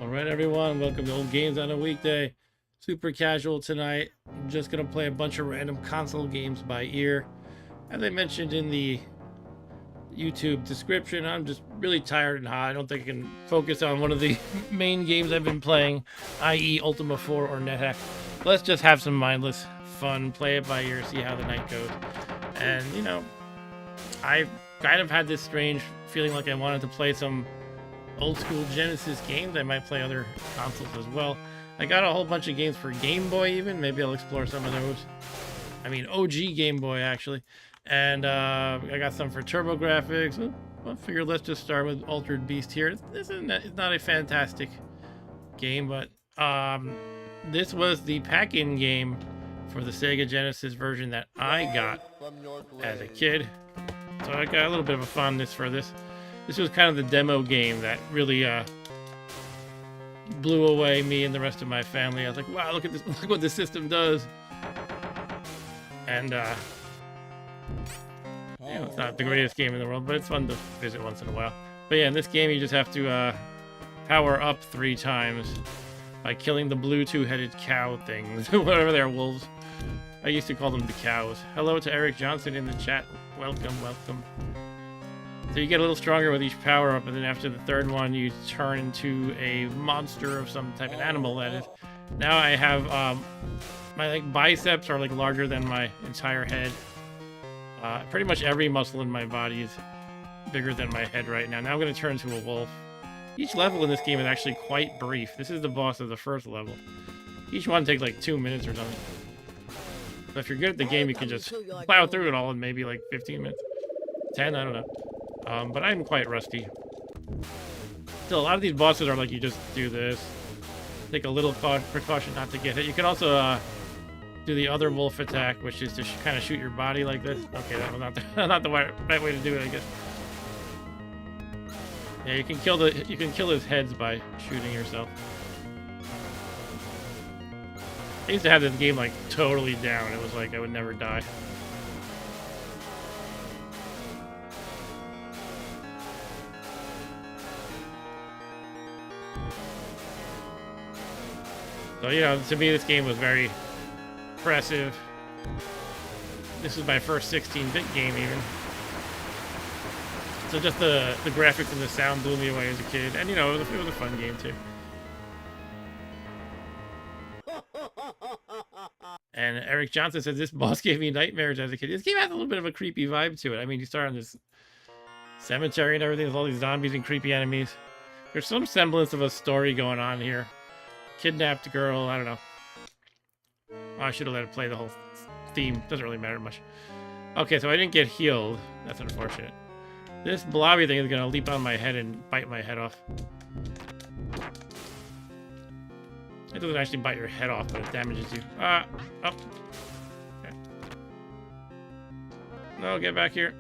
Alright everyone, welcome to Old Games on a Weekday. Super casual tonight. I'm just gonna play a bunch of random console games by ear. As I mentioned in the YouTube description, I'm just really tired and hot. I don't think I can focus on one of the main games I've been playing, i.e. Ultima 4 or NetHack. Let's just have some mindless fun, play it by ear, see how the night goes. And you know, I kind of had this strange feeling like I wanted to play some old school Genesis games. I might play other consoles as well. I got a whole bunch of games for Game Boy even. Maybe I'll explore some of those. I mean, OG Game Boy actually. And I got some for TurboGrafx. Well, I figured let's just start with Altered Beast here. It's not a fantastic game, but this was the pack-in game for the Sega Genesis version that I got as a kid. So I got a little bit of a fondness for this. This was kind of the demo game that really blew away me and the rest of my family. I was like, wow, look at this, look what this system does. And you know, it's not the greatest game in the world, but it's fun to visit once in a while. But yeah, in this game you just have to power up 3 times by killing the blue 2-headed cow things, whatever they're, wolves. I used to call them the cows. Hello to Eric Johnson in the chat. Welcome, welcome. So you get a little stronger with each power up, and then after the 3rd one, you turn into a monster of some type of animal, that is. Now I have, my biceps are larger than my entire head. Pretty much every muscle in my body is bigger than my head right now. Now I'm going to turn into a wolf. Each level in this game is actually quite brief. This is the boss of the 1st level. Each one takes 2 minutes or something. So if you're good at the game, you can just plow through it all in maybe 15 minutes. 10, I don't know. But I'm quite rusty. Still, a lot of these bosses are you just do this. Take a little precaution not to get hit. You can also do the other wolf attack, which is to kind of shoot your body like this. Okay, that was not the right way to do it, I guess. Yeah, you can kill his heads by shooting yourself. I used to have this game totally down. It was I would never die. So, you know, to me this game was very impressive. This was my first 16-bit game even. So just the graphics and the sound blew me away as a kid. And, you know, it was a fun game too. And Eric Johnson says, this boss gave me nightmares as a kid. This game has a little bit of a creepy vibe to it. I mean, you start on this cemetery and everything. There's all these zombies and creepy enemies. There's some semblance of a story going on here. Kidnapped girl, I don't know. Oh, I should have let it play the whole theme. Doesn't really matter much. Okay, so I didn't get healed. That's unfortunate. This blobby thing is gonna leap on my head and bite my head off. It doesn't actually bite your head off, but it damages you. Oh. Okay. No, get back here.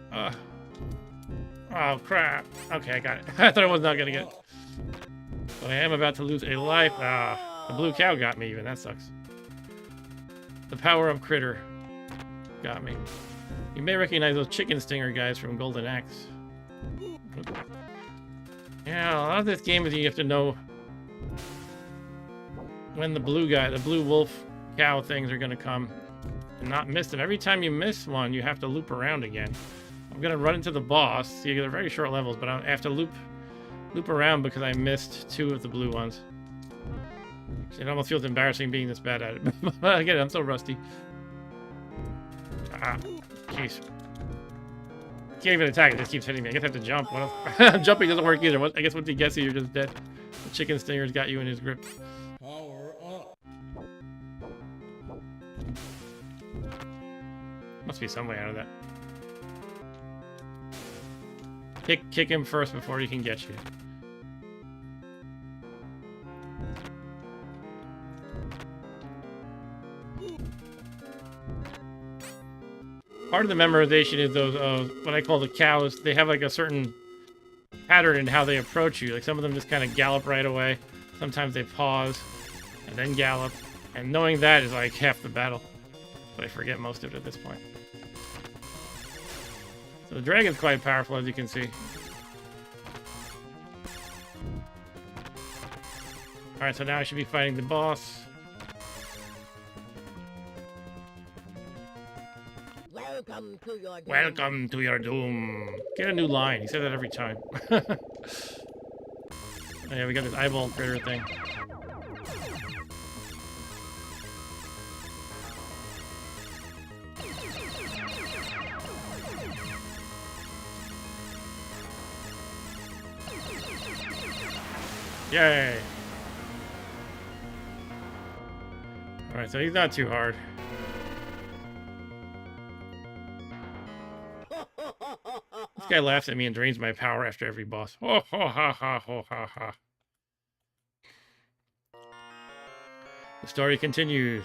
Oh, crap. Okay, I got it. I thought I was not gonna get it. So I am about to lose a life. The blue cow got me even. That sucks. The power-up critter got me. You may recognize those chicken stinger guys from Golden Axe. Yeah, a lot of this game is you have to know when the blue wolf cow things are gonna come and not miss them. Every time you miss one, you have to loop around again. I'm gonna run into the boss. See, they're very short levels, but I have to loop around because I missed 2 of the blue ones. It almost feels embarrassing being this bad at it. But again, I'm so rusty. Jeez. Can't even attack, it just keeps hitting me. I guess I have to jump. What else? Jumping doesn't work either. I guess once he gets you, you're just dead. The chicken stinger's got you in his grip. Power up. Must be some way out of that. Kick him first before he can get you. Part of the memorization is those, what I call the cows. They have a certain pattern in how they approach you. Some of them just kind of gallop right away. Sometimes they pause and then gallop. And knowing that is half the battle. But I forget most of it at this point. So the dragon's quite powerful, as you can see. Alright, so now I should be fighting the boss. Welcome to your doom. Welcome to your doom. Get a new line. He said that every time. Oh, yeah, we got this eyeball critter thing. Yay! Alright, so he's not too hard. This guy laughs at me and drains my power after every boss. Ho ho ha ha ho ha ha. The story continues.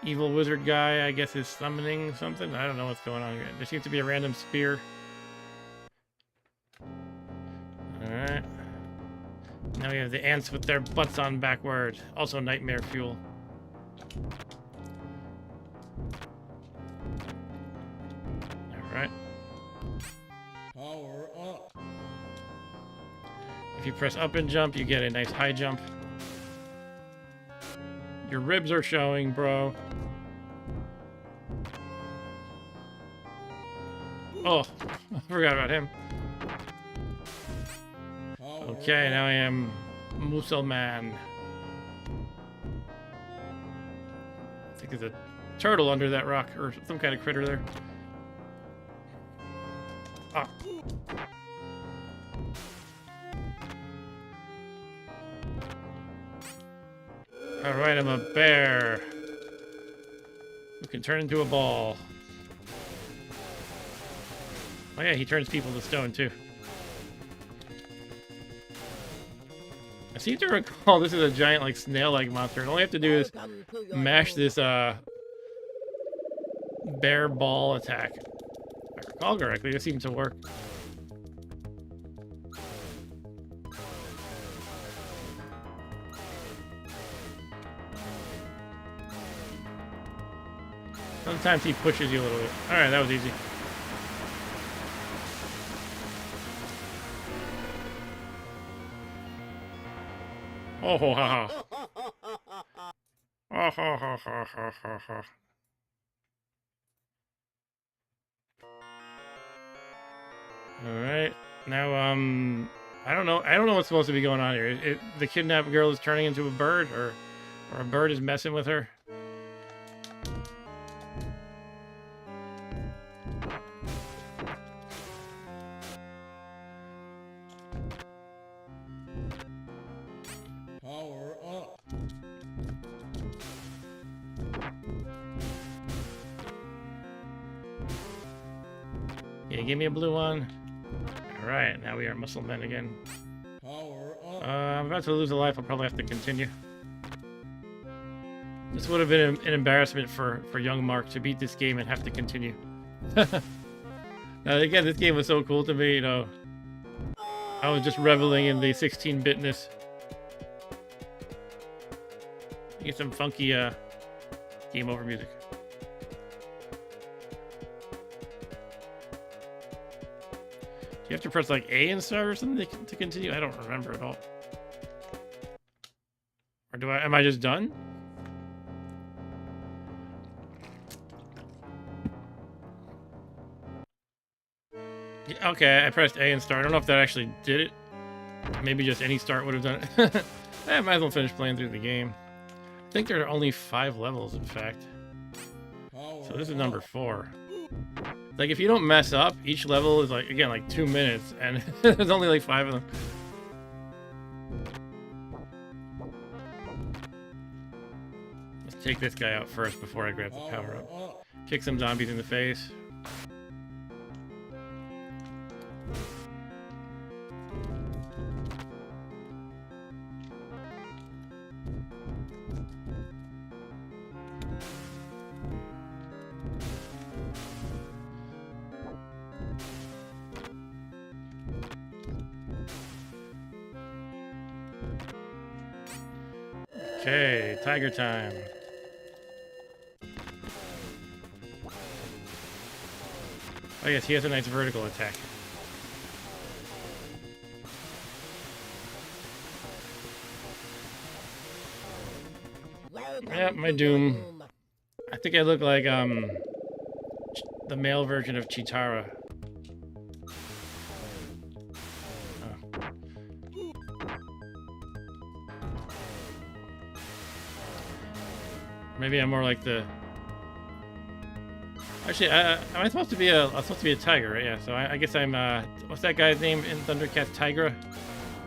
Evil wizard guy, I guess, is summoning something. I don't know what's going on here. There seems to be a random spear. Alright. Now we have the ants with their butts on backward. Also nightmare fuel. Alright. Power up. If you press up and jump, you get a nice high jump. Your ribs are showing, bro. Oh, I forgot about him. Power Okay, up. now I am Musulman. I think there's a turtle under that rock, or some kind of critter there. Ah. Alright, I'm a bear who can turn into a ball. Oh yeah, he turns people to stone too. I seem to recall this is a giant, like, snail-like monster. And all I have to do is Welcome to your mash doom. this bear ball attack. If I recall correctly, it seemed to work. Sometimes he pushes you a little bit. Alright, that was easy. Oh ho ha ha. Oh ho ho ho ho ho ho. Alright. Now I don't know what's supposed to be going on here. The kidnapped girl is turning into a bird, or a bird is messing with her. Power up. Yeah, give me a blue one. Alright, now we are muscle men again. Power up. I'm about to lose a life. I'll probably have to continue. This would have been an embarrassment for young Mark to beat this game and have to continue. Now, again, this game was so cool to me, you know. I was just reveling in the 16-bitness. Get some funky game over music. Do you have to press like A and start or something to continue? I don't remember at all. Or am I just done? Yeah, okay, I pressed A and start. I don't know if that actually did it. Maybe just any start would have done it. I might as well finish playing through the game. I think there are only 5 levels, in fact. Power So this is up. number 4. Like, if you don't mess up, each level is like, again, like 2 minutes, and there's only like 5 of them. Let's take this guy out first before I grab the power up. Kick some zombies in the face. Okay, tiger time. Oh yes, he has a nice vertical attack. Yeah, my Doom. I think I look like the male version of Chitara. Oh. Maybe I'm more like the. Actually, am I supposed to be a? I'm supposed to be a tiger, right? Yeah. So I guess I'm. What's that guy's name in Thundercats? Tigra.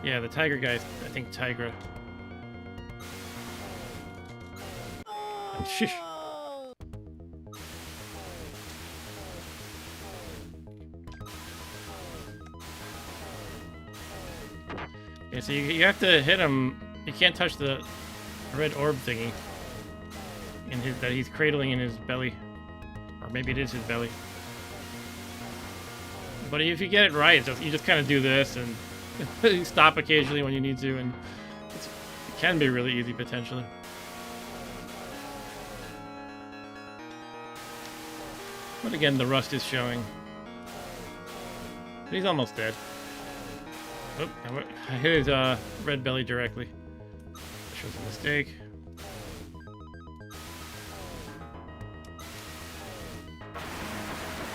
Yeah, the tiger guy's. I think Tigra. Sheesh. Yeah, so you have to hit him. You can't touch the red orb thingy in his that he's cradling in his belly, or maybe it is his belly. But if you get it right, you just kind of do this and you stop occasionally when you need to, and it can be really easy potentially. But again, the rust is showing. But he's almost dead. Oh, I hit his red belly directly. That shows a mistake.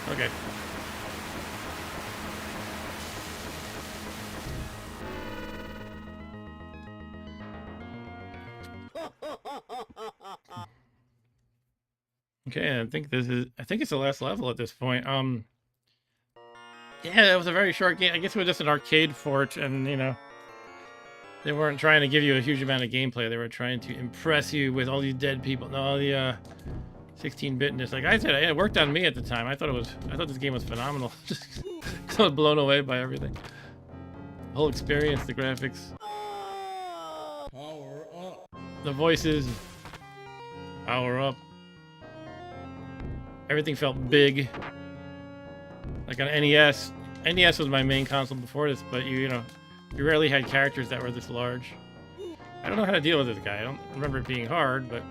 Okay. Okay, I think it's the last level at this point. Yeah, it was a very short game. I guess it was just an arcade port, and you know, they weren't trying to give you a huge amount of gameplay. They were trying to impress you with all these dead people. No, all the 16-bitness. Like I said, it worked on me at the time. I thought this game was phenomenal. Just I was blown away by everything. The whole experience, the graphics, Power up. the voices, power up. Everything felt big. Like on NES. NES was my main console before this, but you know, you rarely had characters that were this large. I don't know how to deal with this guy. I don't remember it being hard, but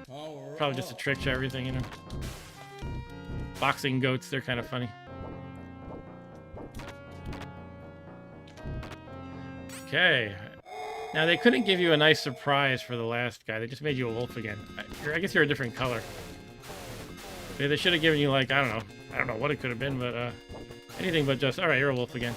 Power probably just a trick to everything, you know. Boxing goats, they're kind of funny. Okay. Now they couldn't give you a nice surprise for the last guy. They just made you a wolf again. I guess you're a different color. They should have given you like, I don't know what it could have been, but anything but just, all right, you're a wolf again.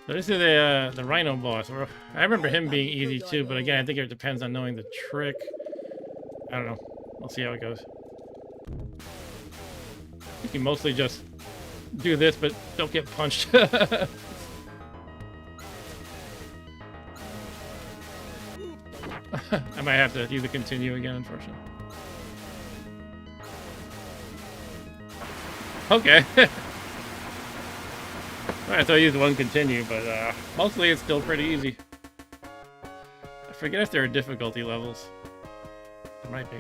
So this is the rhino boss. I remember him being easy too, but again, I think it depends on knowing the trick. I don't know. We'll see how it goes. You can mostly just do this, but don't get punched. I might have to use the continue again, unfortunately. Okay. Alright, so I used one continue, but mostly it's still pretty easy. I forget if there are difficulty levels. There might be.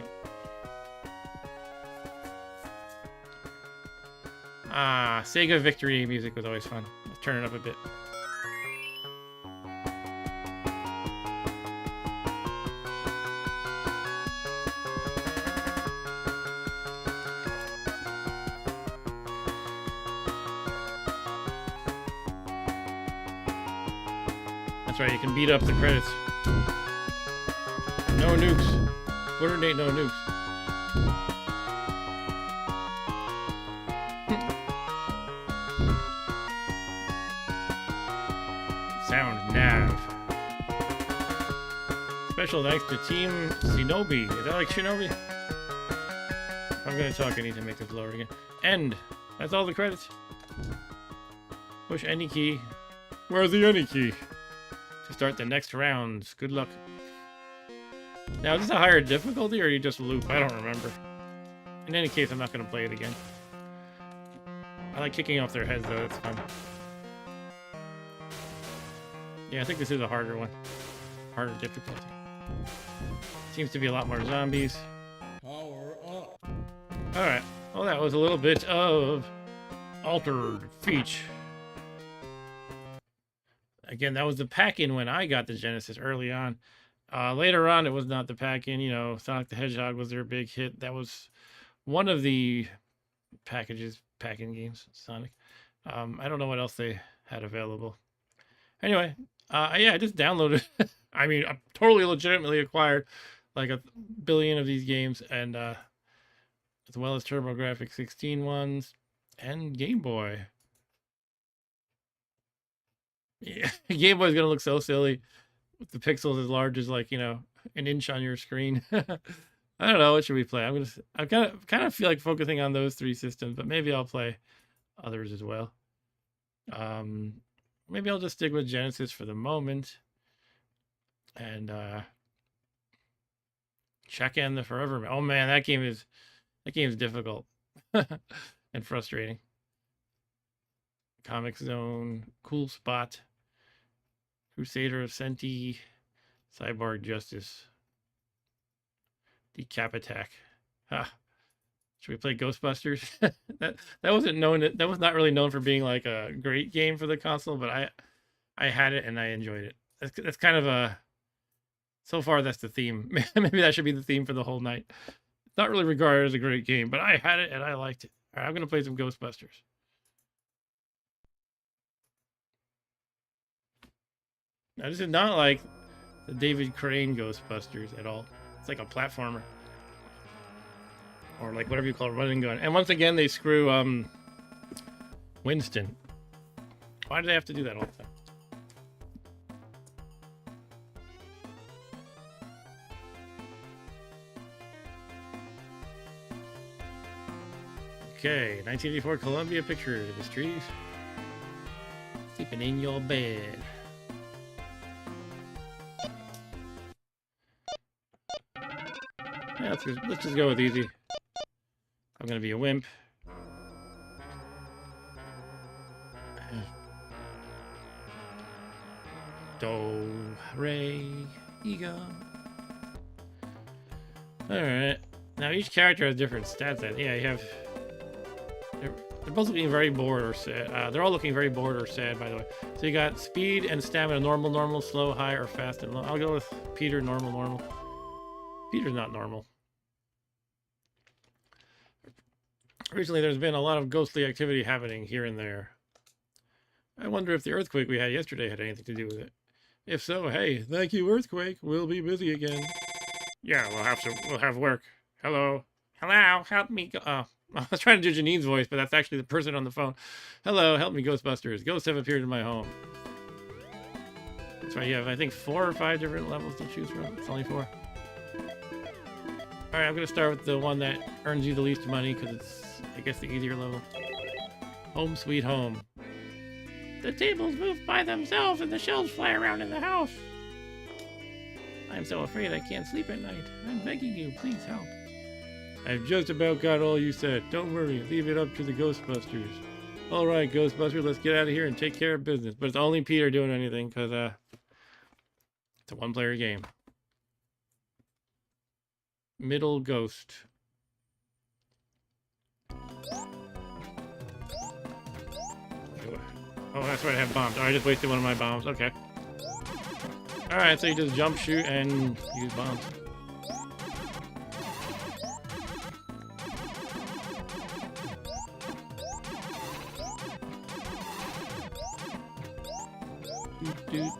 Ah, Sega Victory music was always fun. Let's turn it up a bit. That's right, you can beat up the credits. No nukes. Coordinate no nukes. Sound nav. Special thanks to Team Shinobi. Is that like Shinobi? If I'm gonna talk, I need to make this lower again. End. That's all the credits. Push any key. Where's the any key? To start the next rounds. Good luck. Now, is this a higher difficulty or you just loop? I don't remember. In any case, I'm not going to play it again. I like kicking off their heads, though. It's fun. Yeah, I think this is a harder one. Harder difficulty. Seems to be a lot more zombies. Power up. Alright. Well, that was a little bit of Altered Feach. Again, that was the pack-in when I got the Genesis early on. Later on, it was not the pack-in. You know, Sonic the Hedgehog was their big hit. That was one of the pack-in games, Sonic. I don't know what else they had available. Anyway, yeah, I just downloaded. I mean, I totally legitimately acquired like a billion of these games, and as well as TurboGrafx 16 ones and Game Boy. Yeah, Game Boy's gonna look so silly with the pixels as large as like an inch on your screen. I don't know what should we play. I kind of feel like focusing on those three systems, but maybe I'll play others as well. Um, Maybe I'll just stick with Genesis for the moment, and check in the Forever. Oh man, that game is difficult and frustrating. Comic Zone, Cool Spot, Crusader of Senti, Cyborg Justice, Decap Attack. Huh. Should we play Ghostbusters? that wasn't known. That was not really known for being like a great game for the console, but I had it and I enjoyed it. That's kind of a. So far, that's the theme. Maybe that should be the theme for the whole night. It's not really regarded as a great game, but I had it and I liked it. All right, I'm gonna play some Ghostbusters. Now, this is not like the David Crane Ghostbusters at all. It's like a platformer. Or like whatever you call it, run and gun. And once again, they screw Winston. Why do they have to do that all the time? Okay, 1984 Columbia Pictures Industries. Sleeping in your bed. Yeah, let's just go with easy. I'm gonna be a wimp. Do, re, ego. Alright. Now each character has different stats. Yeah, you have... They're both looking very bored or sad. They're all looking very bored or sad, by the way. So you got speed and stamina, normal, slow, high, or fast and low. I'll go with Peter, normal. Peter's not normal. Recently, there's been a lot of ghostly activity happening here and there. I wonder if the earthquake we had yesterday had anything to do with it. If so, hey, thank you, earthquake. We'll be busy again. Yeah, we'll have work. Hello, help me go. Oh, I was trying to do Janine's voice, but that's actually the person on the phone. Hello, help me, Ghostbusters. Ghosts have appeared in my home. That's right. You have, I think, 4 or 5 different levels to choose from. It's only 4. All right, I'm gonna start with the one that earns you the least money because it's, I guess, the easier level. Home sweet home. The tables move by themselves and the shelves fly around in the house. I'm so afraid I can't sleep at night. I'm begging you, please help. I've just about got all you said. Don't worry, leave it up to the Ghostbusters. All right, Ghostbusters, let's get out of here and take care of business. But it's only Peter doing anything because it's a one-player game. Middle Ghost. Oh, that's right, I have bombs. Oh, I just wasted one of my bombs. Okay. Alright, so you just jump, shoot, and use bombs.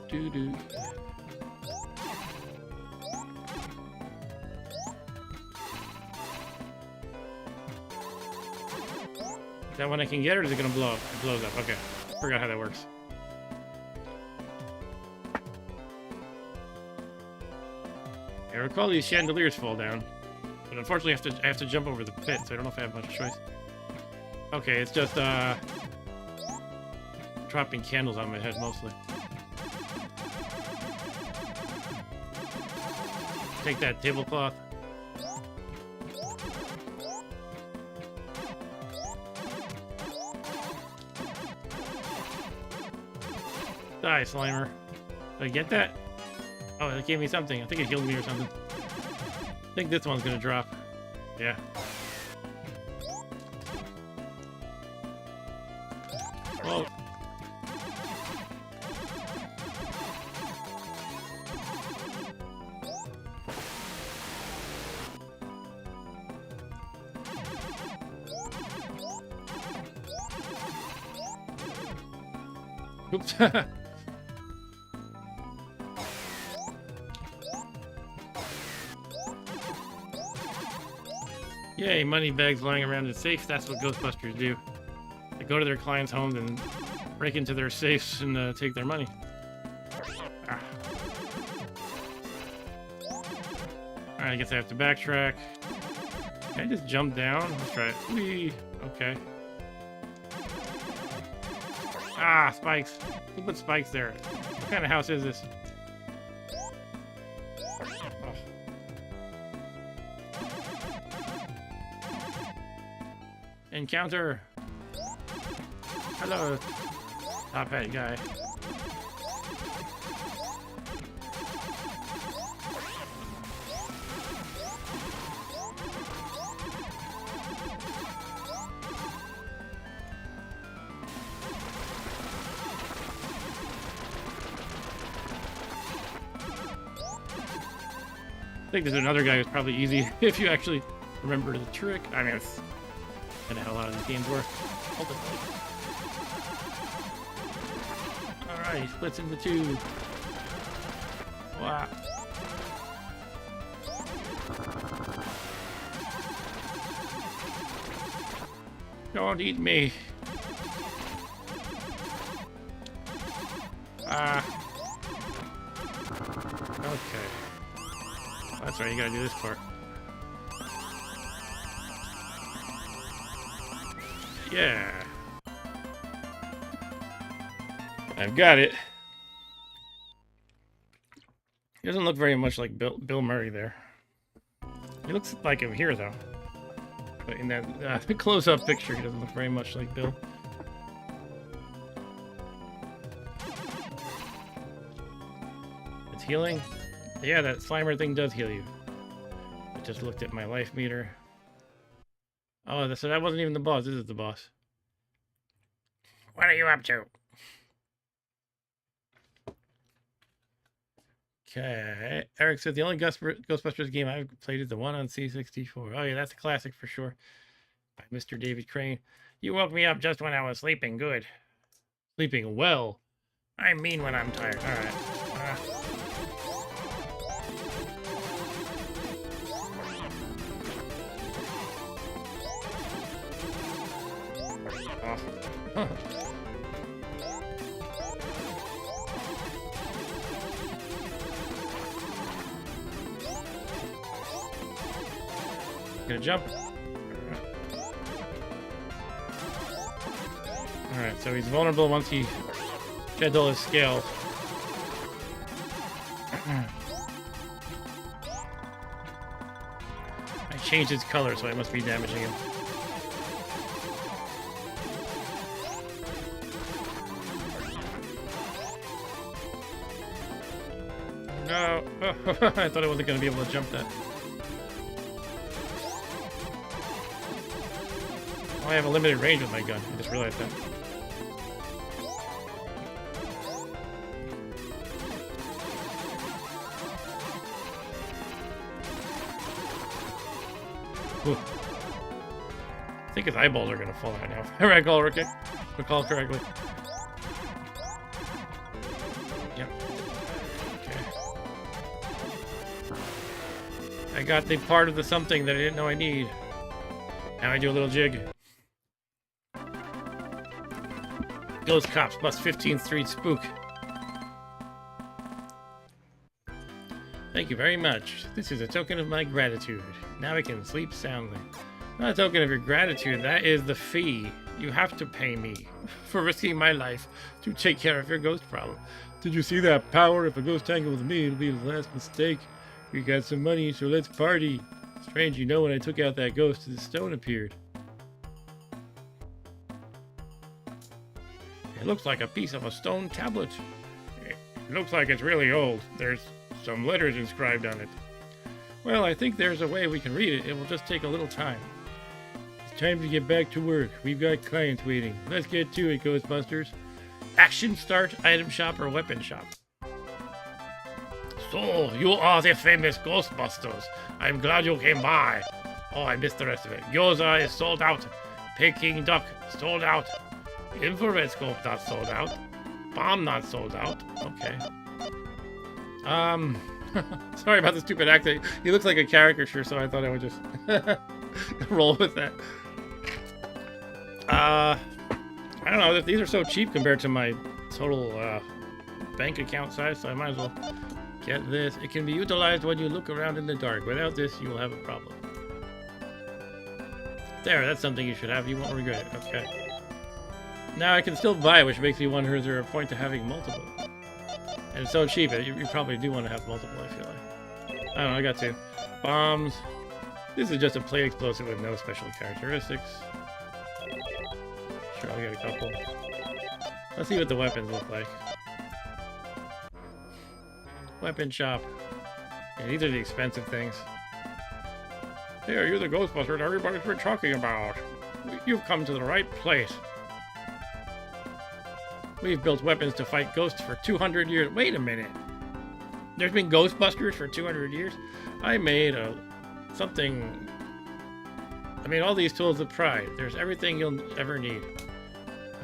Do. Is that one I can get, or is it gonna blow up? It blows up. Okay. Forgot how that works. I recall these chandeliers fall down, but unfortunately I have to jump over the pit, so I don't know if I have much choice. Okay, it's just dropping candles on my head mostly. Take that tablecloth. Die, Slimer. Did I get that? Oh, it gave me something. I think it healed me or something. I think this one's gonna drop. Yeah. Whoa. Oops. Yay, money bags lying around in safes. That's what Ghostbusters do. They go to their clients' homes and break into their safes and take their money. Ah. Alright, I guess I have to backtrack. Can I just jump down? Let's try it. Whee! Okay. Ah, spikes. Who put spikes there? What kind of house is this? Oh. Encounter! Hello, top hat guy. I think there's another guy who's probably easy if you actually remember the trick. I mean, it's kind of how a lot of these games work. Ultimately. Alright, he splits into two. Wow. Don't eat me. Ah. Okay. That's right, you gotta do this part. Yeah. I've got it. He doesn't look very much like Bill Murray there. He looks like him here, though. But in that close-up picture, he doesn't look very much like Bill. It's healing? Yeah, that Slimer thing does heal you. I just looked at my life meter. Oh, so that wasn't even the boss. This is the boss. What are you up to? Okay. Eric said the only Ghostbusters game I've played is the one on C64. Oh, yeah, that's a classic for sure. By Mr. David Crane. You woke me up just when I was sleeping good. Sleeping well. I mean when I'm tired. All right. Huh. Gonna jump. Alright, so he's vulnerable once he sheds all his scales. I changed his color, so I must be damaging him. No! I thought I wasn't going to be able to jump that. Oh, I have a limited range with my gun. I just realized that. Ooh. I think his eyeballs are going to fall out now. If I recall correctly. Yep. I got the part of the something that I didn't know I need. Now I do a little jig. Ghost Cops plus 15th Street Spook. Thank you very much. This is a token of my gratitude. Now I can sleep soundly. Not a token of your gratitude, that is the fee. You have to pay me for risking my life to take care of your ghost problem. Did you see that power? If a ghost tangle with me, it'll be the last mistake. We got some money, so let's party. Strange, you know, when I took out that ghost, the stone appeared. It looks like a piece of a stone tablet. It looks like it's really old. There's some letters inscribed on it. Well, I think there's a way we can read it. It will just take a little time. It's time to get back to work. We've got clients waiting. Let's get to it, Ghostbusters. Action start, item shop, or weapon shop. So, you are the famous Ghostbusters. I'm glad you came by. Oh, I missed the rest of it. Gyoza is sold out. Peking duck, sold out. Infrared scope not sold out. Bomb not sold out. Okay. Sorry about the stupid accent. He looks like a caricature, so I thought I would just roll with that. I don't know. These are so cheap compared to my total bank account size, so I might as well get this. It can be utilized when you look around in the dark. Without this, you will have a problem. There, that's something you should have. You won't regret it. Okay. Now I can still buy it, which makes me wonder, is there a point to having multiple? And it's so cheap, you probably do want to have multiple, I feel like. I don't know, I got two. Bombs. This is just a plate explosive with no special characteristics. Sure, I'll get a couple. Let's see what the weapons look like. Weapon shop. Yeah, these are the expensive things. Here, you're the Ghostbuster that everybody's been talking about. You've come to the right place. We've built weapons to fight ghosts for 200 years. Wait a minute. There's been Ghostbusters for 200 years? I made something... I made all these tools of pride. There's everything you'll ever need.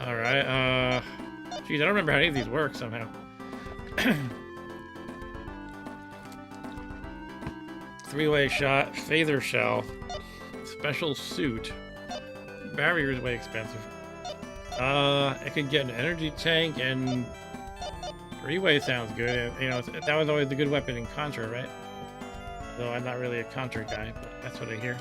Alright, geez, I don't remember how any of these work somehow. Three-way shot, phaser shell, special suit. Barrier is way expensive. I could get an energy tank, and three-way sounds good. You know, that was always the good weapon in Contra, right? Though I'm not really a Contra guy, but that's what I hear.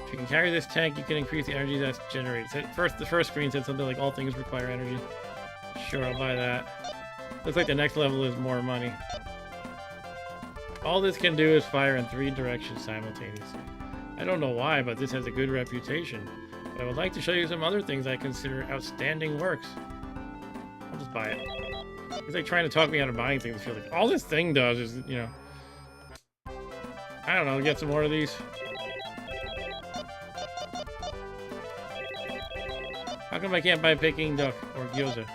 If you can carry this tank, you can increase the energy that's generated. The first screen said something like all things require energy. Sure, I'll buy that. Looks like the next level is more money. All this can do is fire in 3 directions simultaneously. I don't know why, but this has a good reputation. But I would like to show you some other things I consider outstanding works. I'll just buy it. It's like trying to talk me out of buying things. I feel like all this thing does is, you know... I don't know, get some more of these. How come I can't buy Peking duck or gyoza?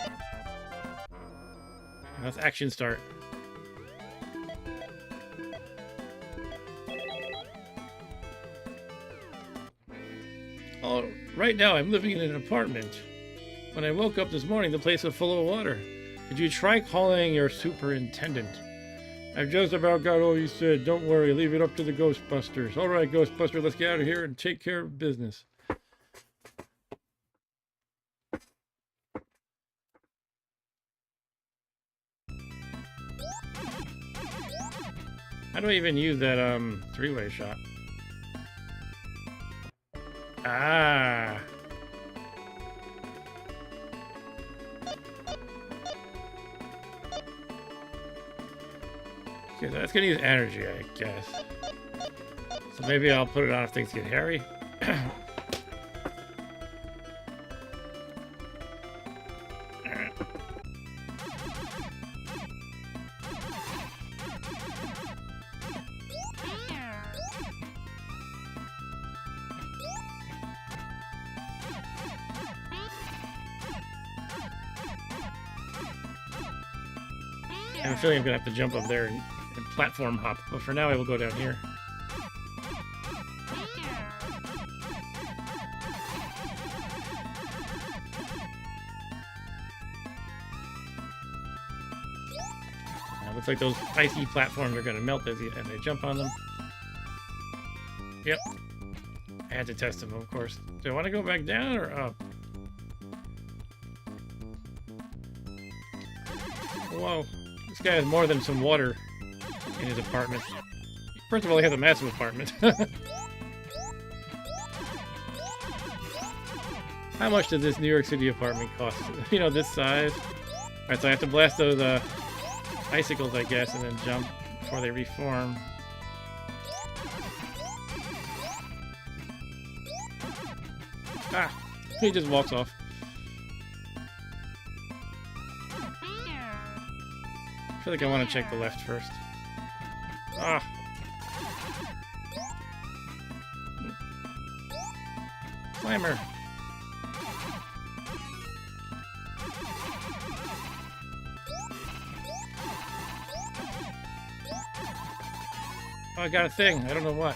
Let's action start. Oh, right now I'm living in an apartment. When I woke up this morning, the place was full of water. Did you try calling your superintendent? I've just about got all you said. Don't worry, leave it up to the Ghostbusters. All right, Ghostbuster, let's get out of here and take care of business. How do I even use that three-way shot? Ah. Okay, that's gonna use energy, I guess. So maybe I'll put it on if things get hairy. I have a feeling I'm gonna have to jump up there and platform hop, but for now I will go down here. Looks like those icy platforms are gonna melt as I jump on them. Yep. I had to test them, of course. Do I want to go back down or up? Whoa. This guy has more than some water in his apartment. First of all, he has a massive apartment. How much does this New York City apartment cost? You know, this size. Alright, so I have to blast those icicles, I guess, and then jump before they reform. Ah! He just walks off. I feel like I want to check the left first. Ah! Slammer! Oh, I got a thing. I don't know what.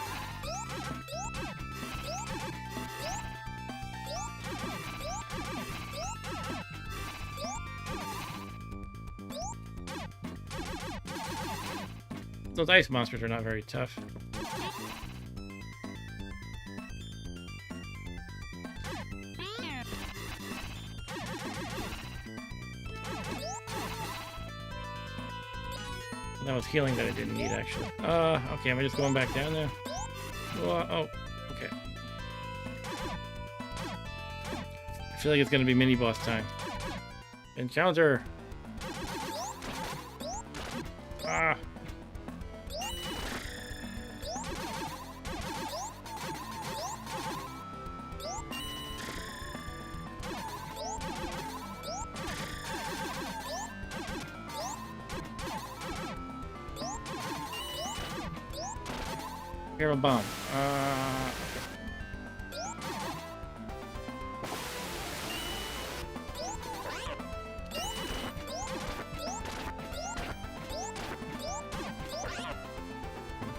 Those ice monsters are not very tough. That was healing that I didn't need, actually. Okay, am I just going back down there? Oh, okay. I feel like it's gonna be mini-boss time. Encounter! Ah! Barrel bomb. Okay.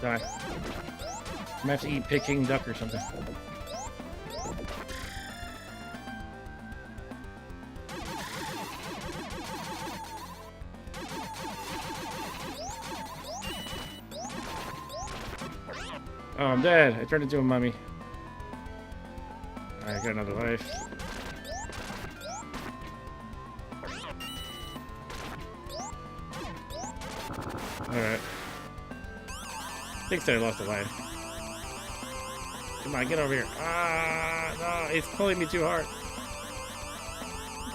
Die. I'm gonna have to eat Peking duck or something. Oh, I'm dead. I turned into a mummy. I got another life. Alright. I think I lost a life. Come on, get over here. Ah, no, it's pulling me too hard.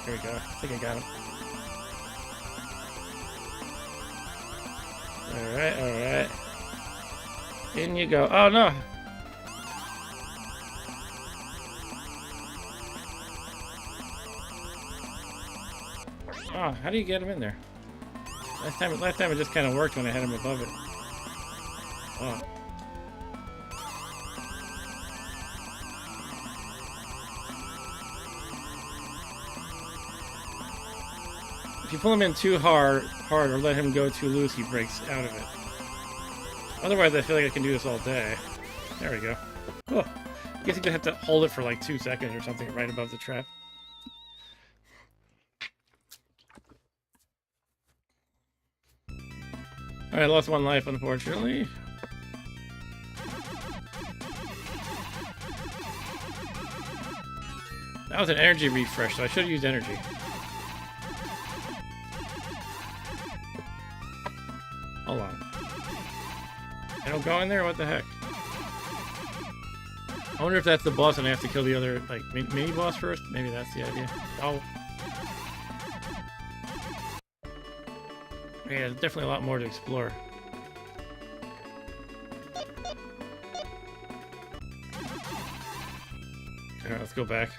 Here we go. I think I got him. Alright, alright. In you go. Oh, no. Oh, how do you get him in there? Last time it just kind of worked when I had him above it. Oh. If you pull him in too hard or let him go too loose, he breaks out of it. Otherwise, I feel like I can do this all day. There we go. Oh, I guess you just have to hold it for like 2 seconds or something right above the trap. Alright, I lost 1 life, unfortunately. That was an energy refresh, so I should have used energy. Hold on. I don't go in there? What the heck? I wonder if that's the boss and I have to kill the other, like, mini-boss first? Maybe that's the idea. Oh. Yeah, there's definitely a lot more to explore. Alright, let's go back.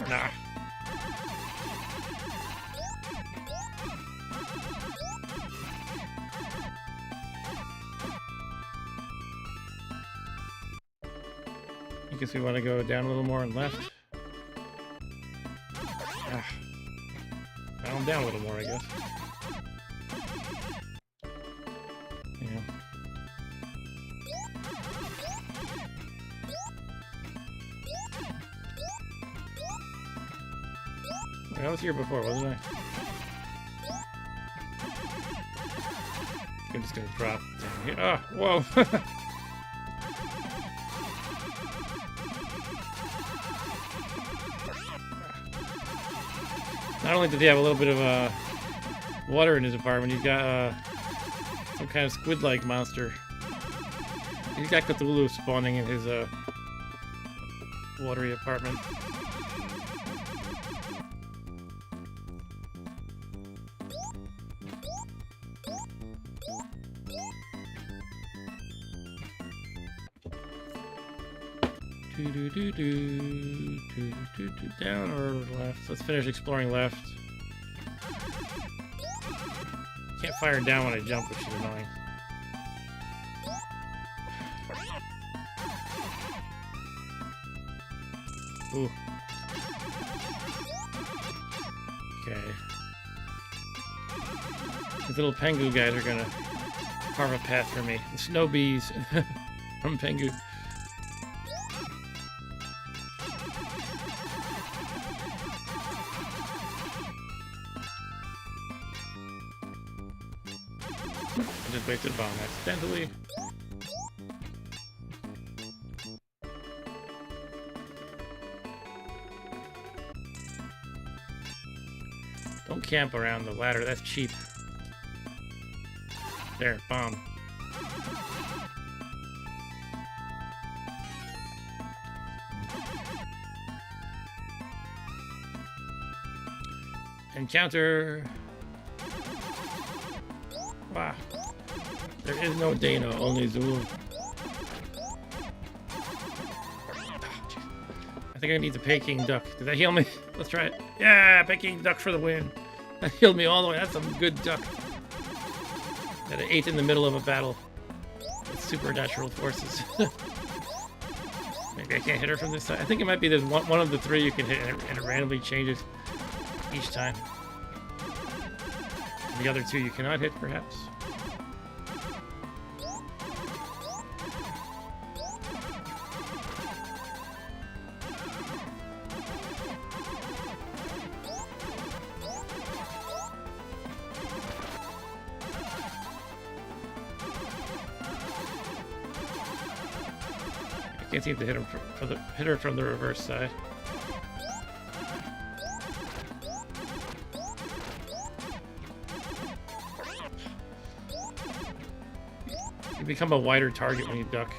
Nah. I guess we want to go down a little more and left. Ah. Now I'm down a little more, I guess. Yeah. I was here before, wasn't I? I'm just gonna drop down here. Ah, whoa! Not only did he have a little bit of water in his apartment, he's got some kind of squid-like monster. He's got Cthulhu spawning in his watery apartment. Down or left? Let's finish exploring left. Can't fire down when I jump, which is annoying. Ooh. Okay. These little Pengu guys are gonna carve a path for me. The snow bees from Pengu. I just wasted a bomb accidentally. Don't camp around the ladder. That's cheap. There, bomb. Encounter. Wow. There is no Dana, only Zul. I think I need the Peking duck. Did that heal me? Let's try it. Yeah, Peking duck for the win. That healed me all the way. That's some good duck. That I ate in the middle of a battle with supernatural forces. Maybe I can't hit her from this side. I think it might be there's one of the three you can hit and it randomly changes each time. The other two you cannot hit, perhaps. I can't seem to hit her from the reverse side. You become a wider target when you duck.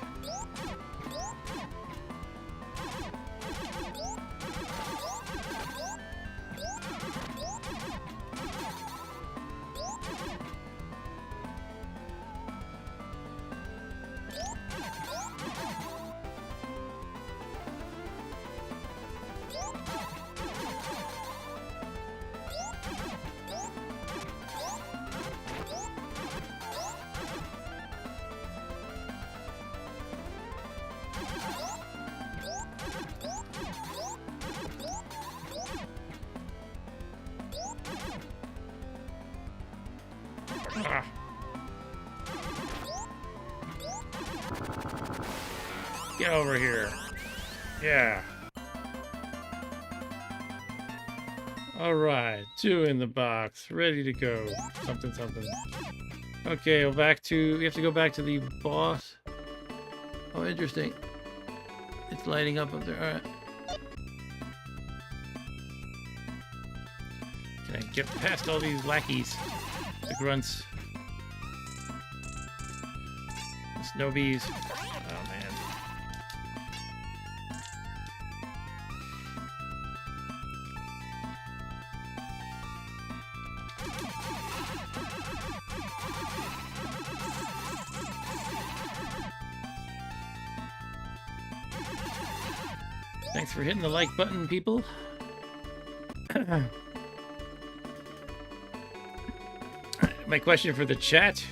Ah. Get over here. Yeah. Alright, 2 in the box, ready to go. Something, something. Okay, we have to go back to the boss. Oh, interesting. It's lighting up there, alright. Can I get past all these lackeys? The grunts. The snow bees. Oh, man. Thanks for hitting the like button, people. My question for the chat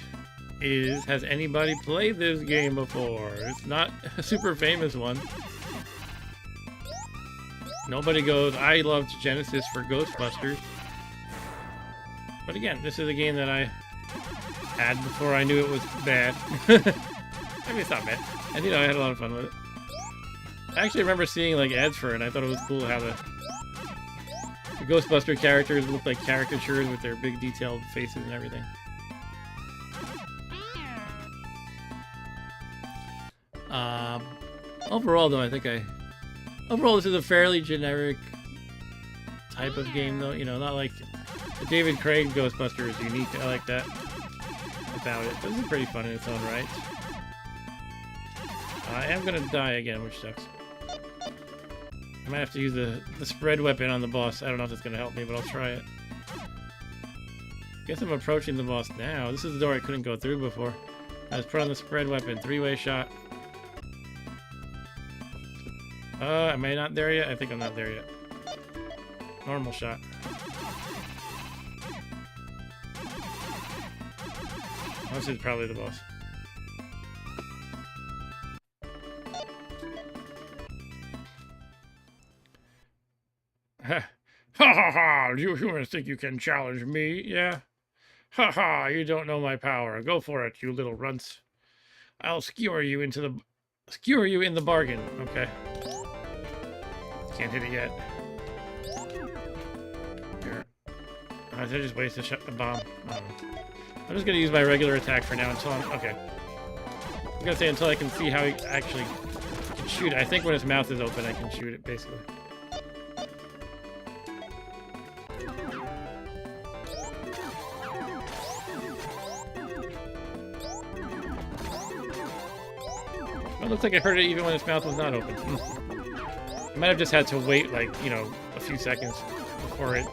is, has anybody played this game before? It's not a super famous one. Nobody goes, I loved Genesis for Ghostbusters. But again, this is a game that I had before I knew it was bad. I mean, it's not bad. And, you know, I had a lot of fun with it. I actually remember seeing, like, ads for it, and I thought it was cool how the Ghostbuster characters look like caricatures with their big detailed faces and everything. Overall, though, overall, this is a fairly generic type of game, though. You know, not like the David Craig Ghostbuster is unique. I like that about it. This is pretty fun in its own right. I am gonna die again, which sucks. I might have to use the spread weapon on the boss. I don't know if that's gonna help me, but I'll try it. Guess I'm approaching the boss now. This is the door I couldn't go through before. I was put on the spread weapon. 3-way shot. Am I not there yet? I think I'm not there yet. Normal shot. This is probably the boss. Ha ha ha! You humans think you can challenge me, yeah? Ha ha! You don't know my power. Go for it, you little runts. I'll skewer you in the bargain. Okay. Can't hit it yet. Here. I just waste a bomb. I'm just gonna use my regular attack for now until okay. I'm gonna say until I can see how he actually can shoot it. I think when his mouth is open, I can shoot it basically. It looks like I heard it even when its mouth was not open. I might have just had to wait, like, you know, a few seconds before it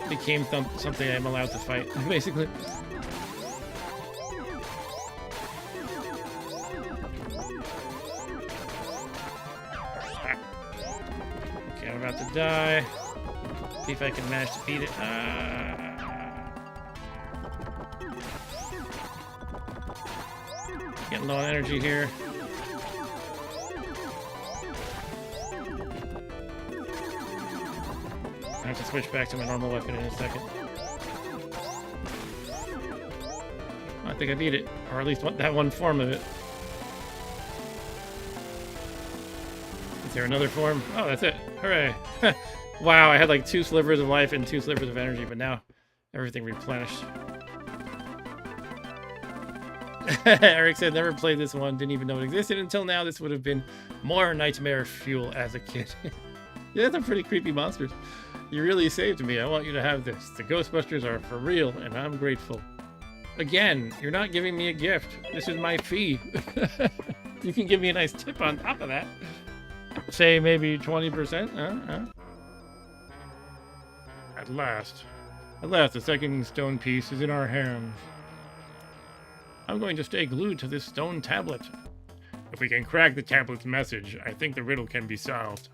became something I'm allowed to fight, basically. Okay, I'm about to die. See if I can manage to beat it. Getting low on energy here. I have to switch back to my normal weapon in a second. I think I beat it, or at least that one form of it. Is there another form? Oh, that's it. Hooray. Wow, I had like 2 slivers of life and 2 slivers of energy, but now everything replenished. Eric said, never played this one, didn't even know it existed until now. This would have been more nightmare fuel as a kid. Yeah, they're pretty creepy monsters. You really saved me. I want you to have this. The Ghostbusters are for real, and I'm grateful. Again, you're not giving me a gift. This is my fee. You can give me a nice tip on top of that. Say maybe 20%? At last, the second stone piece is in our hands. I'm going to stay glued to this stone tablet. If we can crack the tablet's message, I think the riddle can be solved.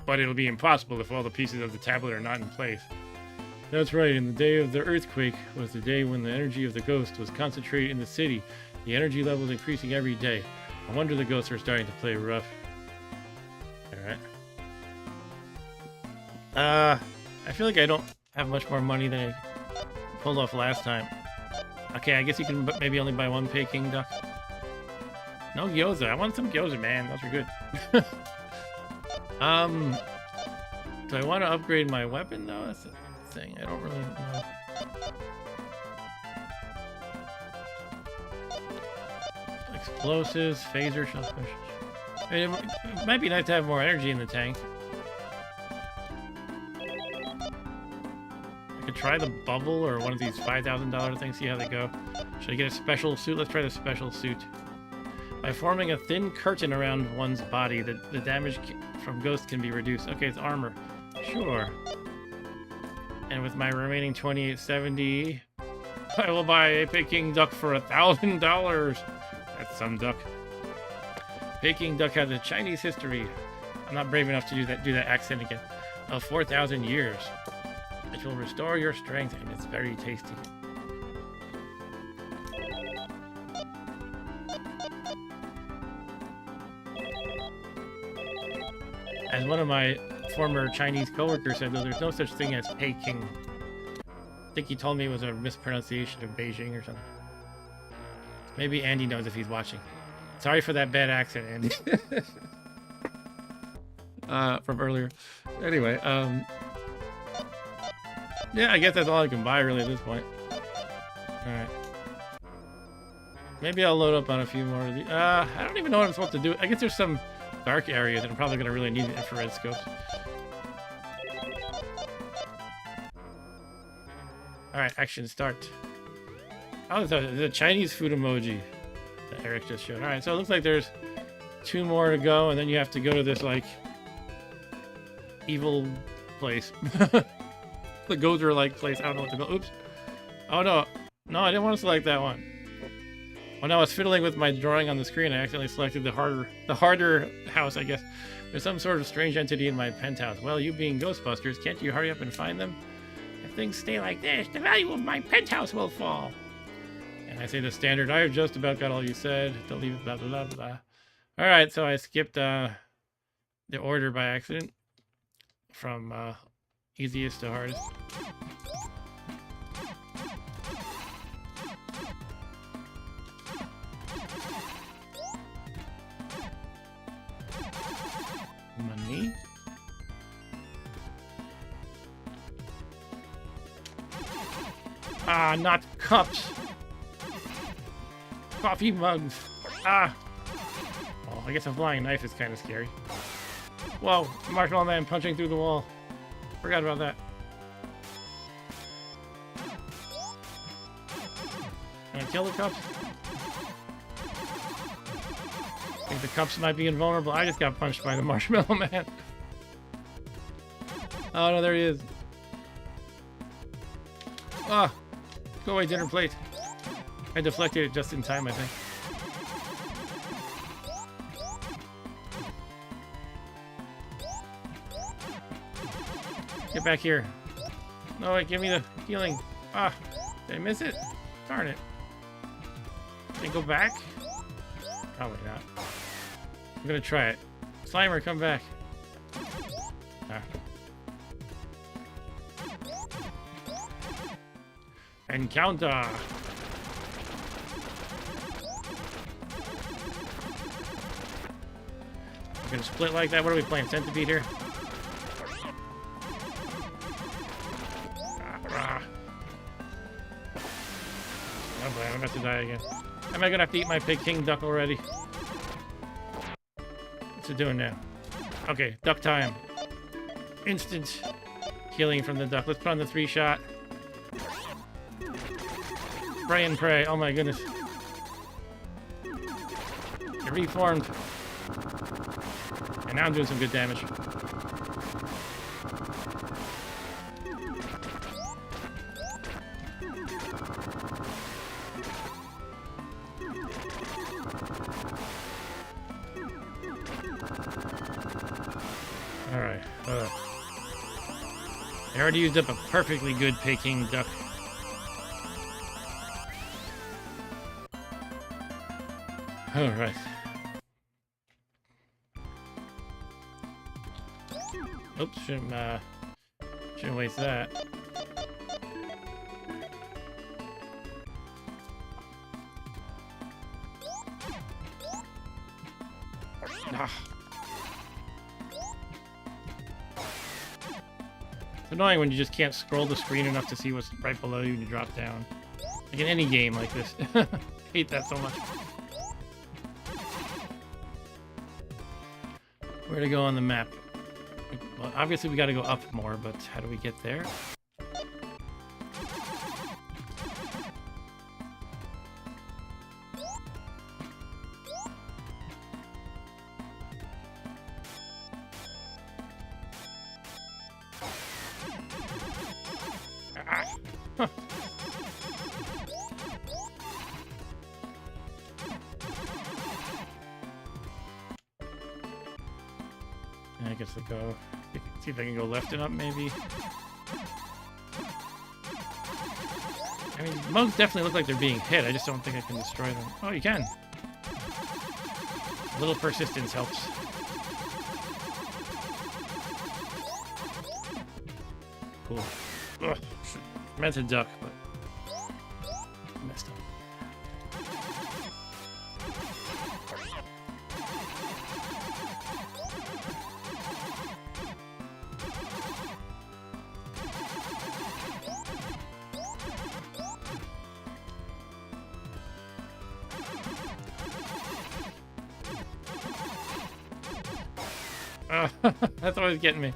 But it'll be impossible if all the pieces of the tablet are not in place. That's right, and the day of the earthquake was the day when the energy of the ghost was concentrated in the city. The energy levels increasing every day. No wonder the ghosts are starting to play rough. Alright. I feel like I don't have much more money than I pulled off last time. Okay, I guess you can maybe only buy 1 Peking duck. No gyoza. I want some gyoza, man. Those are good. Do I want to upgrade my weapon though? That's the thing. I don't really know. Explosives, phaser, shell specials. I mean, it might be nice to have more energy in the tank. I could try the bubble or one of these $5,000 things, see how they go. Should I get a special suit? Let's try the special suit. By forming a thin curtain around one's body, the damage from ghosts can be reduced. Okay, it's armor. Sure. And with my remaining 2870, I will buy a Peking duck for $1,000. That's some duck. Peking duck has a Chinese history. I'm not brave enough to do that accent again. Of 4,000 years. It will restore your strength, and it's very tasty. As one of my former Chinese coworkers said, though, there's no such thing as Peking. I think he told me it was a mispronunciation of Beijing or something. Maybe Andy knows if he's watching. Sorry for that bad accent, Andy. From earlier. Anyway, yeah, I guess that's all I can buy really at this point. Alright. Maybe I'll load up on a few more of these. I don't even know what I'm supposed to do. I guess there's some dark areas that I'm probably going to really need infrared scopes. Alright, action start. Oh, there's a Chinese food emoji that Eric just showed. Alright, so it looks like there's 2 more to go, and then you have to go to this, like, evil place. The Gozer-like place. I don't know what to go. Oops. Oh, no. No, I didn't want to select that one. When I was fiddling with my drawing on the screen, I accidentally selected the harder house, I guess. There's some sort of strange entity in my penthouse. Well, you being Ghostbusters, can't you hurry up and find them? If things stay like this, the value of my penthouse will fall. And I say the standard, I have just about got all you said. Don't leave it, blah, blah, blah, blah. Alright, so I skipped the order by accident. From easiest to hardest. Money. Ah, not cups. Coffee mugs. Ah. Well, I guess a flying knife is kind of scary. Whoa, Marshmallow Man punching through the wall. Forgot about that. Can I kill the cups? think the cups might be invulnerable. I just got punched by the marshmallow man. Oh no, there he is. Ah, go away, dinner plate. I deflected it just in time, I think. Get back here. No, wait, give me the healing. Ah, did I miss it? Darn it. Can I go back? Probably not. I'm gonna try it. Slimer, come back. Ah. Encounter! We're gonna split like that. What are we playing? Centipede here? Oh boy, I'm about to die again. Am I gonna have to eat my Peking duck already? What's it doing now? Okay, duck time. Instant healing from the duck. Let's put on the 3-shot. Pray and pray. Oh my goodness. It reformed. And now I'm doing some good damage. Alright. I already used up a perfectly good Peking duck. Alright. Oops, shouldn't waste that. Ah. It's annoying when you just can't scroll the screen enough to see what's right below you when you drop down. Like in any game like this. Hate that so much. Where to go on the map? Well, obviously we gotta go up more, but how do we get there? Ah. Huh. I guess I'll go. See if I can go left and up, maybe. I mean, mugs definitely look like they're being hit. I just don't think I can destroy them. Oh, you can. A little persistence helps. Cool. Ugh. Meant to duck, but messed up. That's always getting me.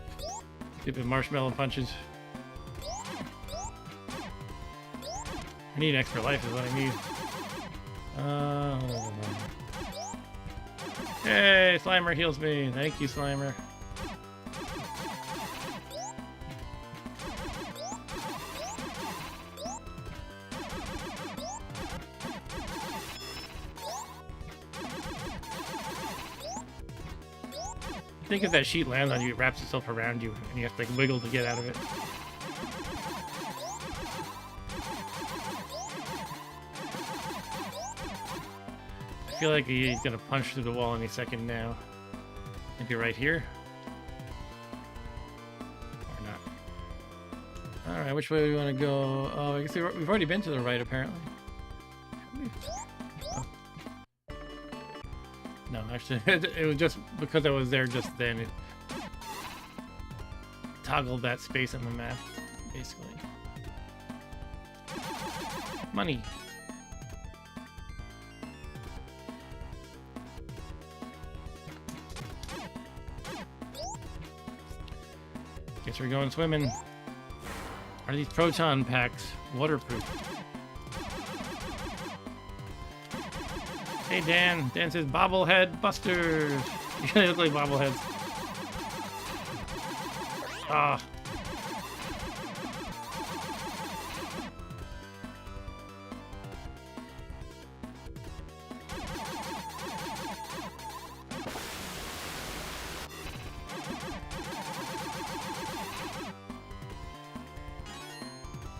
Stupid marshmallow punches. I need extra life is what I need. Hey, Slimer heals me. Thank you, Slimer. I think if that sheet lands on you, it wraps itself around you, and you have to like wiggle to get out of it. I feel like he's gonna punch through the wall any second now. Maybe right here? Or not. Alright, which way do we want to go? Oh, I guess we've already been to the right, apparently. Oh. No, actually, it was just because I was there just then. It toggled that space on the map, basically. Money. Guess we're going swimming. Are these proton packs waterproof? Hey, Dan. Dan says bobblehead busters. They look like bobbleheads. Ah.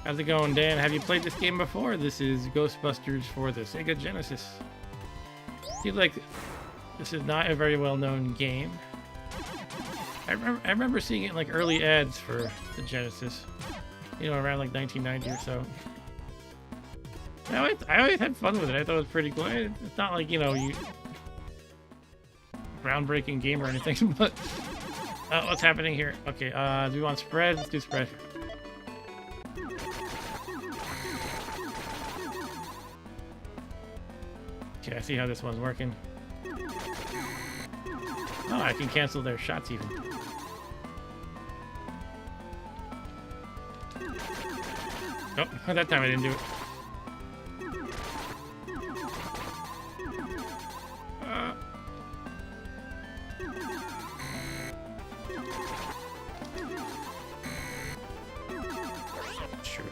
How's it going, Dan? Have you played this game before? This is Ghostbusters for the Sega Genesis. Seems like this is not a very well-known game. I remember seeing it in like early ads for the Genesis, you know, around like 1990 or so. I always had fun with it. I thought it was pretty cool. It's not like, you know, groundbreaking game or anything, but what's happening here? Okay, do we want spread? Let's do spread. Okay, I see how this one's working. Oh, I can cancel their shots even. Oh, that time I didn't do it. Shoot.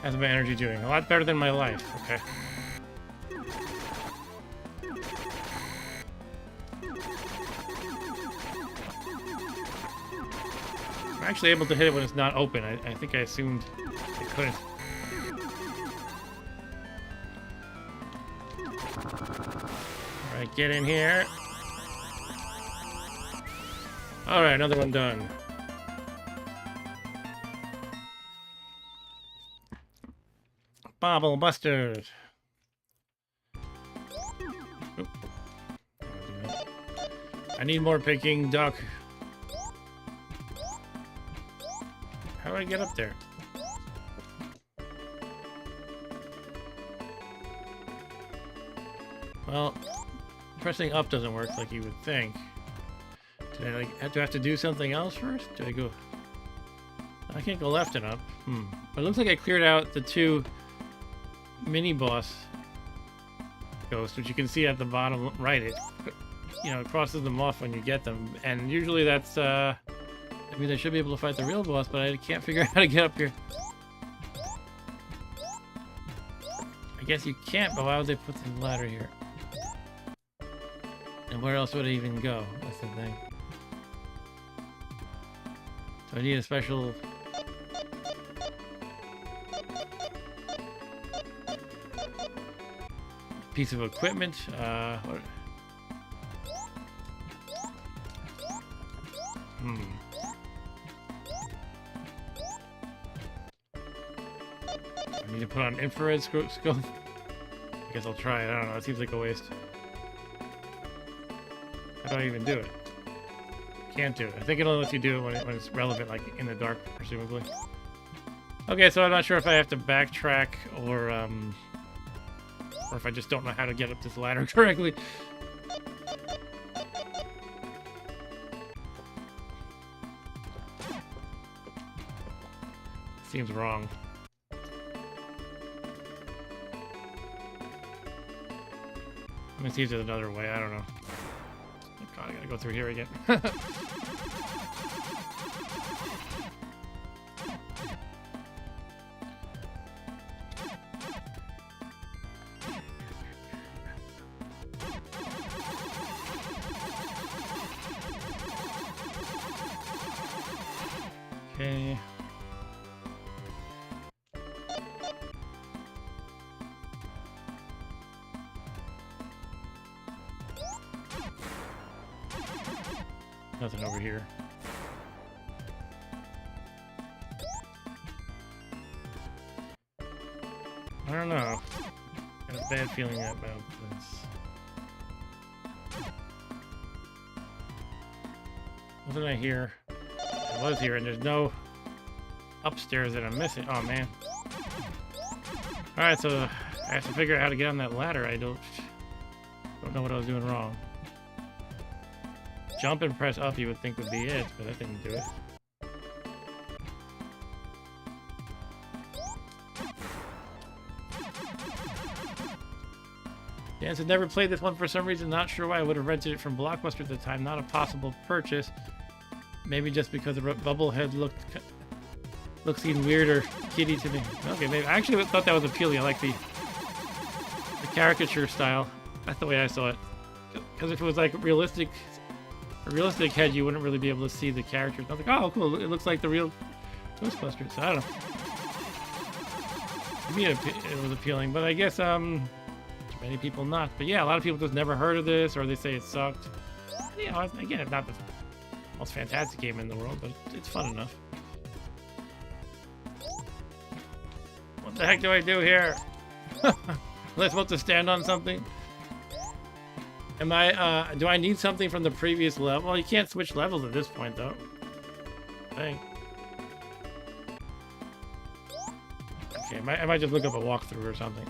How's my energy doing? A lot better than my life. Okay. I'm actually able to hit it when it's not open. I think I assumed I couldn't. Alright, get in here. Alright, another one done. Bobble Busters. Oop. I need more Peking duck. How do I get up there? Well, pressing up doesn't work like you would think. Do I have to do something else first? Do I go? I can't go left and up. But it looks like I cleared out the two mini boss ghosts, which you can see at the bottom right. It, you know, crosses them off when you get them, and usually that's I mean, I should be able to fight the real boss, but I can't figure out how to get up here. I guess you can't, but why would they put the ladder here? And where else would it even go? That's the thing. So I need a special piece of equipment. What? I need to put on infrared scope. I guess I'll try it. I don't know. It seems like a waste. How do I even do it? Can't do it. I think it only lets you do it when it's relevant, like in the dark, presumably. Okay, so I'm not sure if I have to backtrack or if I just don't know how to get up this ladder correctly. Seems wrong. Let me see if there's another way. I don't know. Oh God, I gotta go through here again. Okay. Nothing over here. I don't know. Got a bad feeling about this. Wasn't I here? I was here, and there's no upstairs that I'm missing. Oh man. Alright, so I have to figure out how to get on that ladder. I don't know what I was doing wrong. Jump and press up you would think would be it, but that didn't do it. Dan said never played this one for some reason. Not sure why. I would have rented it from Blockbuster at the time. Not a possible purchase. Maybe just because the bubblehead looks even weirder, kitty to me. Okay, maybe. I actually thought that was appealing. I like the caricature style. That's the way I saw it. Because if it was like a realistic head, you wouldn't really be able to see the characters. I was like, oh, cool. It looks like the real Ghostbusters. So I don't know. To me, it was appealing, but I guess many people not. But yeah, a lot of people just never heard of this, or they say it sucked. You know, again, it's not the most fantastic game in the world, but it's fun enough. What the heck do I do here? Am I supposed to stand on something? Am I, do I need something from the previous level? Well, you can't switch levels at this point, though. I think. Okay, I might just look up a walkthrough or something.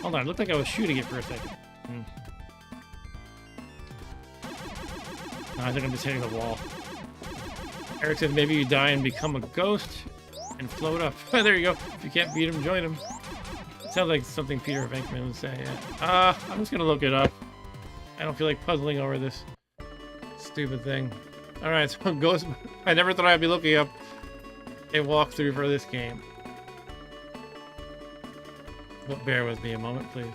Hold on, it looked like I was shooting it for a second. No, I think I'm just hitting the wall. Eric said maybe you die and become a ghost and float up. There you go. If you can't beat him, join him. It sounds like something Peter Venkman would say, yeah. I'm just gonna look it up. I don't feel like puzzling over this stupid thing. Alright, so Ghost... I never thought I'd be looking up a walkthrough for this game. But bear with me a moment, please.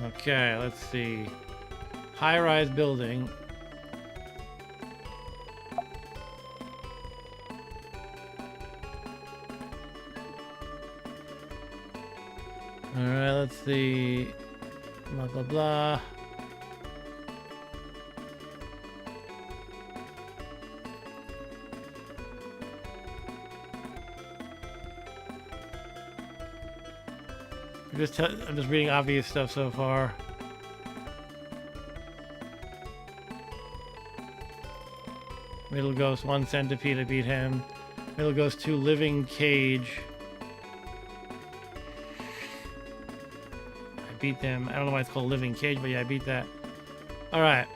Okay, let's see. High-rise building. Alright, let's see. Blah, blah, blah. I'm just reading obvious stuff so far. Middle Ghost, 1 centipede, I beat him. Middle Ghost, 2 living cage. I beat them. I don't know why it's called living cage, but yeah, I beat that. Alright.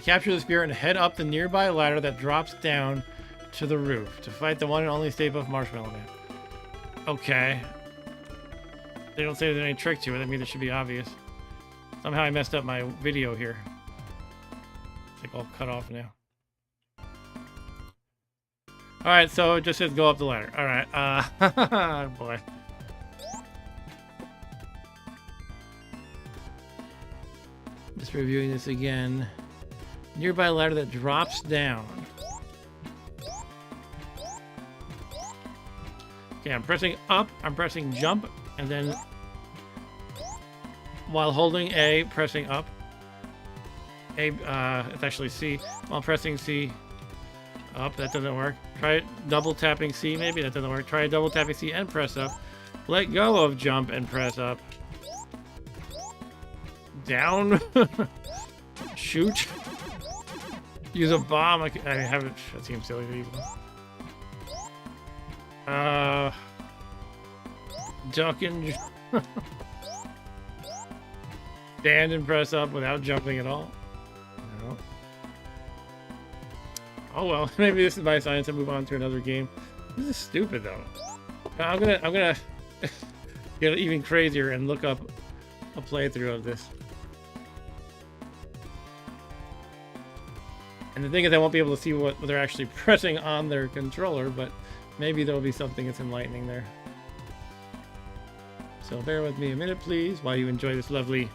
Capture the spirit and head up the nearby ladder that drops down to the roof to fight the one and only Stay Puft Marshmallow Man. Okay. They don't say there's any trick to it. That means it should be obvious. Somehow I messed up my video here. It's like all cut off now. Alright, so it just says go up the ladder. Alright, boy. Just reviewing this again. Nearby ladder that drops down. Okay, I'm pressing up, I'm pressing jump, and then while holding A, pressing up. A, it's actually C. While pressing C, up, that doesn't work. Try double tapping C, maybe, that doesn't work. Try double tapping C and press up. Let go of jump and press up. Down. Shoot. Use a bomb. I haven't. That seems silly to use. Duck and stand and press up without jumping at all. No. Oh well, maybe this is my science and move on to another game. This is stupid though. I'm gonna get even crazier and look up a playthrough of this. And the thing is, I won't be able to see what they're actually pressing on their controller, but maybe there'll be something that's enlightening there. So bear with me a minute, please, while you enjoy this lovely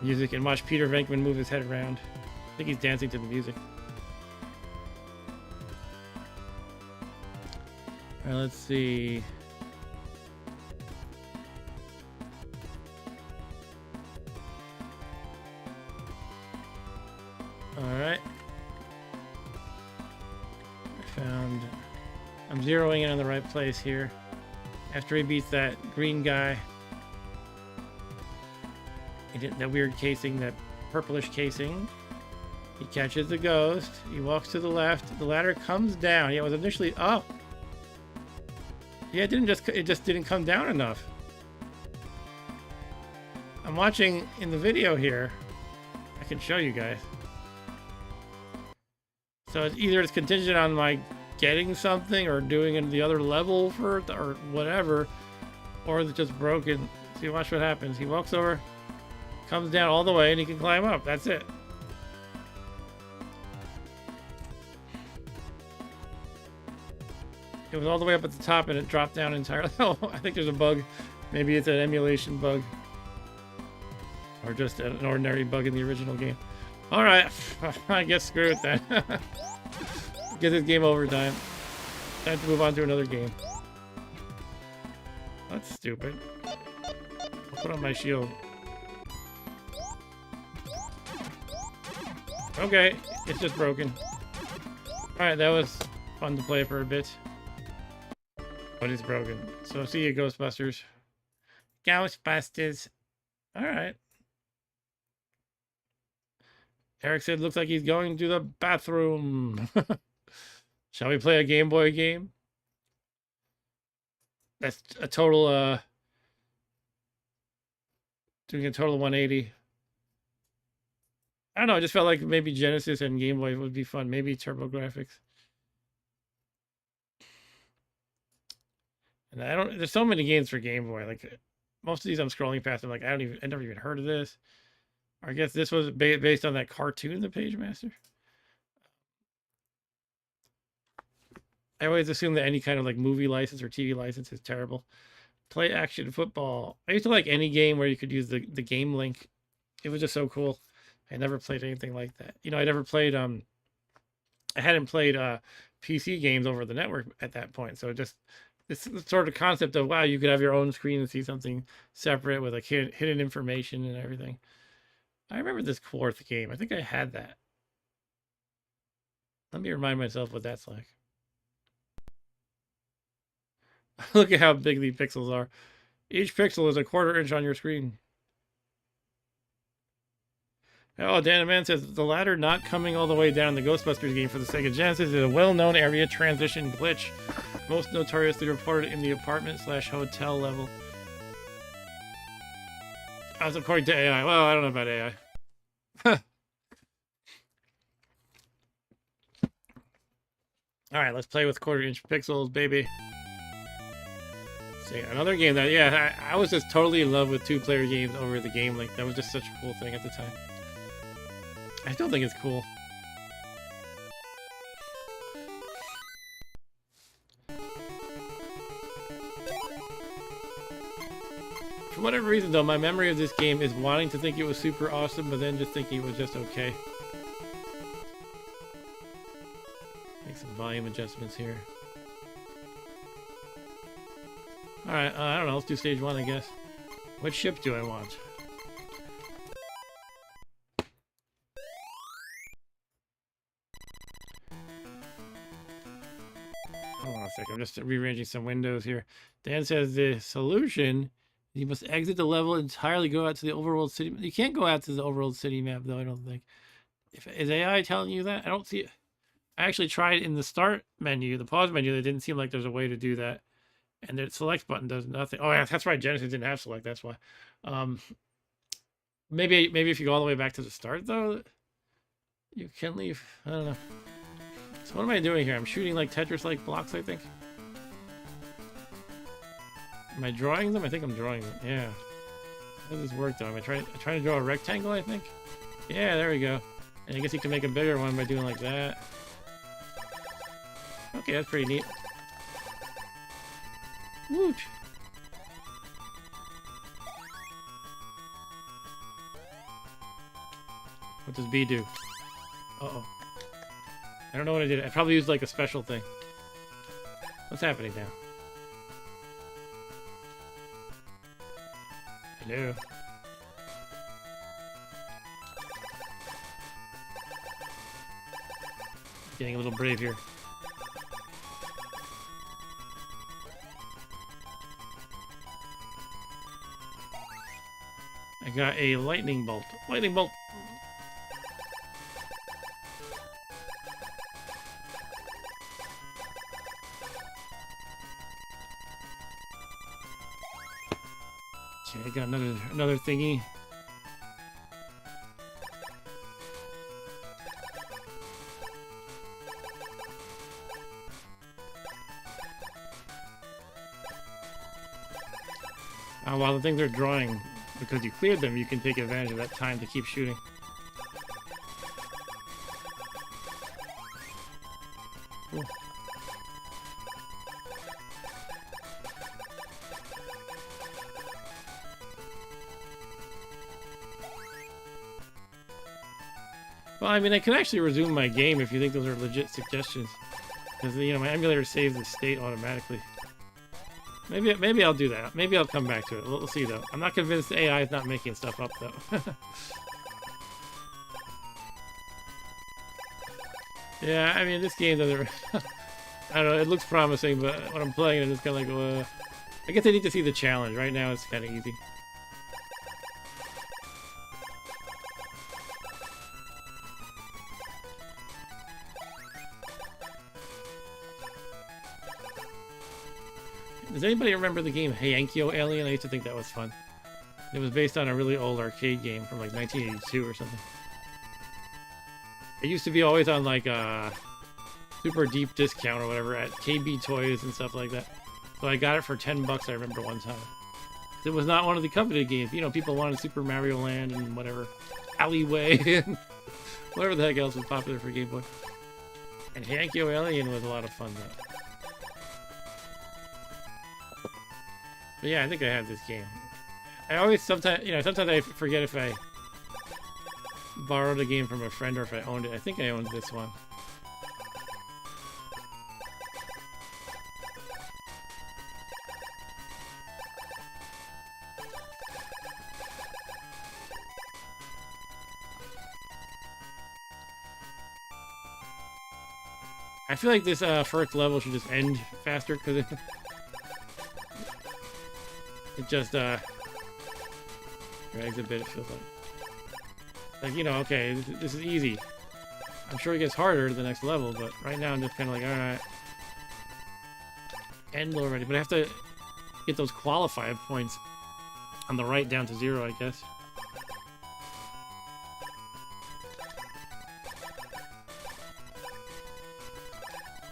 music and watch Peter Venkman move his head around. I think he's dancing to the music. Alright, let's see. Alright. I'm zeroing in on the right place here. After he beats that green guy, he did that weird casing, that purplish casing. He catches the ghost. He walks to the left. The ladder comes down. Yeah, it was initially up. Yeah, it just didn't come down enough. I'm watching in the video here. I can show you guys. So it's either it's contingent on like getting something or doing it in the other level for it or whatever, or it's just broken. See, watch what happens. He walks over, comes down all the way, and he can climb up. That's it. It was all the way up at the top and it dropped down entirely. Oh, I think there's a bug. Maybe it's an emulation bug. Or just an ordinary bug in the original game. Alright, I guess screw it then. Get this game over time. Time to move on to another game. That's stupid. I'll put on my shield. Okay, it's just broken. Alright, that was fun to play for a bit. But it's broken. So see you, Ghostbusters. Ghostbusters. Alright. Eric said, looks like he's going to the bathroom. Shall we play a Game Boy game? That's a total, doing a total 180. I don't know, I just felt like maybe Genesis and Game Boy would be fun. Maybe TurboGrafx. And I don't, there's so many games for Game Boy. Like, most of these I'm scrolling past, I'm like, I never even heard of this. I guess this was based on that cartoon, The Page Master. I always assume that any kind of like movie license or TV license is terrible. Play action football. I used to like any game where you could use the game link. It was just so cool. I never played anything like that. You know, I never played I hadn't played PC games over the network at that point. So just this sort of concept of, wow, you could have your own screen and see something separate with like hidden information and everything. I remember this fourth game. I think I had that. Let me remind myself what that's like. Look at how big these pixels are. Each pixel is a 1/4 inch on your screen. Oh, Dan Man says, the ladder not coming all the way down in the Ghostbusters game for the Sega Genesis is a well-known area transition glitch. Most notoriously reported in the apartment/hotel level. As according to AI. Well, I don't know about AI. Alright, let's play with 1/4 inch pixels, baby. See, another game that, yeah, I was just totally in love with 2-player games over the game link. That was just such a cool thing at the time. I still think it's cool. For whatever reason, though, my memory of this game is wanting to think it was super awesome, but then just thinking it was just okay. Make some volume adjustments here. Alright, I don't know, let's do stage 1, I guess. What ship do I want? Hold on a second, I'm just rearranging some windows here. Dan says the solution, you must exit the level entirely, go out to the overworld city. You can't go out to the overworld city map, though, I don't think. Is AI telling you that? I don't see it. I actually tried in the start menu, the pause menu, it didn't seem like there's a way to do that. And the select button does nothing. Oh, yeah, that's right. Genesis didn't have select. That's why. Maybe if you go all the way back to the start, though, you can leave. I don't know. So what am I doing here? I'm shooting like Tetris-like blocks, I think. Am I drawing them? I think I'm drawing them. Yeah. How does this work, though? Am I trying to draw a rectangle, I think? Yeah, there we go. And I guess you can make a bigger one by doing like that. Okay, that's pretty neat. Wooch. What does B do? Uh-oh. I don't know what I did. I probably used like a special thing. What's happening now? Hello. Getting a little brave here. I got a lightning bolt. Lightning bolt! Okay, I got another thingy. While the things are drawing, because you cleared them, you can take advantage of that time to keep shooting. Cool. Well, I mean, I can actually resume my game if you think those are legit suggestions. Because, you know, my emulator saves the state automatically. Maybe I'll do that. Maybe I'll come back to it. We'll see, though. I'm not convinced the AI is not making stuff up, though. Yeah, I mean, this game doesn't... I don't know, it looks promising, but when I'm playing it, it's kind of like, I guess I need to see the challenge. Right now, it's kind of easy. Does anybody remember the game Hayankyo Alien? I used to think that was fun. It was based on a really old arcade game from like 1982 or something. It used to be always on like a super deep discount or whatever at KB Toys and stuff like that. So I got it for 10 bucks, I remember one time. It was not one of the coveted games. You know, people wanted Super Mario Land and whatever. Alleyway and whatever the heck else was popular for Game Boy. And Hayankyo Alien was a lot of fun though. But yeah, I think I have this game. I always sometimes I forget if I borrowed a game from a friend or if I owned it. I think I owned this one. I feel like this first level should just end faster because it just drags a bit, it feels like. Like, you know, okay, this is easy. I'm sure it gets harder the next level, but right now I'm just kind of like, alright. End already. But I have to get those qualified points on the right down to 0, I guess.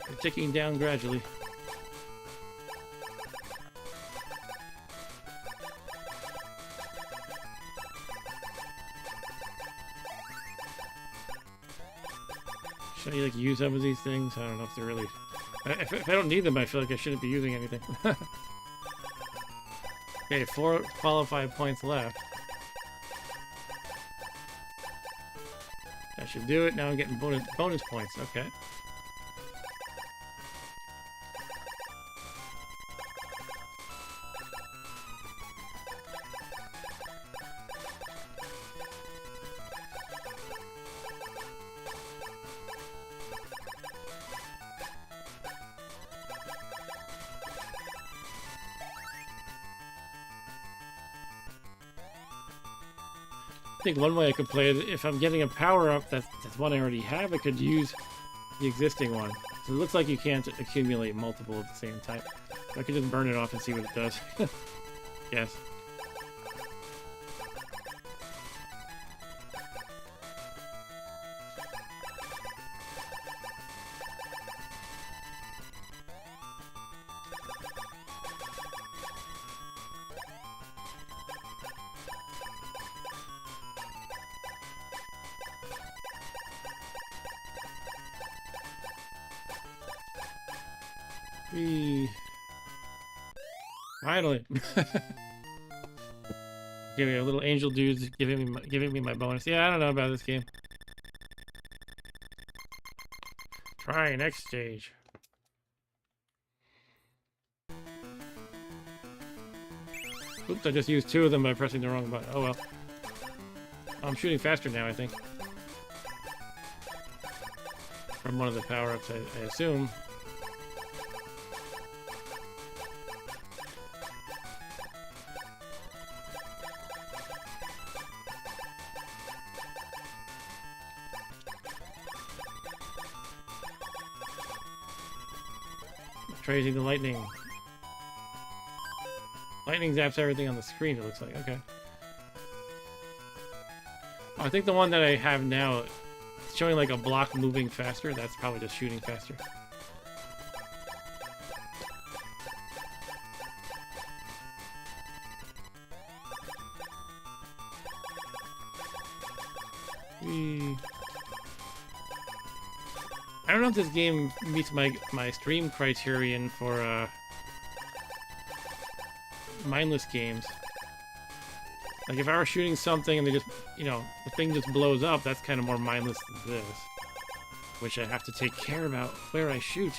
They're ticking down gradually. Should I like use some of these things? I don't know if they're really... If I don't need them, I feel like I shouldn't be using anything. Okay, 4 qualified points left. That should do it. Now I'm getting bonus points. Okay. I think one way I could play it, if I'm getting a power-up that's one I already have, I could use the existing one. So it looks like you can't accumulate multiple at the same time. So I could just burn it off and see what it does. Yes. Finally. Give me a little angel dudes giving me my bonus. Yeah, I don't know about this game. Try next stage. Oops, I just used 2 of them by pressing the wrong button. Oh well. I'm shooting faster now, I think. From one of the power-ups, I assume. Tracing the lightning. Lightning zaps everything on the screen, it looks like. Okay. Oh, I think the one that I have now, it's showing like a block moving faster. That's probably just shooting faster. Whee. I don't know if this game meets my stream criterion for mindless games. Like if I were shooting something and they just, you know, the thing just blows up, that's kind of more mindless than this. Which I have to take care about where I shoot.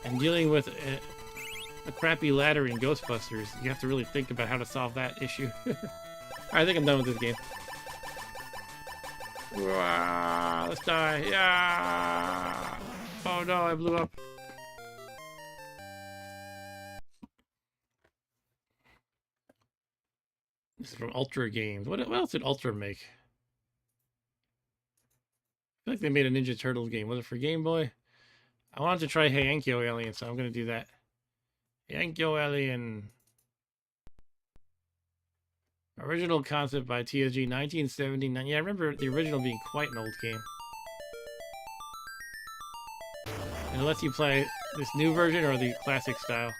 And dealing with a crappy ladder in Ghostbusters, you have to really think about how to solve that issue. I think I'm done with this game. Let's die. Yeah. Oh no, I blew up. This is from Ultra Games. What else did Ultra make? I feel like they made a Ninja Turtles game. Was it for Game Boy? I wanted to try Heiankyo Alien, so I'm going to do that. Heiankyo Alien. Original concept by TSG, 1979. Yeah, I remember the original being quite an old game. And it lets you play this new version or the classic style.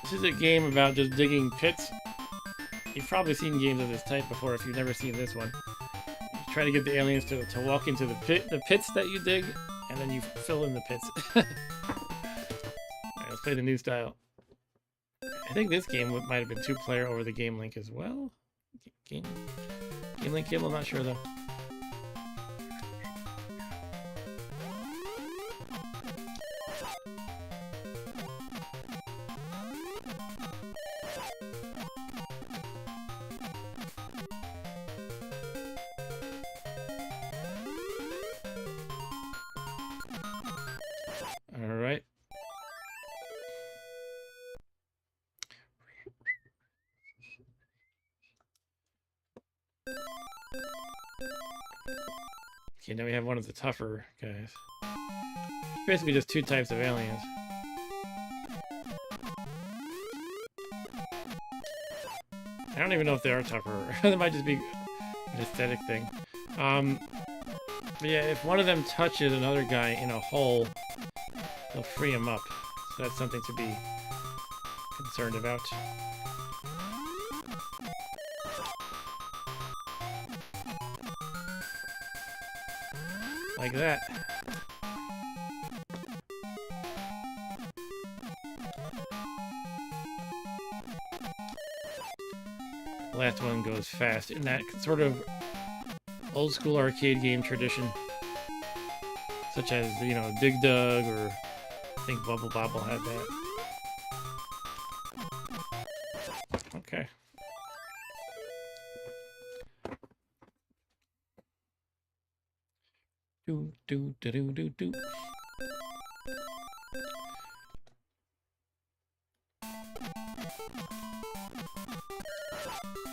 This is a game about just digging pits. You've probably seen games of this type before if you've never seen this one. You try to get the aliens to walk into the pits that you dig, and then you fill in the pits. Alright, let's play the new style. I think this game might have been 2-player over the Game Link as well. Game Link cable, I'm not sure though. Alright. Okay, now we have one of the tougher guys. Basically just 2 types of aliens. I don't even know if they are tougher. That might just be an aesthetic thing. But yeah, if one of them touches another guy in a hole, they'll free him up. So that's something to be concerned about. Like that. The last one goes fast in that sort of old school arcade game tradition. Such as, you know, Dig Dug, or I think Bubble Bobble had that. Okay. Do do do do do do.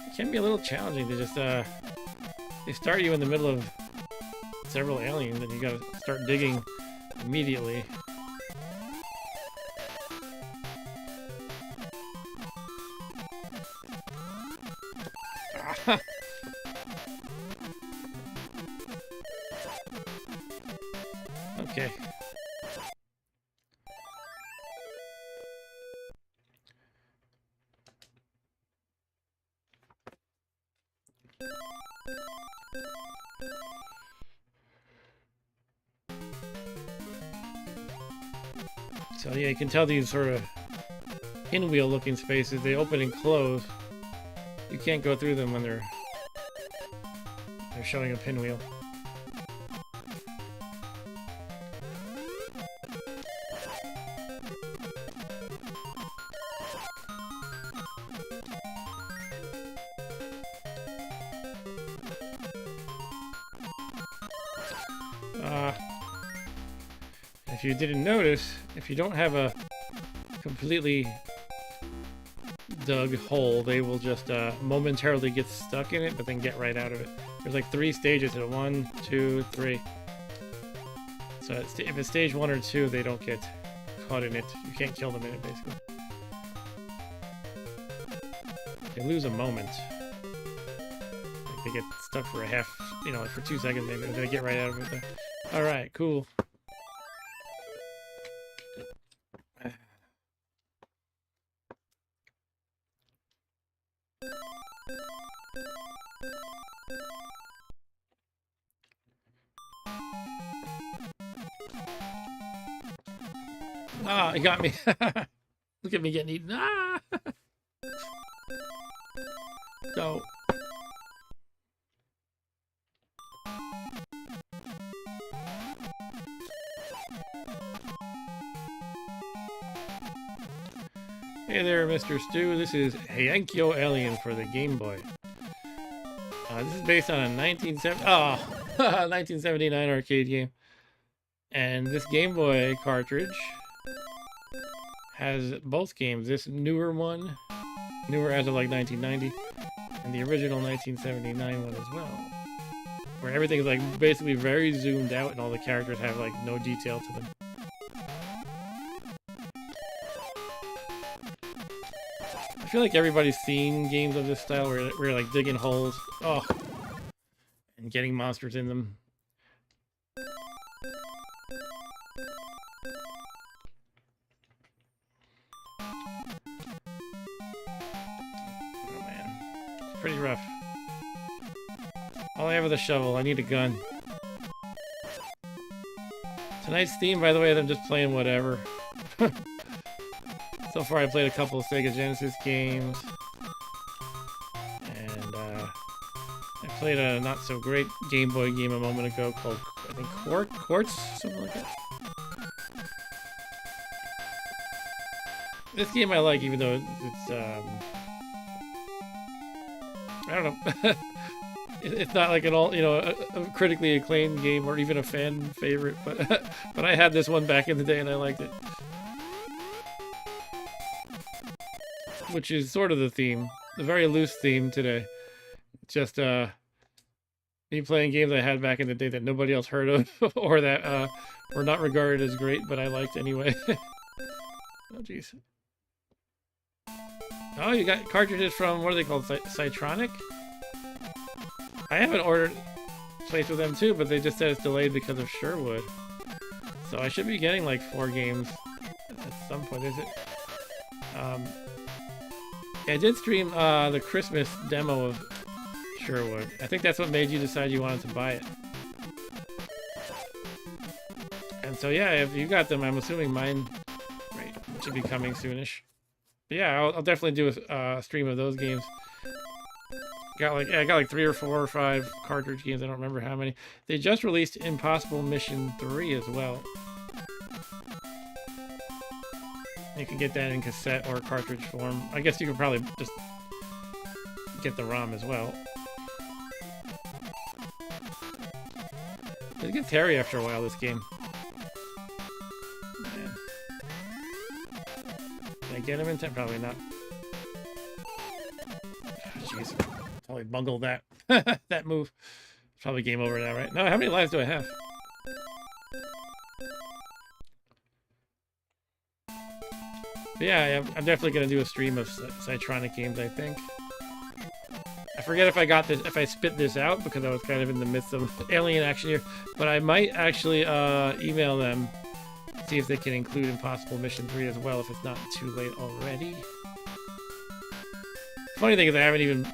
It can be a little challenging to just they start you in the middle of several aliens and you gotta start digging immediately. Okay. So yeah, you can tell these sort of pinwheel looking spaces, they open and close. You can't go through them when they're showing a pinwheel. If you didn't notice, if you don't have a completely dug hole, they will just momentarily get stuck in it, but then get right out of it. There's like 3 stages, 1, 2, 3. So if it's stage 1 or 2, they don't get caught in it. You can't kill them in it, basically. They lose a moment. Like they get stuck for a half, you know, like for 2 seconds maybe, they get right out of it. All right, cool. Ah, he got me. Look at me getting eaten. Ah! Go. Hey there, Mr. Stu. This is Heiankyo Alien for the Game Boy. This is based on a 1979 arcade game. And this Game Boy cartridge has both games. This newer one, newer as of like 1990, and the original 1979 one as well. Where everything's like basically very zoomed out and all the characters have like no detail to them. I feel like everybody's seen games of this style where we're like digging holes, and getting monsters in them. Oh man, it's pretty rough. All I have is a shovel. I need a gun. Tonight's theme, by the way, is I'm just playing whatever. So far, I played a couple of Sega Genesis games, and I played a not-so-great Game Boy game a moment ago called, I think, Quartz? Something like that. This game I like, even though it's I don't know. It's not like an all, a critically acclaimed game or even a fan favorite, but but I had this one back in the day and I liked it. Which is sort of the theme, the very loose theme today. Just me playing games I had back in the day that nobody else heard of or that were not regarded as great, but I liked anyway. Oh jeez. Oh, you got cartridges from, what are they called, Cytronic? I haven't ordered plates with them too, but they just said it's delayed because of Sherwood. So I should be getting like 4 games at some point, is it? I did stream the Christmas demo of Sherwood. I think that's what made you decide you wanted to buy it. And so yeah, if you got them, I'm assuming mine should be coming soonish. But yeah, I'll definitely do a stream of those games. I got like 3 or 4 or 5 cartridge games. I don't remember how many. They just released Impossible Mission 3 as well. You can get that in cassette or cartridge form. I guess you could probably just get the ROM as well. It gets hairy after a while, this game. Man. Can I get him in time? Probably not. Jeez. Probably bungled that that move. It's probably game over now, right? No, how many lives do I have? But yeah, I'm definitely gonna do a stream of Cytronic games, I think. I forget if I got this, if I spit this out because I was kind of in the midst of alien action here, but I might actually email them, see if they can include Impossible Mission 3 as well if it's not too late already. Funny thing is I haven't even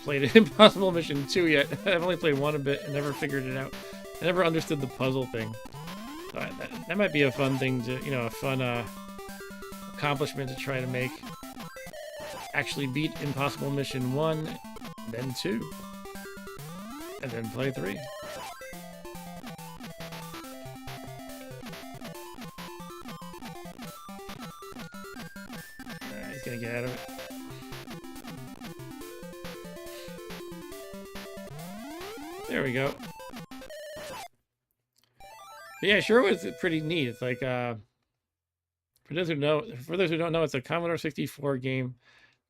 played Impossible Mission 2 yet. I've only played 1 a bit and never figured it out. I never understood the puzzle thing. So that might be a fun thing to, a fun accomplishment to try to make. Actually beat Impossible Mission 1, then 2, and then play 3. He's gonna get out of it. There we go. But yeah, sure was pretty neat. It's like for those who don't know, it's a Commodore 64 game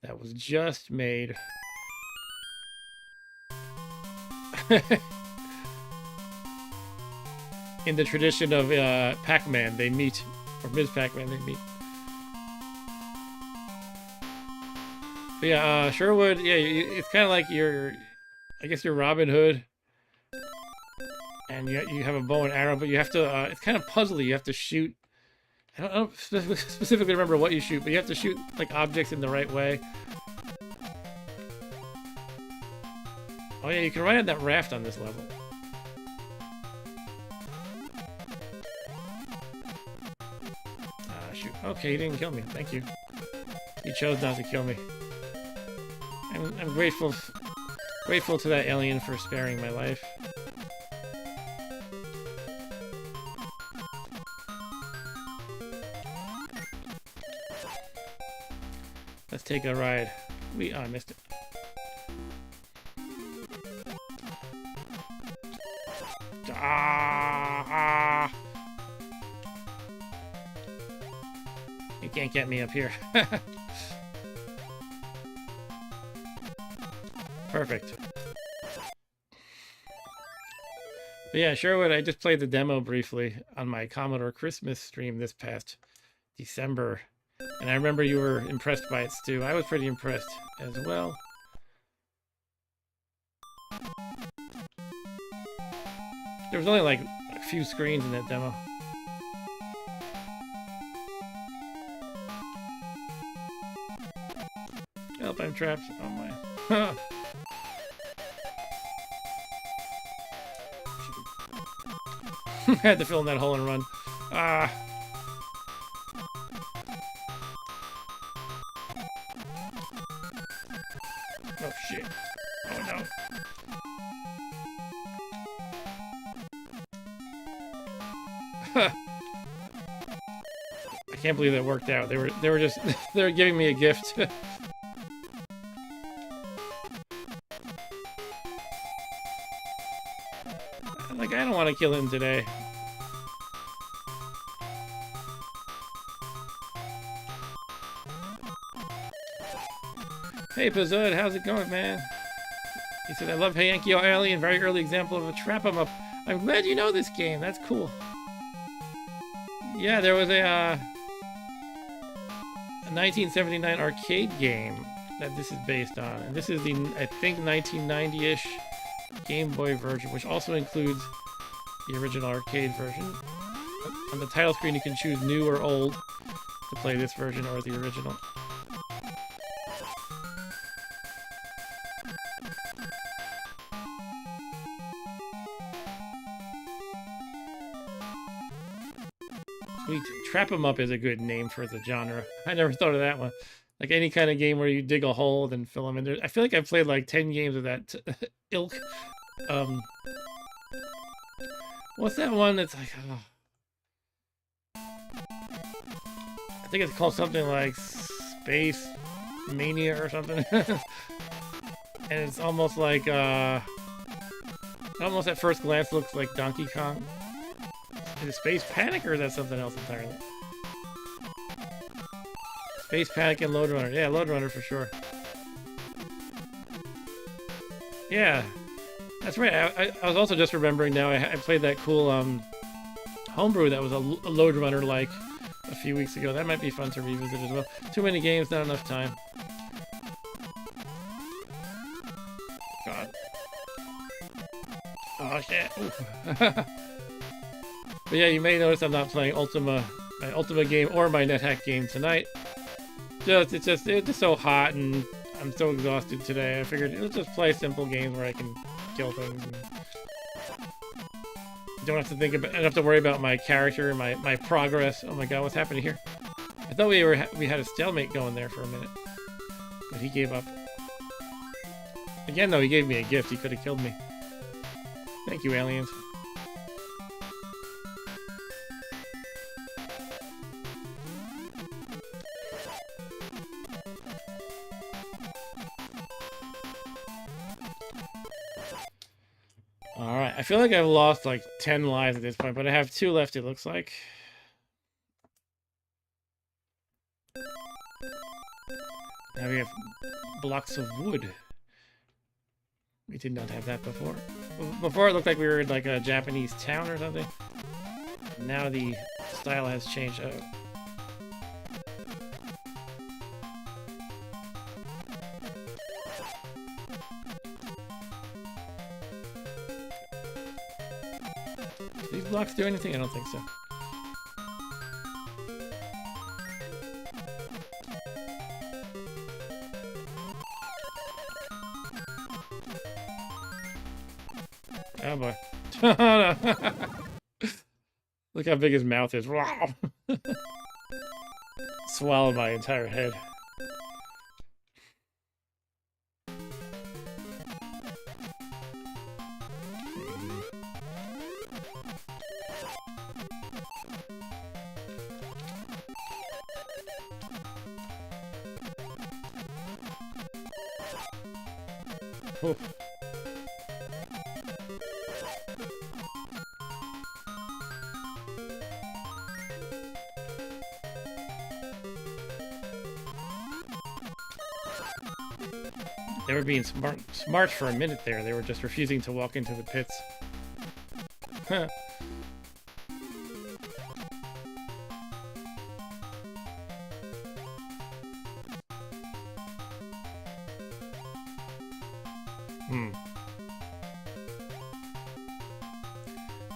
that was just made. In the tradition of Pac-Man, they meet, or Ms. Pac-Man, they meet. But yeah, Sherwood, yeah, it's kind of like I guess you're Robin Hood, and you have a bow and arrow, but you have to. It's kind of puzzly. You have to shoot. I don't specifically remember what you shoot, but you have to shoot like objects in the right way. Oh yeah, you can ride on that raft on this level. Shoot. Okay, he didn't kill me. Thank you. He chose not to kill me. I'm grateful to that alien for sparing my life. Let's take a ride. Oh, I missed it. You can't get me up here. Perfect. But yeah, Sherwood, I just played the demo briefly on my Commodore Christmas stream this past December. And I remember you were impressed by it, Stu. I was pretty impressed as well. There was only like a few screens in that demo. Help, I'm trapped. Oh my. I had to fill in that hole and run. Ah. Oh shit. Oh no. I can't believe that worked out. They were just they were giving me a gift. Like, I don't want to kill him today. Hey Pazud, how's it going, man? He said, I love Hey Yankee Alien, very early example of a trap 'em up. I'm glad you know this game, that's cool. Yeah, there was a 1979 arcade game that this is based on. And this is the, I think, 1990-ish Game Boy version, which also includes the original arcade version. On the title screen, you can choose new or old to play this version or the original. Sweet. Trap 'em up is a good name for the genre. I never thought of that one. Like any kind of game where you dig a hole and fill them in there. I feel like I've played like 10 games of that ilk. What's that one that's like... I think it's called something like Space Mania or something. And it's almost like... almost at first glance looks like Donkey Kong. Is it Space Panic or is that something else entirely? Space Panic and Load Runner. Yeah, Load Runner for sure. Yeah, that's right. I was also just remembering now, I played that cool homebrew that was a Load Runner like a few weeks ago. That might be fun to revisit as well. Too many games, not enough time. God. Oh shit. But yeah, you may notice I'm not playing my Ultima game or my NetHack game tonight. It's just so hot and I'm so exhausted today. I figured let's just play simple games where I can kill things and don't have to think about. I don't have to worry about my character and my progress. Oh my god, what's happening here? I thought we had a stalemate going there for a minute, but he gave up. Again, though, he gave me a gift. He could have killed me. Thank you, aliens. Alright, I feel like I've lost like 10 lives at this point, but I have 2 left, it looks like. Now we have blocks of wood. We did not have that before. Before it looked like we were in like a Japanese town or something. Now the style has changed. Oh. Do these blocks do anything? I don't think so. Oh boy. Oh, no. Look how big his mouth is. Swallowed my entire head. Oh. They were being smart for a minute there. They were just refusing to walk into the pits. Huh.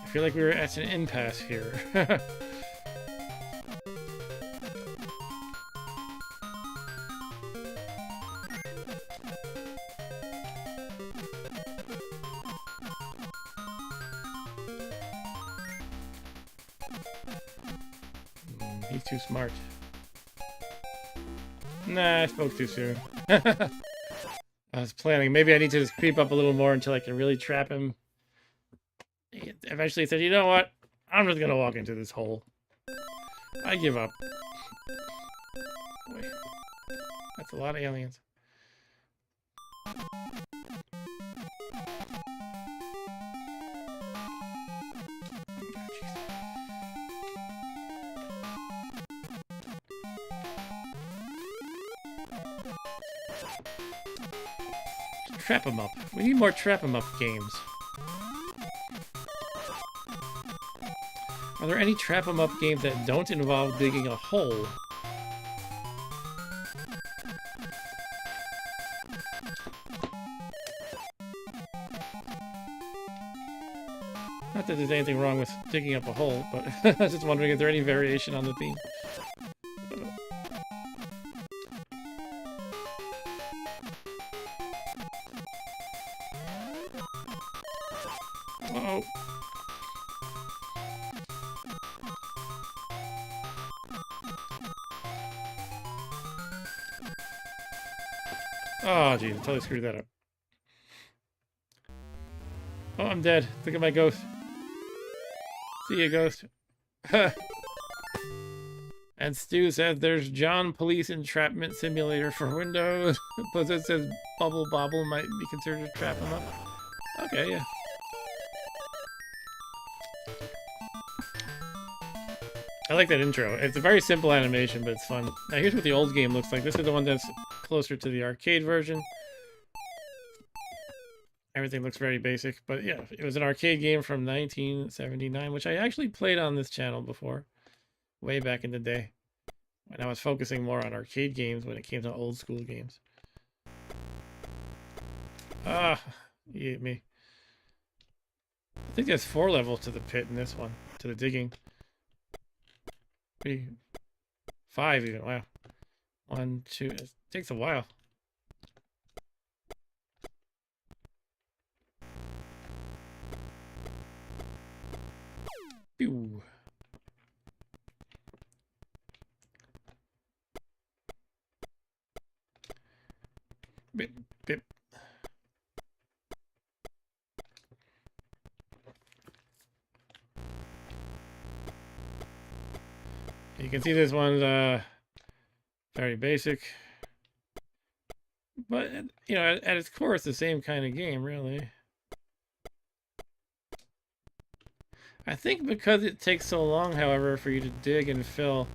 I feel like we were at an impasse here. He's too smart. Nah, I spoke too soon. I was planning. Maybe I need to just creep up a little more until I can really trap him. He eventually said, you know what? I'm just gonna walk into this hole. I give up. Wait. That's a lot of aliens. Trap 'em up. We need more trap 'em up games. Are there any trap 'em up games that don't involve digging a hole? Not that there's anything wrong with digging up a hole, but I was just wondering if there's any variation on the theme. Uh-oh. Oh, geez, I totally screwed that up. Oh, I'm dead. Look at my ghost. See ya, ghost. And Stu says there's John Police Entrapment Simulator for Windows. Plus it says Bubble Bobble might be considered to trap him up. Okay, yeah. I like that intro. It's a very simple animation, but it's fun. Now here's what the old game looks like. This is the one that's closer to the arcade version. Everything looks very basic, but yeah, it was an arcade game from 1979, which I actually played on this channel before, way back in the day, when I was focusing more on arcade games when it came to old school games. Ah, he ate me. I think there's 4 levels to the pit in this one, to the digging. 3, 5 even, wow. 1, 2, it takes a while. Pew. Bip, bip. You can see this one's very basic, but you know, at its core, it's the same kind of game, really. I think because it takes so long, however, for you to dig and fill,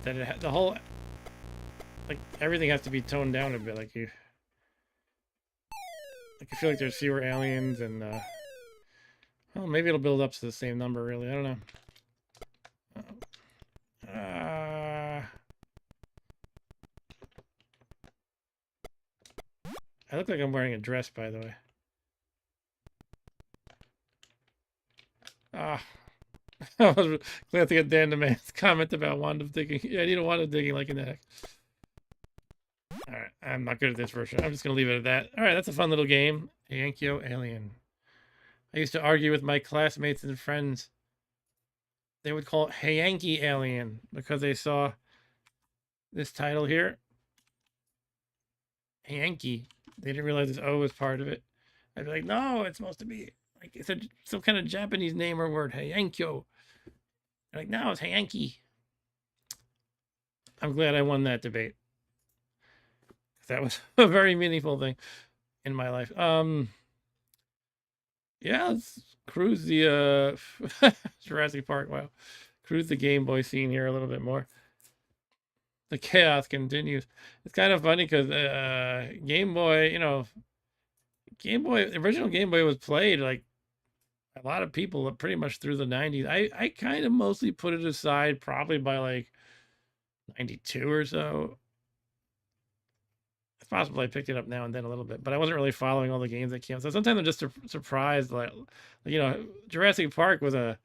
that the whole, like, everything has to be toned down a bit. Like I feel like there's fewer aliens, and well, maybe it'll build up to the same number. Really, I don't know. I look like I'm wearing a dress, by the way. Ah, I was glancing at Dan DeMan's comment about wand of digging. Yeah, I need a wand of digging like in that. Alright, I'm not good at this version. I'm just gonna leave it at that. Alright, that's a fun little game. Yankyo Alien. I used to argue with my classmates and friends. They would call it Hey Yankee Alien because they saw this title here. Hey Yankee. They didn't realize this O was part of it. I'd be like, no, it's supposed to be like it's some kind of Japanese name or word. Hey Yankyo. They're like, no, it's Hey Yankee. I'm glad I won that debate. That was a very meaningful thing in my life. Yeah, let's cruise the Jurassic Park. Wow, cruise the Game Boy scene here a little bit more. The chaos continues. It's kind of funny because Game Boy, the original Game Boy was played like a lot of people pretty much through the 90s. I kind of mostly put it aside probably by like 92 or so. It's possible I picked it up now and then a little bit, but I wasn't really following all the games that came out. So sometimes I'm just surprised, like, Jurassic Park was what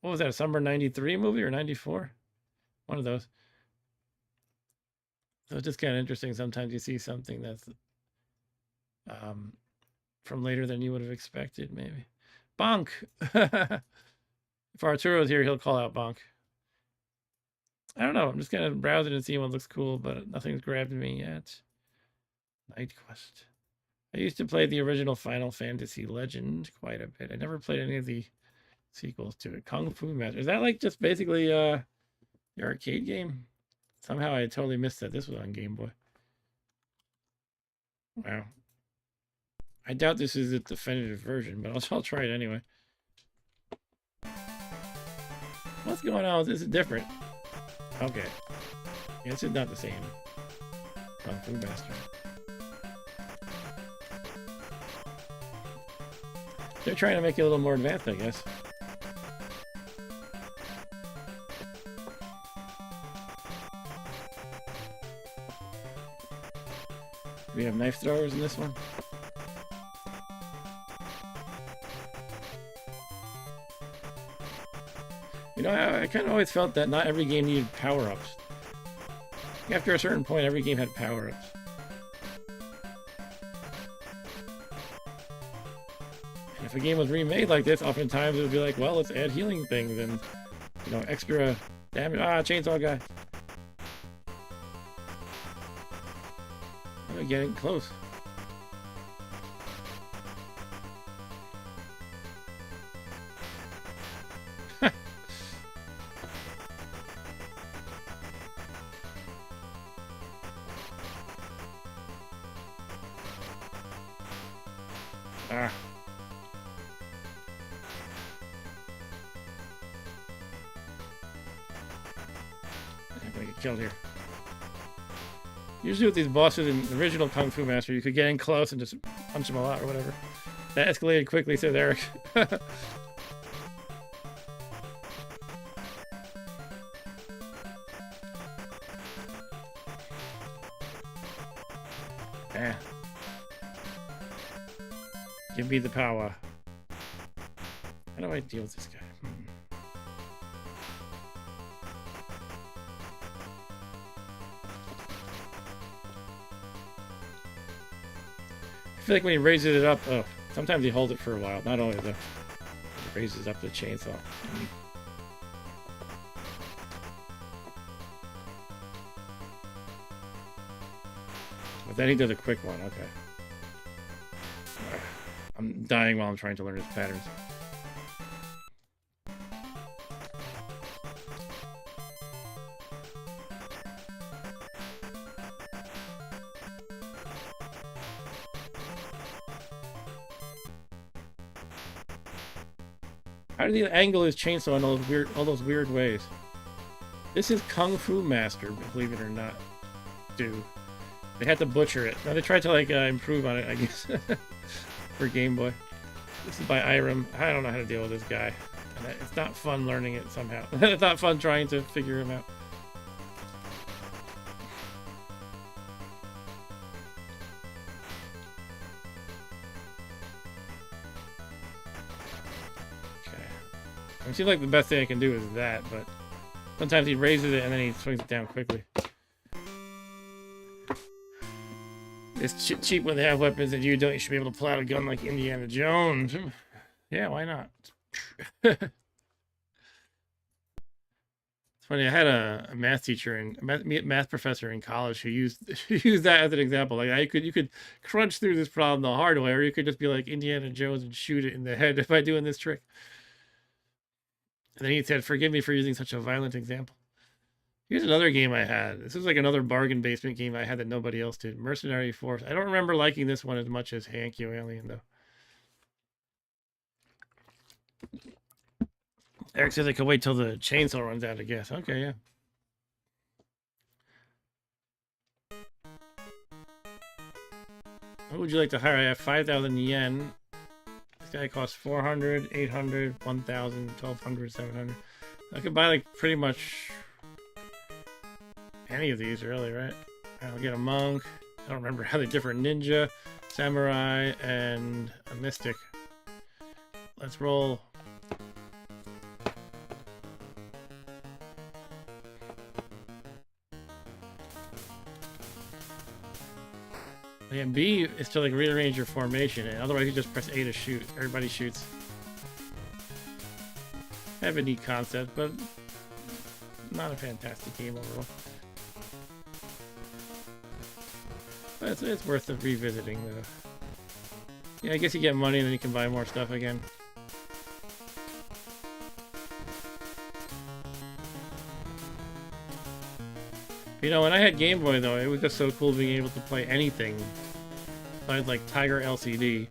was that, a summer 93 movie or 94? One of those. So it's just kind of interesting. Sometimes you see something that's from later than you would have expected, maybe. Bonk! If Arturo's here, he'll call out Bonk. I don't know. I'm just kind of browsing and seeing what looks cool, but nothing's grabbed me yet. Night Quest. I used to play the original Final Fantasy Legend quite a bit. I never played any of the sequels to it. Kung Fu Master. Is that like just basically the arcade game? Somehow I totally missed that this was on Game Boy. Wow. I doubt this is a definitive version, but I'll try it anyway. What's going on with this? Is different. Okay. Yeah, this is not the same. Kung Fu Master. They're trying to make it a little more advanced, I guess. Do we have knife throwers in this one? I kind of always felt that not every game needed power-ups. After a certain point, every game had power-ups. And if a game was remade like this, oftentimes it would be like, well, let's add healing things and, extra damage. Ah, chainsaw guy. I'm getting close. Ah. I'm gonna get killed here. Usually with these bosses in the original Kung Fu Master, you could get in close and just punch them all out or whatever. That escalated quickly, says Eric. Yeah. Give me the power. How do I deal with this guy? I feel like when he raises it up, sometimes he holds it for a while. Not only the raises up the chainsaw. But then he does a quick one. Okay. I'm dying while I'm trying to learn his patterns. How did he angle his chainsaw in all those weird ways? This is Kung Fu Master, believe it or not. Dude. They had to butcher it. Now they tried to improve on it, I guess. For Game Boy. This is by Irem. I don't know how to deal with this guy. It's not fun learning it somehow. It's not fun trying to figure him out. Okay. It seems like the best thing I can do is that, but sometimes he raises it and then he swings it down quickly. It's cheap when they have weapons that you don't. You should be able to pull out a gun like Indiana Jones. Yeah, why not? It's funny. I had a math teacher and math professor in college who used used that as an example. Like you could crunch through this problem the hard way, or you could just be like Indiana Jones and shoot it in the head by doing this trick. And then he said, "Forgive me for using such a violent example." Here's another game I had. This is like another bargain basement game I had that nobody else did. Mercenary Force. I don't remember liking this one as much as Hankyo Alien, though. Eric says I could wait till the chainsaw runs out of gas. Okay, yeah. What would you like to hire? I have 5,000 yen. This guy costs 400, 800, 1,000, 1,200, 700. I could buy like pretty much any of these, really, right? I'll get a monk. I don't remember how they differ. Ninja, samurai, and a mystic. Let's roll. And B is to like rearrange your formation, and otherwise you just press A to shoot. Everybody shoots. Kind of a neat concept, but not a fantastic game overall. But it's worth revisiting, though. Yeah, I guess you get money and then you can buy more stuff again. You know, when I had Game Boy, though, it was just so cool being able to play anything besides like Tiger LCD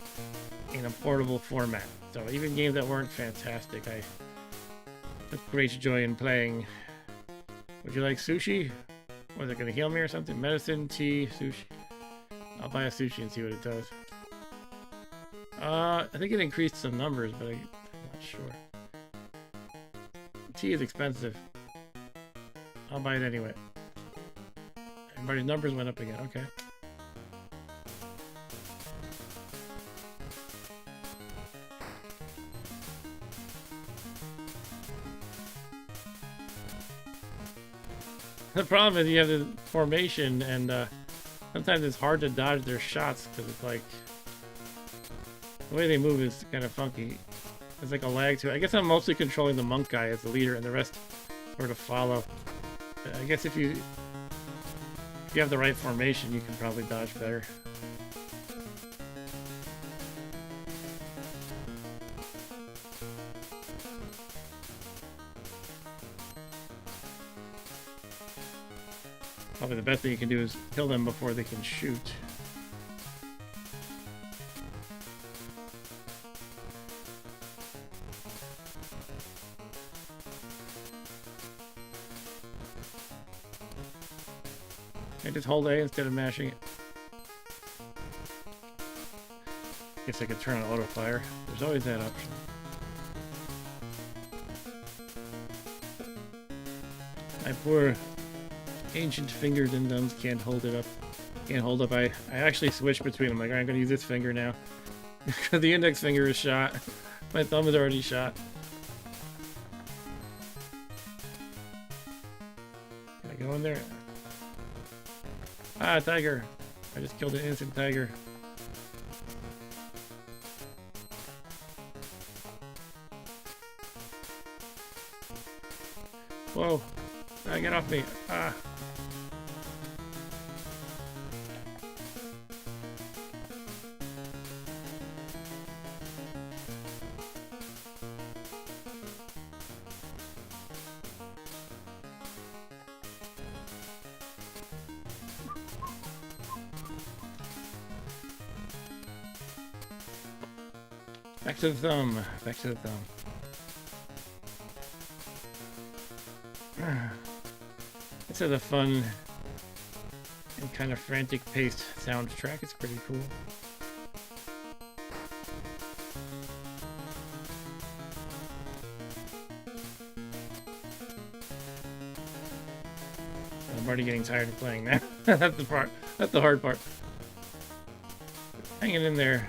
in a portable format. So even games that weren't fantastic, I took great joy in playing. Would you like sushi? Was it going to heal me or something? Medicine, tea, sushi. I'll buy a sushi and see what it does. I think it increased some numbers, but I'm not sure. Tea is expensive. I'll buy it anyway. Everybody's numbers went up again. Okay. The problem is you have the formation, and sometimes it's hard to dodge their shots because it's like the way they move is kind of funky. There's like a lag to it. I guess I'm mostly controlling the monk guy as the leader, and the rest sort of follow. I guess if you have the right formation, you can probably dodge better. Probably the best thing you can do is kill them before they can shoot. I just hold A instead of mashing it. Guess I could turn on auto fire. There's always that option. My poor ancient fingers and thumbs can't hold it up. Can't hold up. I actually switched between them. Like, I'm gonna use this finger now. Because the index finger is shot. My thumb is already shot. Can I go in there? Ah, tiger. I just killed an innocent tiger. Whoa. Ah, get off me. Ah. Back to the thumb. Back to the thumb. This is a fun and kind of frantic paced soundtrack. It's pretty cool. I'm already getting tired of playing now. That's the part. That's the hard part. Hanging in there.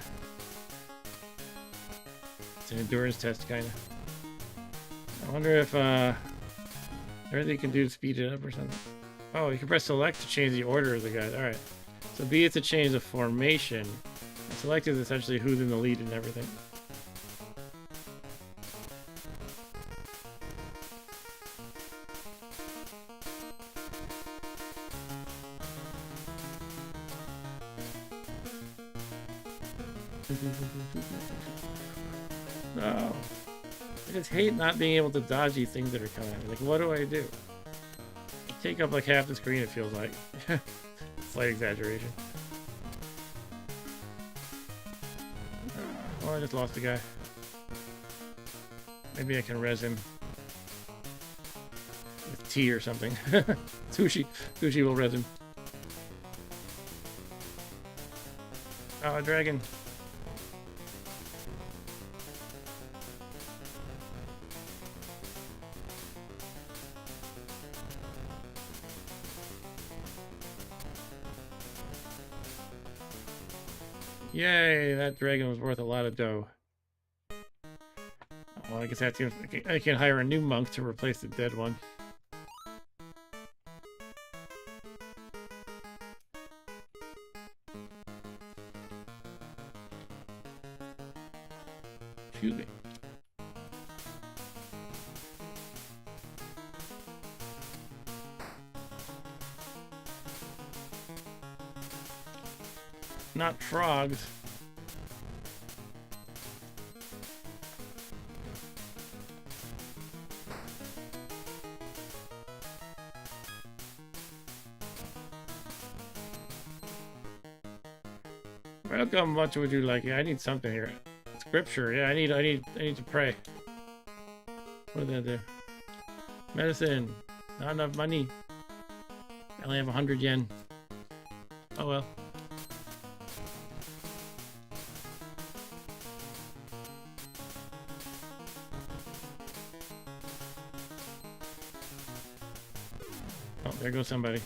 It's an endurance test, kind of. I wonder if there anything you can do to speed it up or something. Oh, you can press select to change the order of the guys. Alright. So B is to change the formation. And select is essentially who's in the lead and everything. No. I just hate not being able to dodge these things that are coming at me. Like, what do I do? I take up like half the screen, it feels like. Slight exaggeration. Oh, I just lost the guy. Maybe I can res him. With T or something. Sushi. Sushi will res him. Oh, a dragon. Yay, that dragon was worth a lot of dough. Well, I guess I can hire a new monk to replace the dead one. Excuse me. Not frogs. Welcome, what would you like? Yeah, I need something here. Scripture, yeah, I need to pray. What did I do? Medicine. Not enough money. I only have 100 yen. Oh well. Oh, there goes somebody.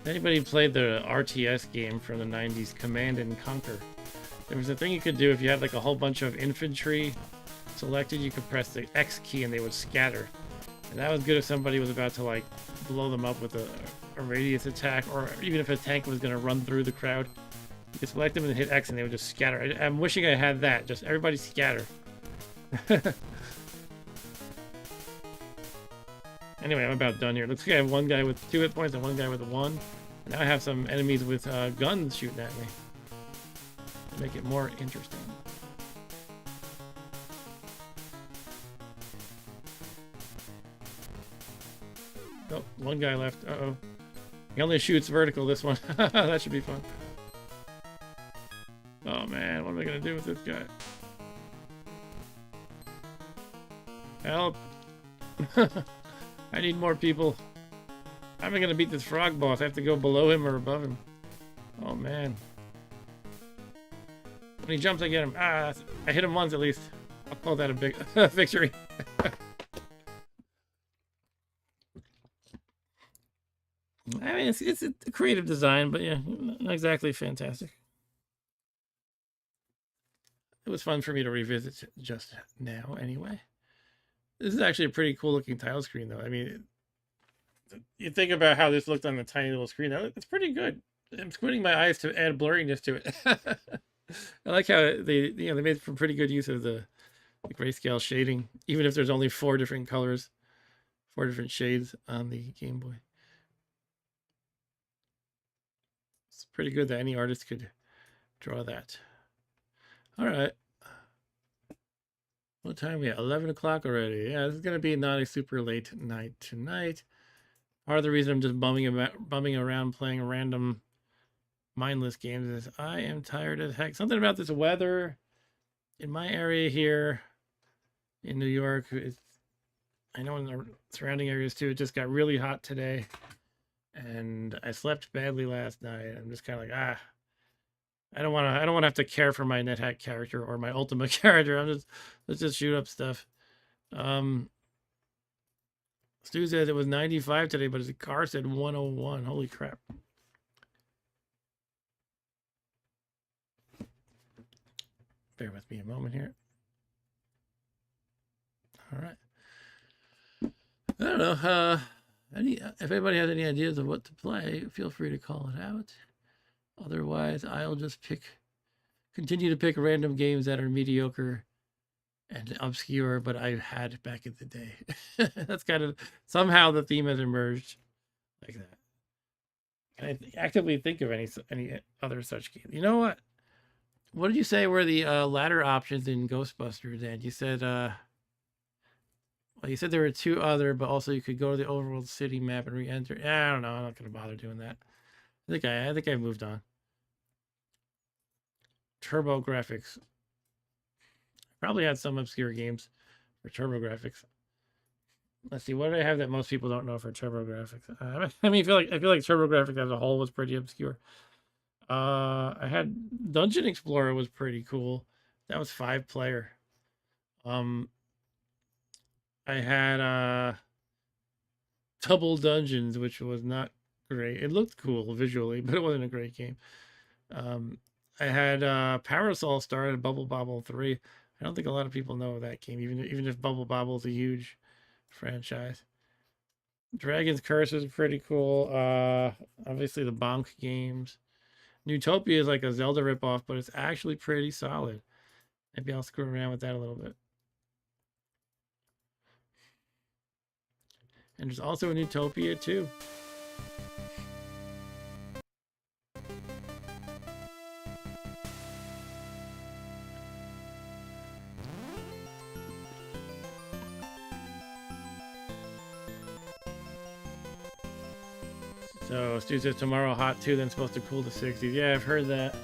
Anybody played the RTS game from the 90s, Command and Conquer? There was a thing you could do if you had like a whole bunch of infantry selected, you could press the X key and they would scatter. And that was good if somebody was about to like blow them up with a radius attack, or even if a tank was going to run through the crowd. You could select them and hit X and they would just scatter. I'm wishing I had that, just everybody scatter. Anyway, I'm about done here. Looks like I have one guy with 2 hit points and one guy with 1. And now I have some enemies with guns shooting at me. To make it more interesting. Oh, one guy left. Uh-oh. He only shoots vertical, this one. That should be fun. Oh man, what am I gonna do with this guy? Help! I need more people. How am I gonna beat this frog boss? I have to go below him or above him. Oh man. When he jumps, I get him. Ah, I hit him once at least. I'll call that a big victory. I mean, it's a creative design, but yeah, not exactly fantastic. It was fun for me to revisit just now, anyway. This is actually a pretty cool looking title screen, though. I mean, you think about how this looked on the tiny little screen. It's pretty good. I'm squinting my eyes to add blurriness to it. I like how they made some pretty good use of the grayscale shading, even if there's only 4 different colors, 4 different shades on the Game Boy. It's pretty good that any artist could draw that. All right. What time are we at? 11 o'clock already. Yeah, this is going to be not a super late night tonight. Part of the reason I'm just bumming around playing random mindless games is I am tired as heck. Something about this weather in my area here in New York. I know in the surrounding areas too, it just got really hot today. And I slept badly last night. I'm just kind of like, I don't want to have to care for my NetHack character or my Ultima character. Let's just shoot up stuff. Stu says it was 95 today, but his car said 101. Holy crap. Bear with me a moment here. All right. I don't know. If anybody has any ideas of what to play, feel free to call it out. Otherwise, I'll just continue to pick random games that are mediocre and obscure, but I've had back in the day. That's kind of somehow the theme has emerged like that. Can I actively think of any other such games? You know what? What did you say were the ladder options in Ghostbusters? And you said, well, you said there were two other, but also you could go to the overworld city map and re-enter. I don't know. I'm not gonna bother doing that. I think I moved on. Turbo graphics. Probably had some obscure games for Turbo graphics. Let's see, what do I have that most people don't know for Turbo graphics? I mean, I feel like Turbo graphics as a whole was pretty obscure. I had Dungeon Explorer was pretty cool. That was 5-player. I had Double Dungeons, which was not great. It looked cool visually, but it wasn't a great game. I had Parasol Star and Bubble Bobble 3. I don't think a lot of people know that game, even if Bubble Bobble is a huge franchise. Dragon's Curse is pretty cool. Obviously the Bonk games. Newtopia is like a Zelda ripoff, but it's actually pretty solid. Maybe I'll screw around with that a little bit. And there's also a Newtopia too. So Stu says tomorrow hot too, then supposed to cool to 60s. Yeah, I've heard that.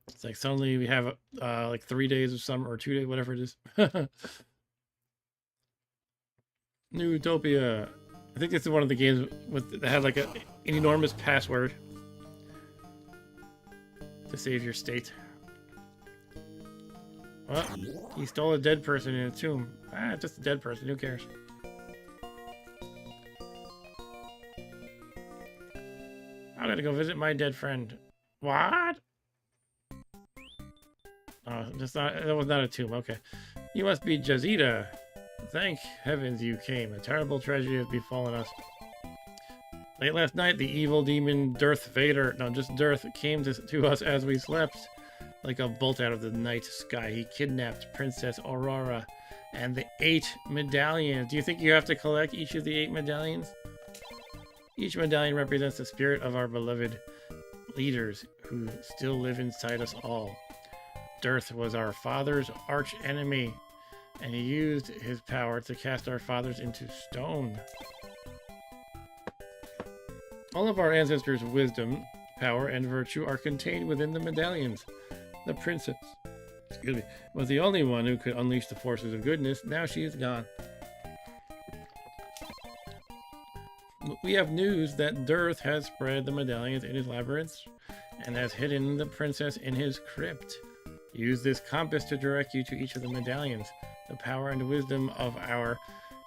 It's like suddenly we have like 3 days of summer or 2 days, whatever it is. New Utopia. I think this is one of the games that had like an enormous password to save your state. Well, he stole a dead person in a tomb. Just a dead person. Who cares? I'm gonna go visit my dead friend. What? Oh, that was not a tomb. Okay. You must be Jazida. Thank heavens you came. A terrible tragedy has befallen us. Late last night, the evil demon Darth Vader, no, just Darth, came to us as we slept. Like a bolt out of the night sky, he kidnapped Princess Aurora and the 8 medallions. Do you think you have to collect each of the 8 medallions? Each medallion represents the spirit of our beloved leaders who still live inside us all. Darth was our father's arch enemy, and he used his power to cast our fathers into stone. All of our ancestors' wisdom, power, and virtue are contained within the medallions. The princess, was the only one who could unleash the forces of goodness. Now she is gone. We have news that Darth has spread the medallions in his labyrinths and has hidden the princess in his crypt. Use this compass to direct you to each of the medallions. The power and wisdom of our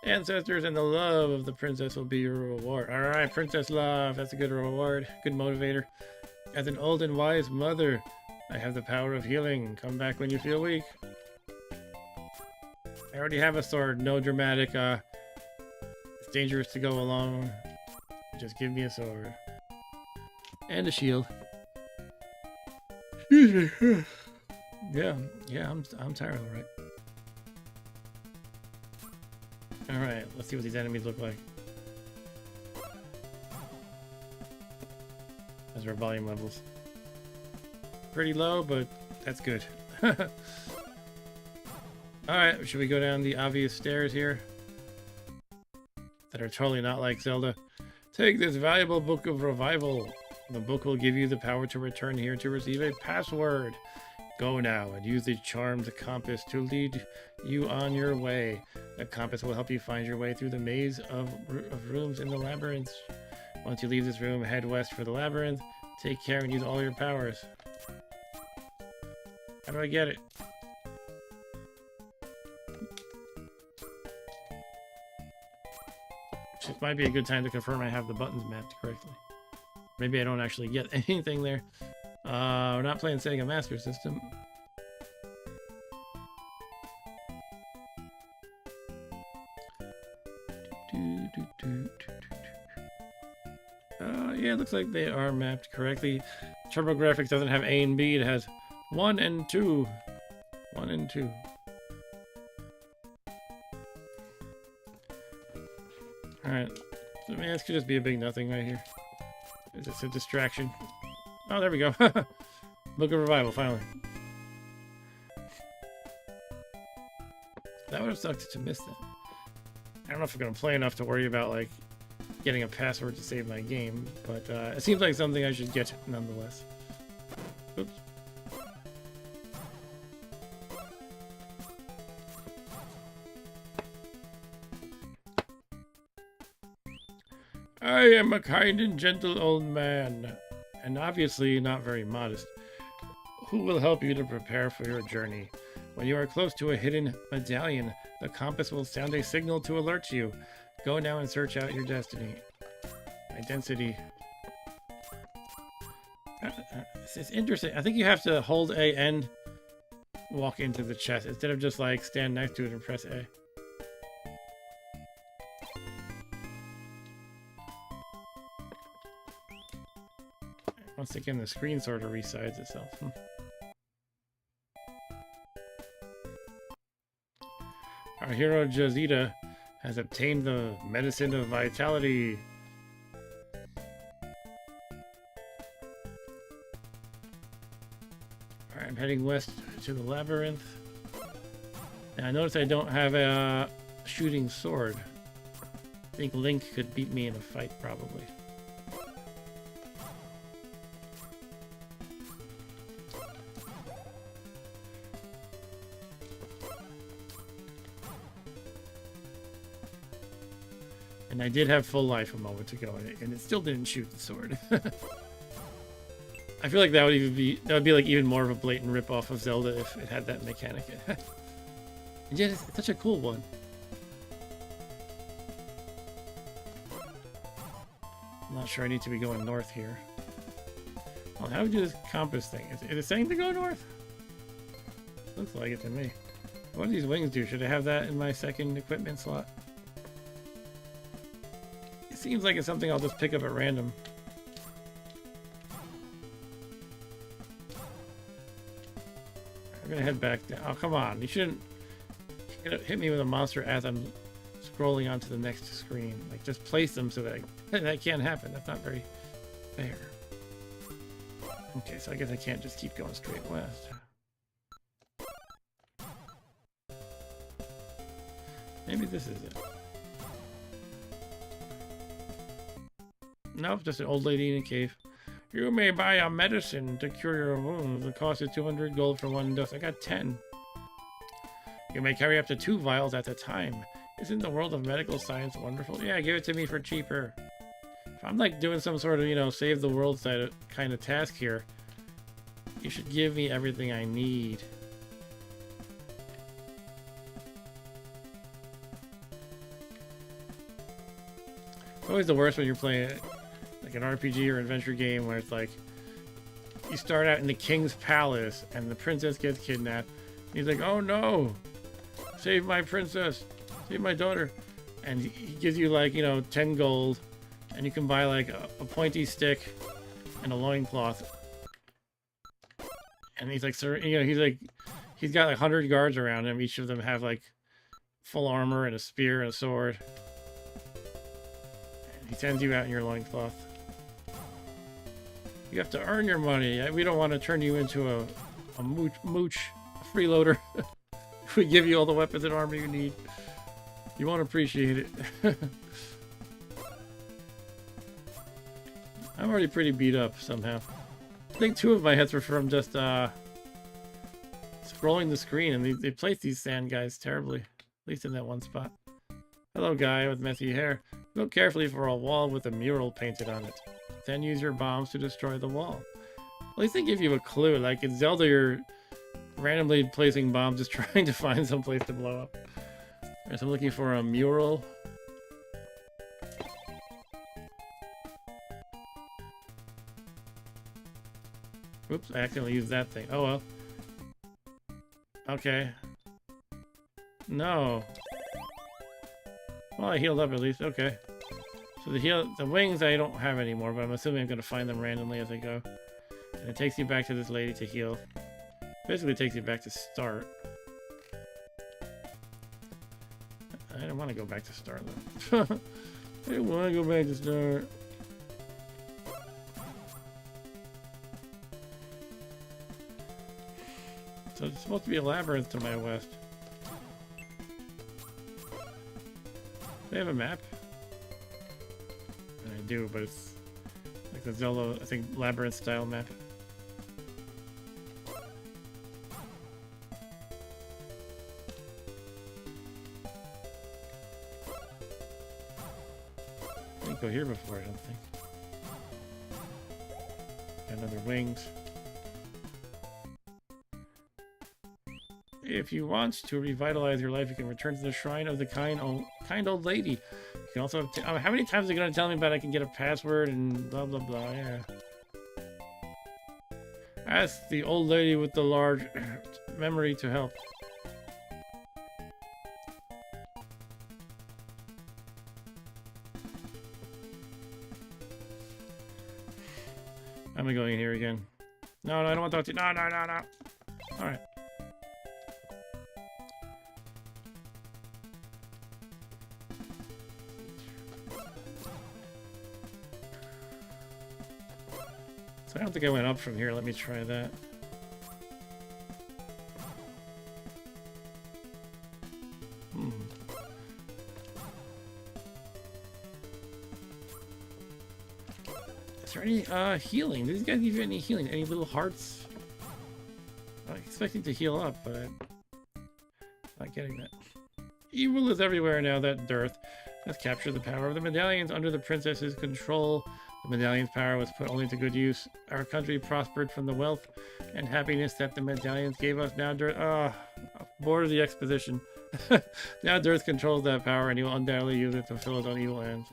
ancestors and the love of the princess will be your reward. Alright, princess love. That's a good reward. Good motivator. As an old and wise mother, I have the power of healing. Come back when you feel weak. I already have a sword. No dramatic, it's dangerous to go alone. Just give me a sword. And a shield. Excuse me. Yeah, I'm tired, alright. Alright, let's see what these enemies look like. Those are volume levels. Pretty low, but that's good. Alright, should we go down the obvious stairs here? That are totally not like Zelda. Take this valuable book of revival. The book will give you the power to return here to receive a password. Go now and use the charmed compass to lead you on your way. The compass will help you find your way through the maze of rooms in the labyrinth. Once you leave this room, head west for the labyrinth. Take care and use all your powers. How do I get it? It might be a good time to confirm I have the buttons mapped correctly. Maybe I don't actually get anything there. We're not playing Sega Master System. Yeah, it looks like they are mapped correctly. TurboGrafx doesn't have A and B, it has 1 and 2. 1 and 2. Alright. So, man, this could just be a big nothing right here. Is this a distraction? Oh, there we go. Book of Revival, finally. That would have sucked to miss that. I don't know if I'm going to play enough to worry about, like, getting a password to save my game, but it seems like something I should get nonetheless. Oops. I am a kind and gentle old man, and obviously not very modest, who will help you to prepare for your journey. When you are close to a hidden medallion, the compass will sound a signal to alert you. Go now and search out your destiny. Identity. It's interesting. I think you have to hold A and walk into the chest instead of just like stand next to it and press A. Once again, the screen sort of resides itself. Our hero Jazita has obtained the medicine of vitality. Alright, I'm heading west to the labyrinth. And I notice I don't have a shooting sword. I think Link could beat me in a fight, probably. And I did have full life a moment ago, and it still didn't shoot the sword. I feel like that would be like even more of a blatant rip-off of Zelda if it had that mechanic. And yet it's such a cool one. I'm not sure I need to be going north here. Well, how do we do this compass thing? Is it saying to go north? Looks like it to me. What do these wings do? Should I have that in my second equipment slot? Seems like it's something I'll just pick up at random. I'm gonna head back down. Oh, come on. You shouldn't hit me with a monster as I'm scrolling onto the next screen. Like, just place them so that that can't happen. That's not very fair. Okay, so I guess I can't just keep going straight west. Maybe this is it. Nope, just an old lady in a cave. You may buy a medicine to cure your wounds. The cost is 200 gold for one dose. I got 10. You may carry up to 2 vials at a time. Isn't the world of medical science wonderful? Yeah, give it to me for cheaper. If I'm like doing some sort of, you know, save the world kind of task here, you should give me everything I need. It's always the worst when you're playing like an RPG or adventure game where it's like you start out in the king's palace and the princess gets kidnapped. And he's like, oh no, save my princess, save my daughter. And he gives you like, you know, 10 gold and you can buy like a pointy stick and a loincloth. And he's like, sir, you know, he's got like 100 guards around him. Each of them have like full armor and a spear and a sword. And he sends you out in your loincloth. You have to earn your money. We don't want to turn you into a mooch, a freeloader. If we give you all the weapons and armor you need, you won't appreciate it. I'm already pretty beat up somehow. I think 2 of my hits were from just scrolling the screen, and they placed these sand guys terribly. At least in that one spot. Hello, guy with messy hair. Look carefully for a wall with a mural painted on it. Then use your bombs to destroy the wall. At least they give you a clue. Like in Zelda, you're randomly placing bombs, just trying to find some place to blow up. Alright, so I'm looking for a mural. Oops, I accidentally used that thing. Oh well. Okay. No. Well, I healed up at least. Okay. So the wings I don't have anymore, but I'm assuming I'm gonna find them randomly as I go. And it takes you back to this lady to heal. Basically takes you back to start. I don't want to go back to start though. I don't want to go back to start. So it's supposed to be a labyrinth to my west. They have a map? I do, but it's like the Zelda, I think, labyrinth style map. I didn't go here before, I don't think. Got another wings. If you want to revitalize your life, you can return to the shrine of the kind old lady. You can also have how many times are you going to tell me about I can get a password and blah blah blah, yeah. Ask the old lady with the large memory to help. I'm going in here again. No, I don't want to talk to you. No. Alright. So I don't think I went up from here. Let me try that. Is there any healing? Did these guys give you any healing? Any little hearts? I'm expecting to heal up, but I'm not getting that. Evil is everywhere now, that dearth has captured the power of the medallions under the princess's control. The medallion's power was put only to good use. Our country prospered from the wealth and happiness that the medallions gave us. Now Dearth, bored of the exposition. Now Dearth controls that power and he will undoubtedly use it to fulfill his own evil ends.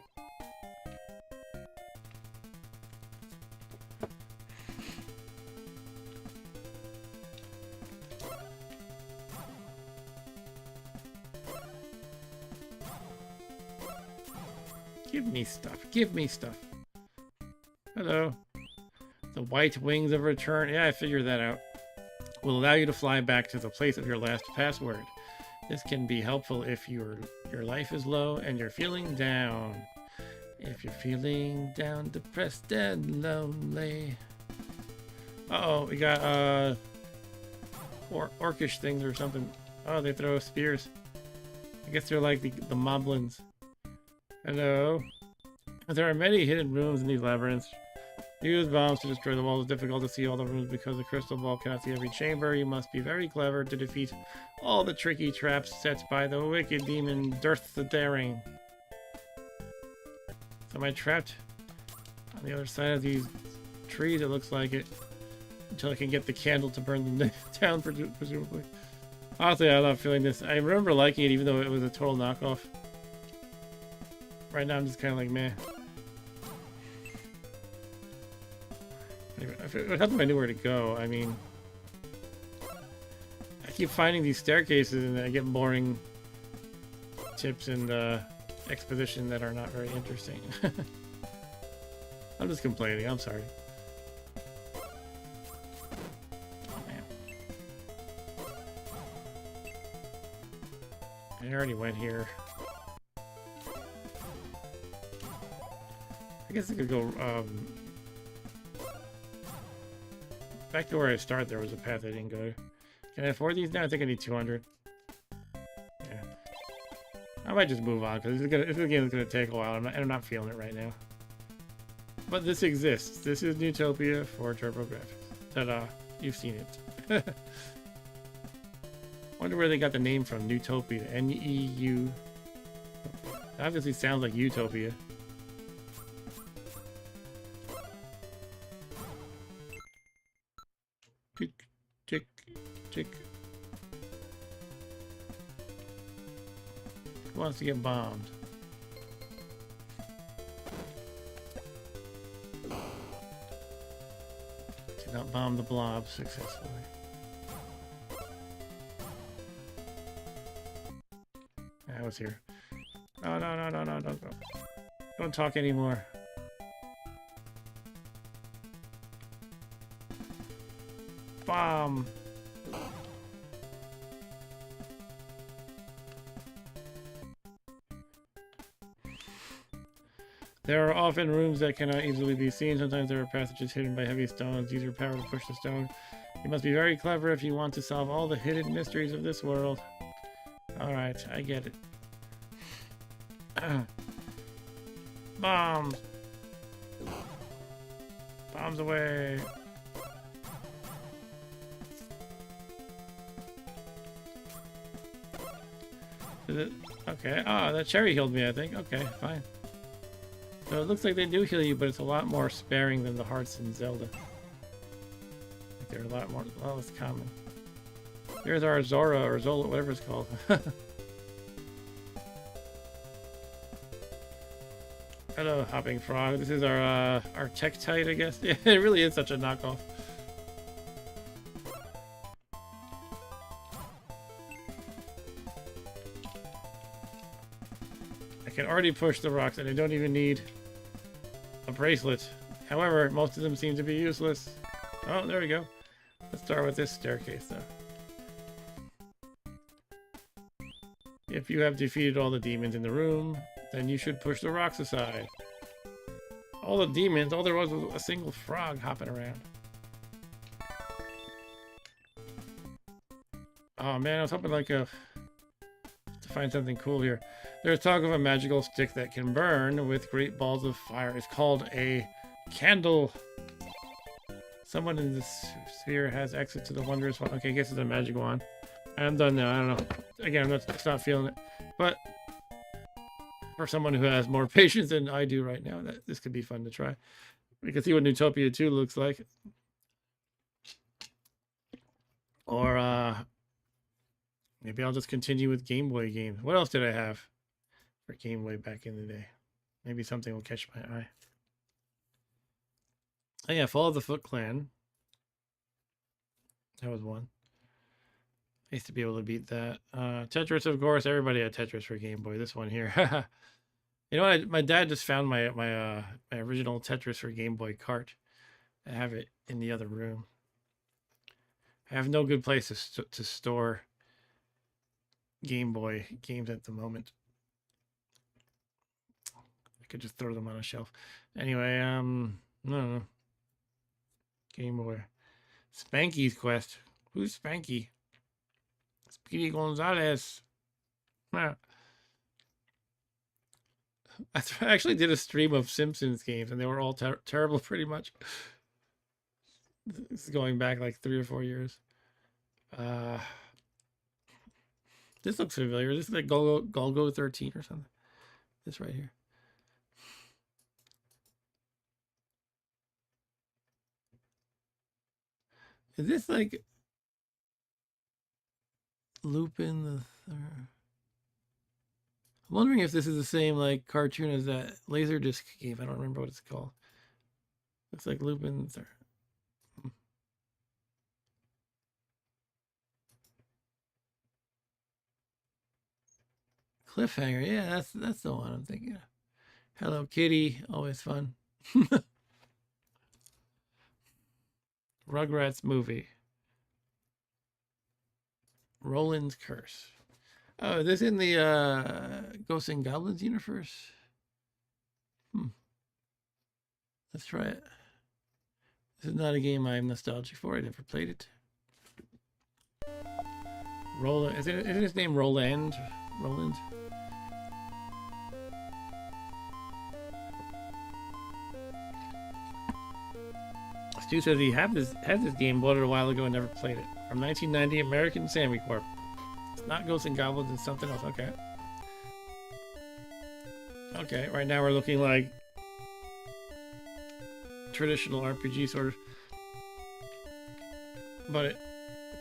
Give me stuff. Give me stuff. Hello. The white wings of return. Yeah, I figured that out. Will allow you to fly back to the place of your last password. This can be helpful if your life is low and you're feeling down. If you're feeling down, depressed and lonely. Uh-oh, we got orcish things or something. Oh, they throw spears. I guess they're like the moblins. Hello. There are many hidden rooms in these labyrinths. Use bombs to destroy the walls. It's difficult to see all the rooms because the crystal ball cannot see every chamber. You must be very clever to defeat all the tricky traps set by the wicked demon Dearth the Daring. So am I trapped on the other side of these trees? It looks like it. Until I can get the candle to burn them down, presumably. Honestly, I love feeling this. I remember liking it even though it was a total knockoff. Right now I'm just kind of like, meh. It would help if I knew where to go. I mean, I keep finding these staircases and I get boring tips and exposition that are not very interesting. I'm just complaining. I'm sorry. Oh, man. I already went here. I guess I could go, back to where I started. There was a path I didn't go. Can I afford these now? I think I need 200. Yeah. I might just move on, because this game is going to take a while, and I'm not feeling it right now. But this exists. This is Neutopia for TurboGrafx. Ta-da. You've seen it. Wonder where they got the name from, Neutopia. N-E-U... Obviously sounds like Utopia. Tick, tick, tick. Who wants to get bombed? Did not bomb the blob successfully. I was here. No, no, no, no, no, don't go. Don't talk anymore. Bomb! There are often rooms that cannot easily be seen. Sometimes there are passages hidden by heavy stones. Use your power to push the stone. You must be very clever if you want to solve all the hidden mysteries of this world. Alright, I get it. Bombs! Bombs away! Is it? Okay. Ah, that cherry healed me, I think. Okay, fine. So it looks like they do heal you, but it's a lot more sparing than the hearts in Zelda. Like they're a lot less common. There's our Zora or Zola, whatever it's called. Hello, Hopping Frog. This is our Tektite, I guess. Yeah, it really is such a knockoff. I can already push the rocks, and I don't even need a bracelet. However, most of them seem to be useless. Oh, there we go. Let's start with this staircase, though. If you have defeated all the demons in the room, then you should push the rocks aside. All the demons, all there was a single frog hopping around. Oh man, I was hoping to find something cool here. There's talk of a magical stick that can burn with great balls of fire. It's called a candle. Someone in this sphere has access to the wondrous one. Okay, I guess it's a magic wand. I'm done now. I don't know. Again, I'm not feeling it. But for someone who has more patience than I do right now, this could be fun to try. We can see what Utopia 2 looks like. Or maybe I'll just continue with Game Boy games. What else did I have for Game Boy back in the day? Maybe something will catch my eye. Oh yeah, Fall of the Foot Clan. That was one. I used to be able to beat that. Tetris, of course. Everybody had Tetris for Game Boy. This one here. You know what? My dad just found my original Tetris for Game Boy cart. I have it in the other room. I have no good place to store Game Boy games at the moment. I could just throw them on a shelf. Anyway, I don't know. Game Boy. Spanky's Quest. Who's Spanky? Speedy Gonzalez. I actually did a stream of Simpsons games, and they were all terrible, pretty much. This is going back like 3 or 4 years. This looks familiar. This is like Golgo 13 or something. This right here. Is this like Lupin the Third? I'm wondering if this is the same like cartoon as that Laserdisc game. I don't remember what it's called. Looks like Lupin the Third. Cliffhanger, yeah, that's the one I'm thinking of. Hello Kitty, always fun. Rugrats movie. Roland's Curse. Oh, is this in the Ghosts and Goblins universe? Let's try it. This is not a game I'm nostalgic for. I never played it. Roland, isn't his name Roland? Roland? Stu says he had this game, bought it a while ago and never played it. From 1990, American Sammy Corp. It's not Ghosts and Goblins, it's something else. Okay. Okay, right now we're looking like traditional RPG sort of. But a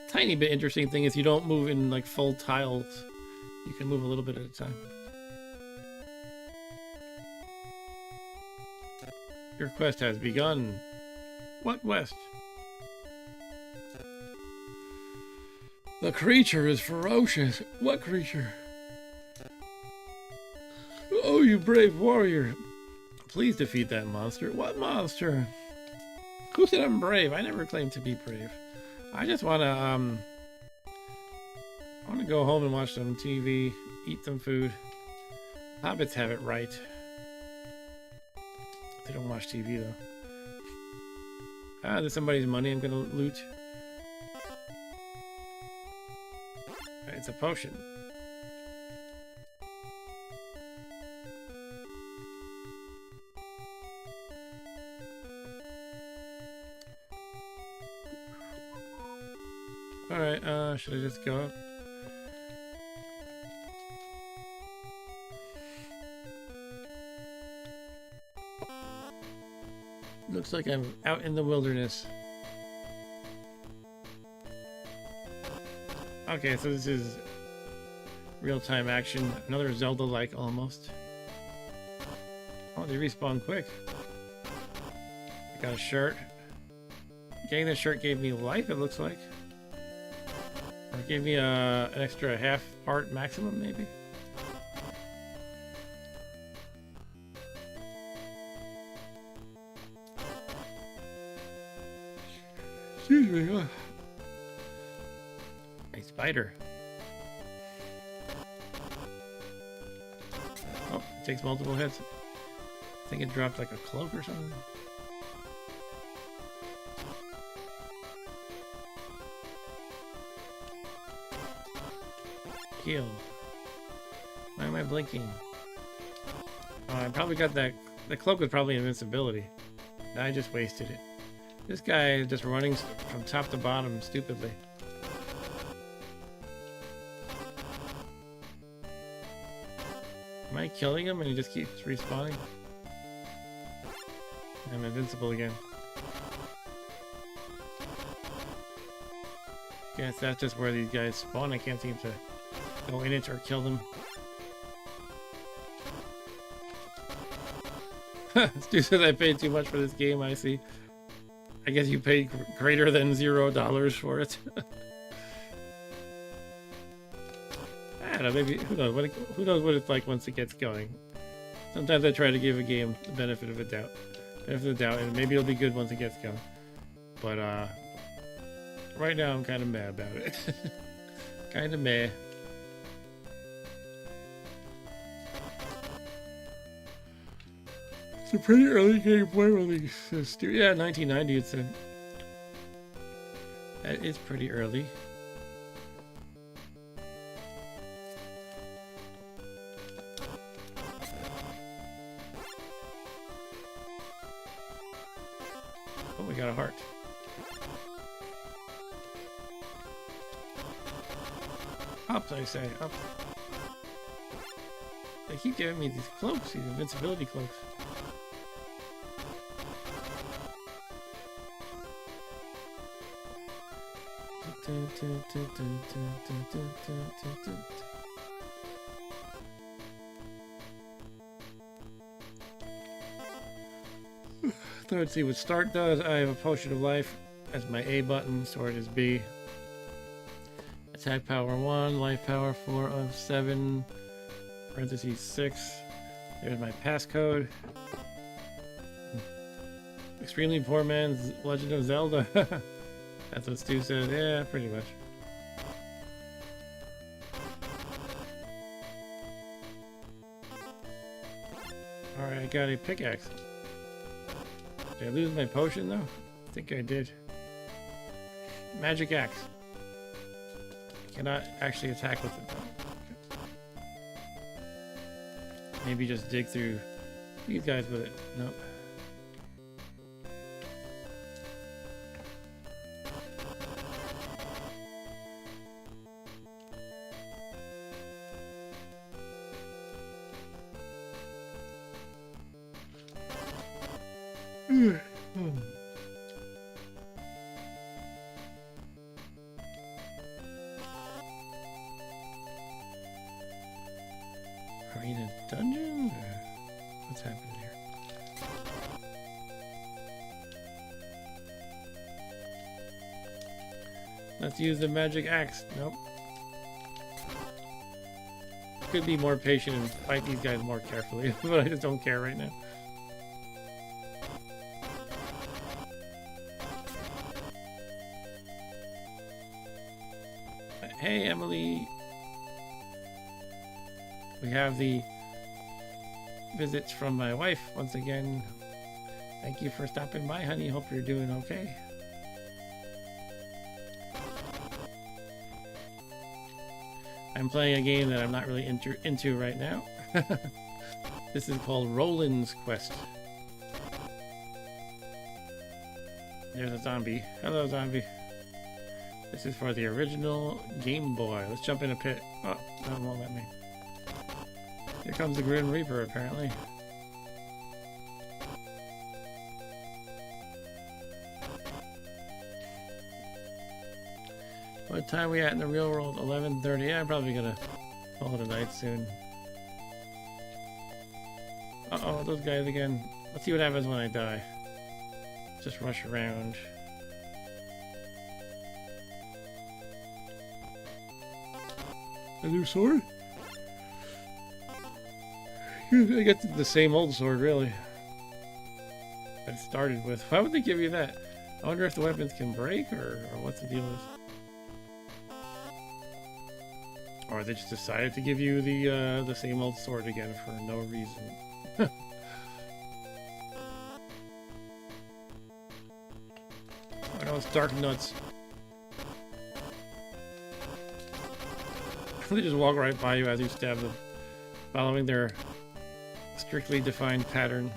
tiny bit interesting thing is you don't move in like full tiles. You can move a little bit at a time. Your quest has begun. What quest? The creature is ferocious. What creature? Oh, you brave warrior. Please defeat that monster. What monster? Who said I'm brave? I never claimed to be brave. I just want to go home and watch some TV, eat some food. Hobbits have it right. They don't watch TV though. Ah, there's somebody's money I'm gonna loot. It's a potion. Alright, should I just go up? Looks like I'm out in the wilderness. Okay, so this is real-time action. Another Zelda-like almost. Oh, they respawn quick. I got a shirt. Getting the shirt gave me life, it looks like. Or it gave me an extra half heart maximum, maybe? Excuse me. A spider. Oh, it takes multiple hits. I think it dropped like a cloak or something. Heal. Why am I blinking? Oh, I probably got that. The cloak was probably invincibility. I just wasted it. This guy is just running from top to bottom stupidly. Am I killing him and he just keeps respawning? I'm invincible again. Guess that's just where these guys spawn. I can't seem to go in it or kill them. Stu says I paid too much for this game, I see. I guess you paid greater than $0 for it. I don't know, maybe, who knows what it's like once it gets going. Sometimes I try to give a game the benefit of a doubt. And maybe it'll be good once it gets going. But, right now I'm kind of mad about it. Kind of meh. It's a pretty early Game Boy release. Yeah, 1990 it said. That is pretty early. Oh, we got a heart. Up, I say, up. They keep giving me these cloaks, these invincibility cloaks. So let's see what start does. I have a potion of life as my A button, sword is B. Attack power 1, life power 4 of 7, parentheses 6. There's my passcode. Extremely poor man's Legend of Zelda. That's what Stu says. Yeah, pretty much. Alright, I got a pickaxe. Did I lose my potion though? I think I did. Magic axe. Cannot actually attack with it though. Maybe just dig through these guys with it. Nope. Are we in a dungeon? Or what's happening here? Let's use the magic axe. Nope. Could be more patient and fight these guys more carefully, but I just don't care right now. Hey, Emily. We have the visits from my wife once again. Thank you for stopping by, honey. Hope you're doing okay. I'm playing a game that I'm not really into right now. This is called Roland's Quest. There's a zombie. Hello, zombie. This is for the original Game Boy. Let's jump in a pit. Oh, no, it won't let me. Here comes the Grim Reaper, apparently. What time are we at in the real world? 11:30. Yeah, I'm probably gonna call it a night soon. Uh-oh, those guys again. Let's see what happens when I die. Just rush around. A new sword? I got the same old sword, really. I started with. Why would they give you that? I wonder if the weapons can break, or what the deal is. Or they just decided to give you the same old sword again for no reason. I know it's dark nuts. They just walk right by you as you stab them, following their strictly defined pattern.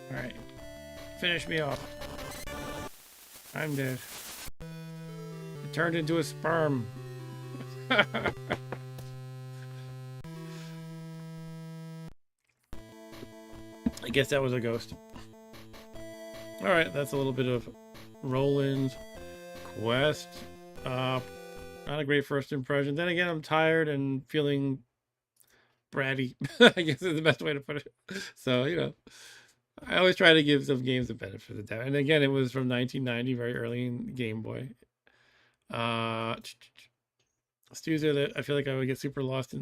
Alright. Finish me off. I'm dead. It turned into a sperm. I guess that was a ghost. Alright, that's a little bit of Roland's Quest. Not a great first impression. Then again, I'm tired and feeling bratty. I guess is the best way to put it. So, you know, I always try to give some games the benefit of the doubt. And again, it was from 1990, very early in Game Boy. Stu's that I feel like I would get super lost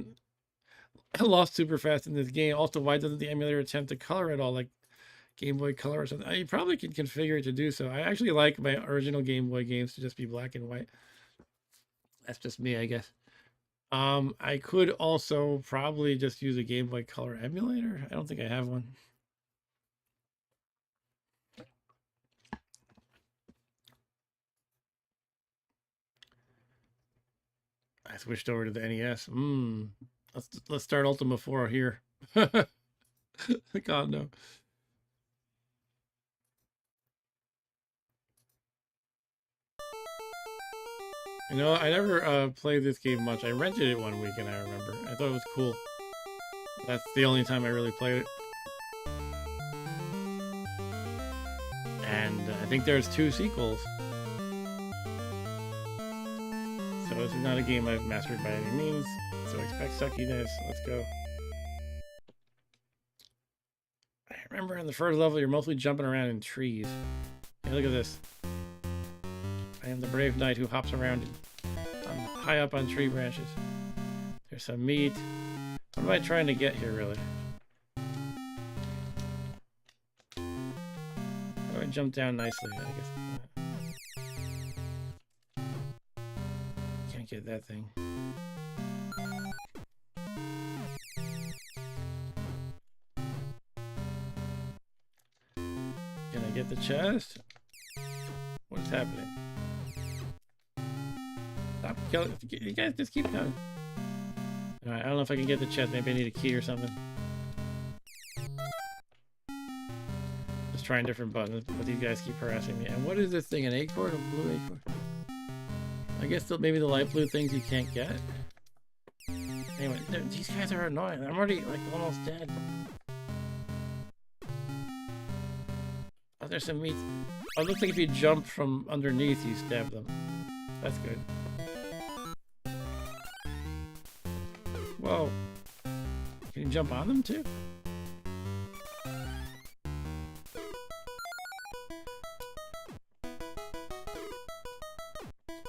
super fast in this game. Also, why doesn't the emulator attempt to color at all, like Game Boy Color or something? You probably could configure it to do so. I actually like my original Game Boy games to just be black and white. That's just me, I guess. I could also probably just use a Game Boy Color emulator. I don't think I have one. I switched over to the NES. Let's start Ultima 4 here. God no. You know, I never played this game much. I rented it one weekend, I remember. I thought it was cool. That's the only time I really played it. And I think there's 2 sequels. So this is not a game I've mastered by any means. So expect suckiness. Let's go. I remember in the first level, you're mostly jumping around in trees. Hey, look at this. I am the brave knight who hops around high up on tree branches. There's some meat. What am I trying to get here, really? How do I jump down nicely? I guess. Can't get that thing. Can I get the chest? What's happening? Stop killing. You guys just keep going. Alright, I don't know if I can get the chest. Maybe I need a key or something. Just trying different buttons, but these guys keep harassing me. And what is this thing? An acorn? A blue acorn? I guess maybe the light blue things you can't get. Anyway, these guys are annoying. I'm already like almost dead. Oh, there's some meat. Oh, it looks like if you jump from underneath, you stab them. That's good. Whoa. Can you jump on them too?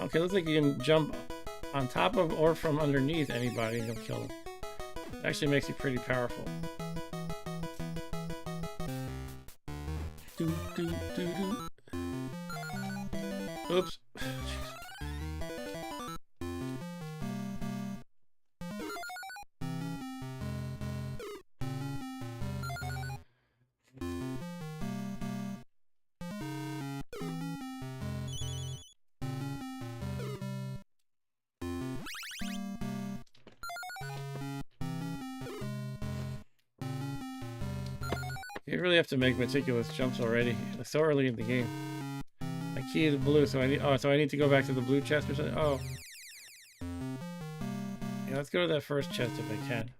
Okay, looks like you can jump on top of or from underneath anybody and you'll kill them. It actually makes you pretty powerful. Oops. You really have to make meticulous jumps already. It's so early in the game. My key is blue, so I need to go back to the blue chest or something. Oh. Yeah, let's go to that first chest if I can.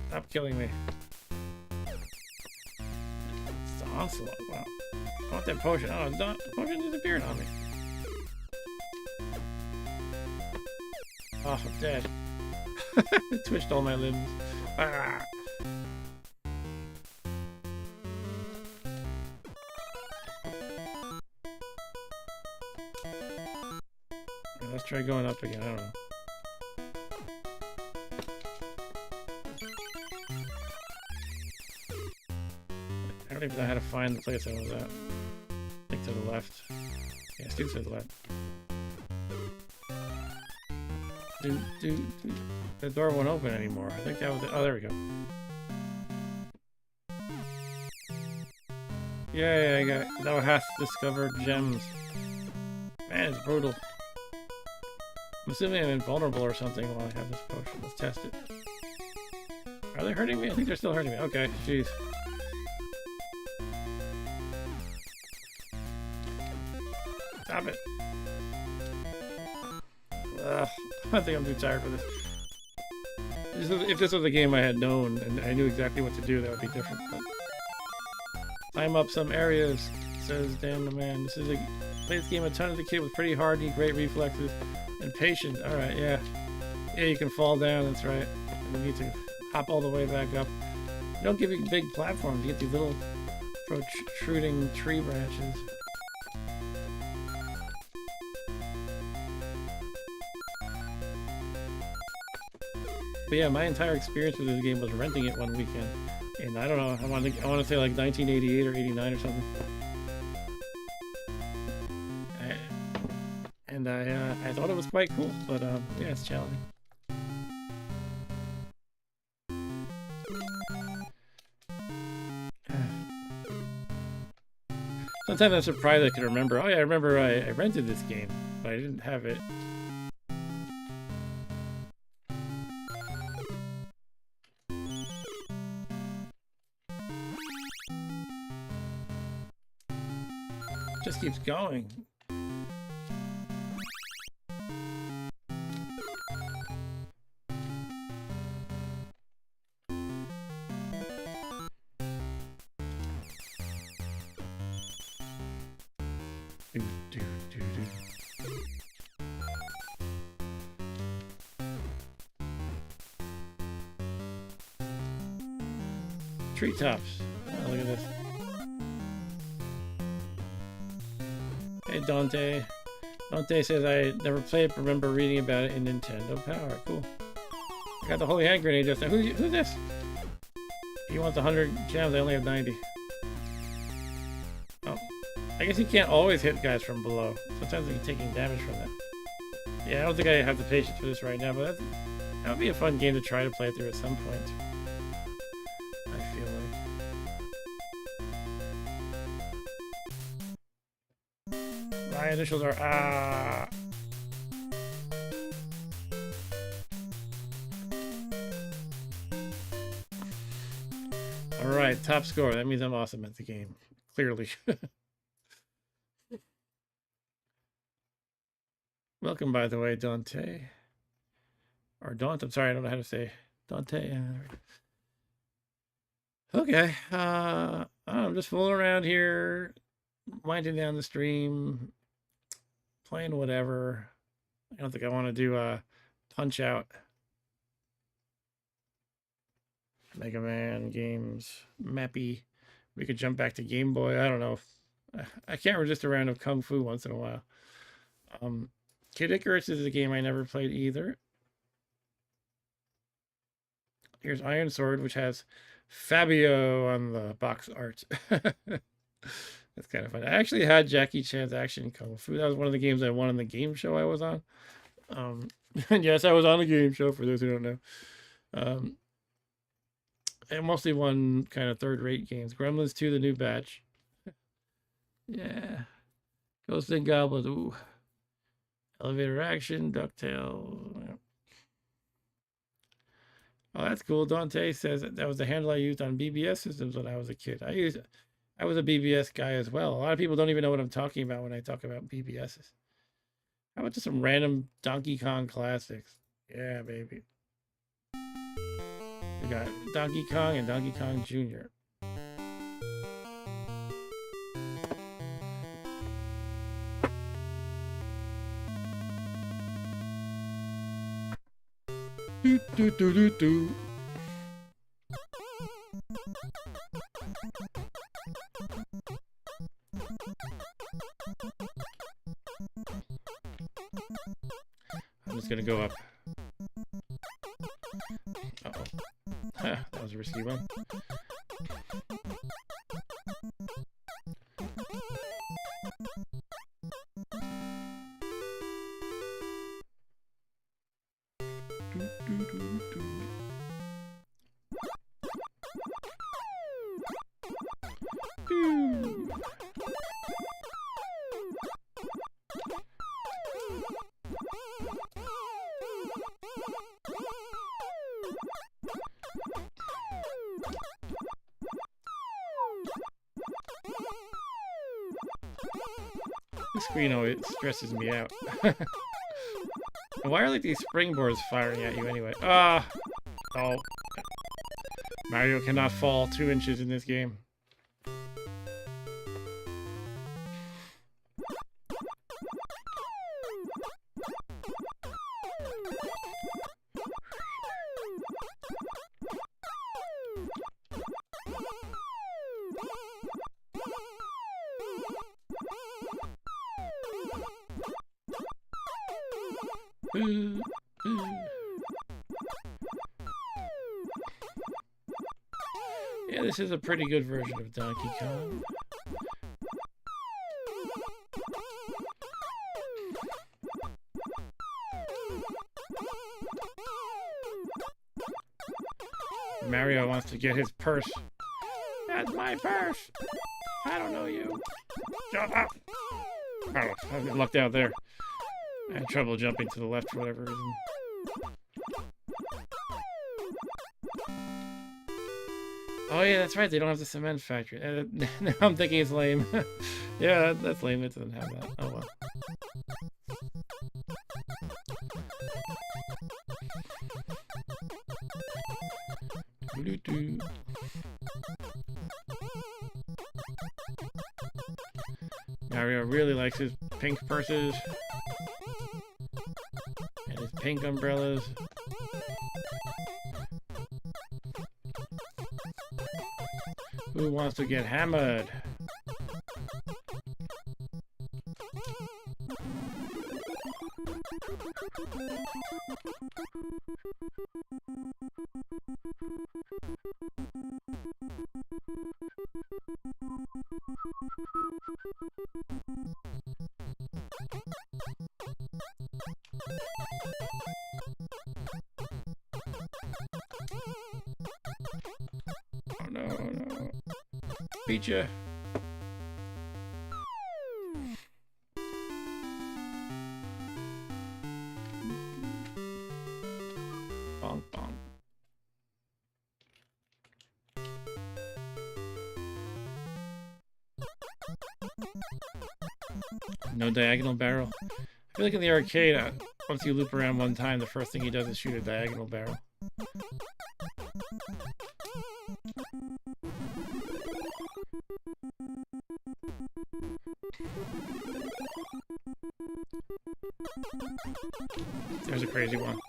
Stop killing me. It's the onslaught. Wow. I want that potion. Oh, the potion disappeared on me. Oh, I'm dead. It twitched all my limbs. Ah. Let's try going up again. I don't know. I don't even know how to find the place I was at. I think to the left. Yeah, it's to the left. The door won't open anymore. I think that was it. Oh, there we go. Yeah, I got it. Thou hast discovered gems. Man, it's brutal. I'm assuming I'm invulnerable or something while I have this potion. Let's test it. Are they hurting me? I think they're still hurting me. Okay, jeez. Stop it. Ugh, I think I'm too tired for this. If this was a game I had known and I knew exactly what to do, that would be different. But climb up some areas, says Dan the man. This is play this game a ton as a kid with pretty hardy, great reflexes, and patience. Alright, yeah. Yeah, you can fall down, that's right. And you need to hop all the way back up. They don't give you big platforms, you get these little protruding tree branches. But yeah, my entire experience with this game was renting it one weekend, and I don't know. I want to say like 1988 or 89 or something. I thought it was quite cool, but yeah, it's challenging. Sometimes I'm surprised I can remember. Oh yeah, I remember I rented this game, but I didn't have it. Just keeps going. Treetops. Oh, look at this. Hey, Dante. Dante says, I never played, but remember reading about it in Nintendo Power. Cool. I got the holy hand grenade just now. Who's this? He wants 100 gems. I only have 90. Oh. I guess you can't always hit guys from below. Sometimes you're taking damage from that. Yeah, I don't think I have the patience for this right now, but that would be a fun game to try to play through at some point. I feel like. My initials are ah. Alright, top score. That means I'm awesome at the game. Clearly. Welcome, by the way, Dante. Or Daunt, I'm sorry, I don't know how to say Dante. Okay, I'm just fooling around here, winding down the stream, playing whatever. I don't think I want to do a Punch Out. Mega Man games, Mappy. We could jump back to Game Boy. I don't know. I can't resist a round of Kung Fu once in a while. Kid Icarus is a game I never played either. Here's Iron Sword, which has Fabio on the box art. That's kind of fun. I actually had Jackie Chan's Action Kung Fu. That was one of the games I won on the game show I was on. And yes, I was on a game show, for those who don't know. I mostly won kind of third-rate games. Gremlins 2, the new batch. Yeah. Ghosts and Goblins. Ooh. Elevator Action, DuckTales. Oh, that's cool. Dante says that was the handle I used on BBS systems when I was a kid. I was a BBS guy as well. A lot of people don't even know what I'm talking about when I talk about BBSs. How about just some random Donkey Kong classics? Yeah, baby. We got Donkey Kong and Donkey Kong Jr. Do, do, do, do, do. I'm just gonna go up. Uh-oh. That was a risky one. The screen always stresses me out. Why are like these springboards firing at you anyway? Ah! Oh. Mario cannot fall 2 inches in this game. Yeah, this is a pretty good version of Donkey Kong. Mario wants to get his purse. That's my purse! I don't know you. Jump up! Oh, I got lucked out there. I had trouble jumping to the left for whatever reason. Oh yeah, that's right. They don't have the cement factory. Now I'm thinking it's lame. Yeah, that's lame. It doesn't have that. Oh well. Doo-doo-doo. Mario really likes his pink purses and his pink umbrellas. Who wants to get hammered? Oh no, no. Beat ya. Bonk, bonk. No diagonal barrel. feel like in the arcade, once you loop around one time, the first thing he does is shoot a diagonal barrel. There's a crazy one.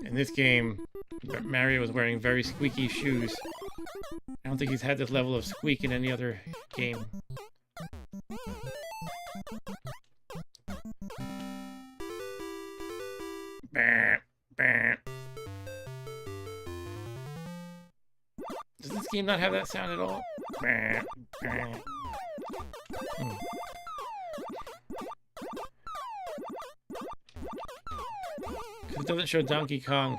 In this game, Mario was wearing very squeaky shoes. I don't think he's had this level of squeak in any other game. Bah, bah. Does this game not have that sound at all? Bah, bah. It doesn't show Donkey Kong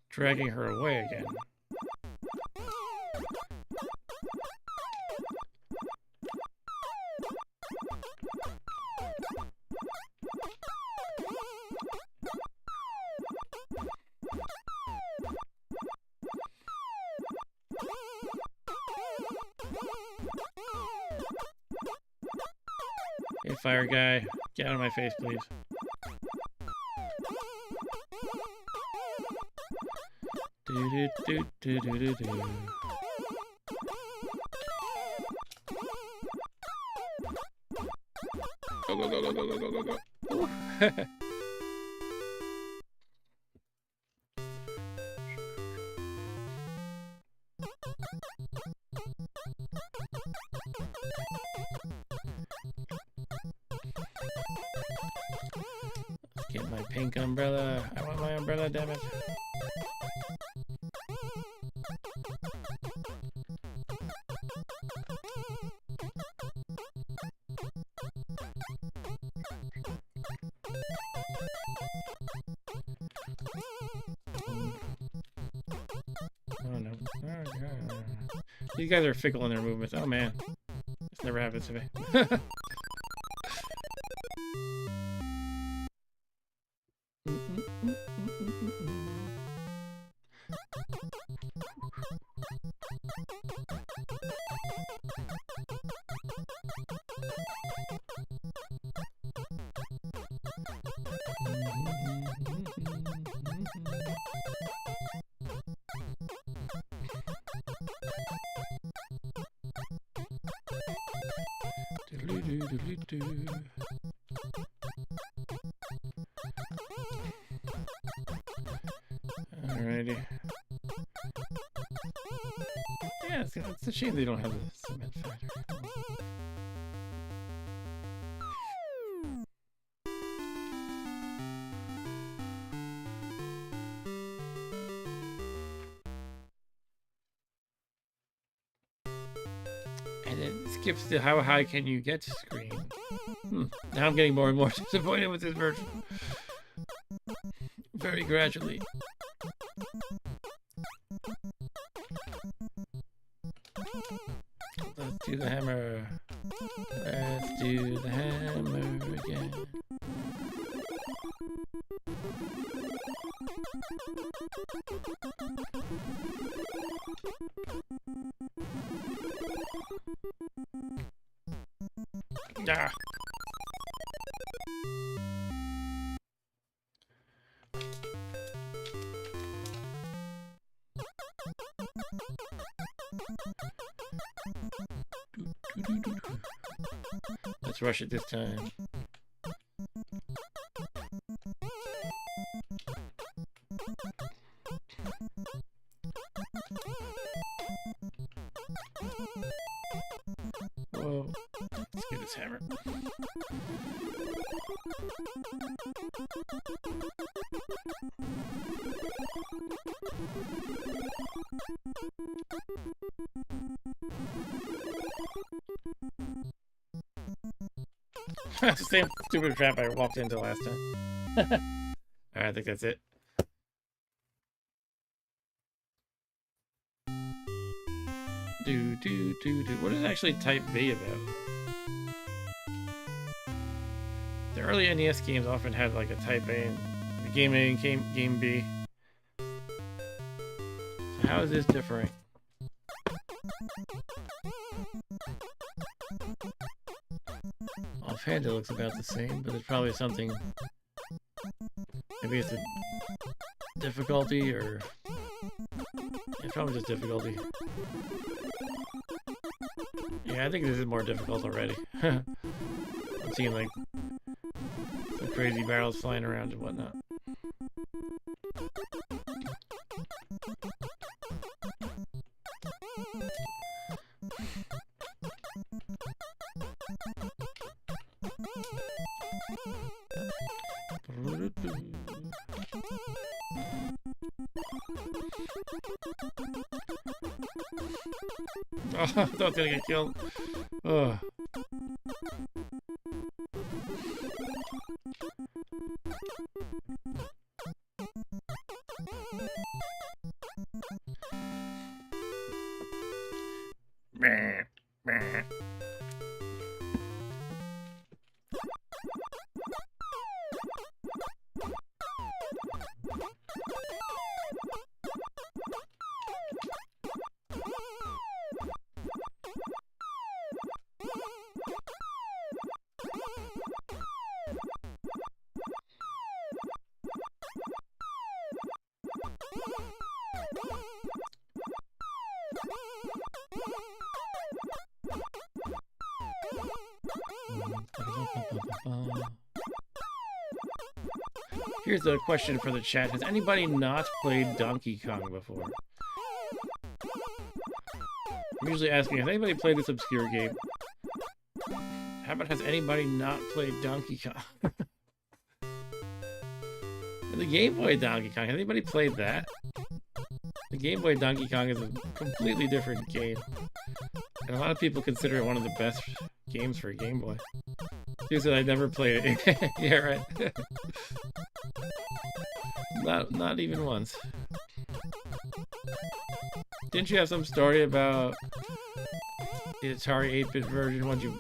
dragging her away again. Hey, fire guy, get out of my face, please. Do, do, do, do, do, do. Go, go, go, go, go, go, go, go, go. Let's get my pink umbrella. I want my umbrella, damn it. These guys are fickle in their movements. Oh man, this never happens to me. Alrighty. Yeah, it's a shame they don't have the cement factory. And it skips to how high can you get screen. Now I'm getting more and more disappointed with this version. Very gradually. Let's do the hammer. Let's do the hammer again. Ah. Let's rush it this time. Whoa. Let's get this hammer. It's the same stupid trap I walked into last time. Alright, I think that's it. What is actually Type B about? The early NES games often had like a Type A and Game A and Game B. So how is this different? Offhand, it looks about the same, but there's probably something. Maybe it's a difficulty, or it's probably just difficulty. Yeah, I think this is more difficult already. I'm seeing like some crazy barrels flying around and whatnot. Oh, I thought I was gonna get killed. Oh. Here's a question for the chat. Has anybody not played Donkey Kong before? I'm usually asking, has anybody played this obscure game? How about, has anybody not played Donkey Kong? And the Game Boy Donkey Kong, has anybody played that? The Game Boy Donkey Kong is a completely different game. And a lot of people consider it one of the best games for a Game Boy. You said I never played it. Yeah, right. Not even once. Didn't you have some story about the Atari 8-bit version when you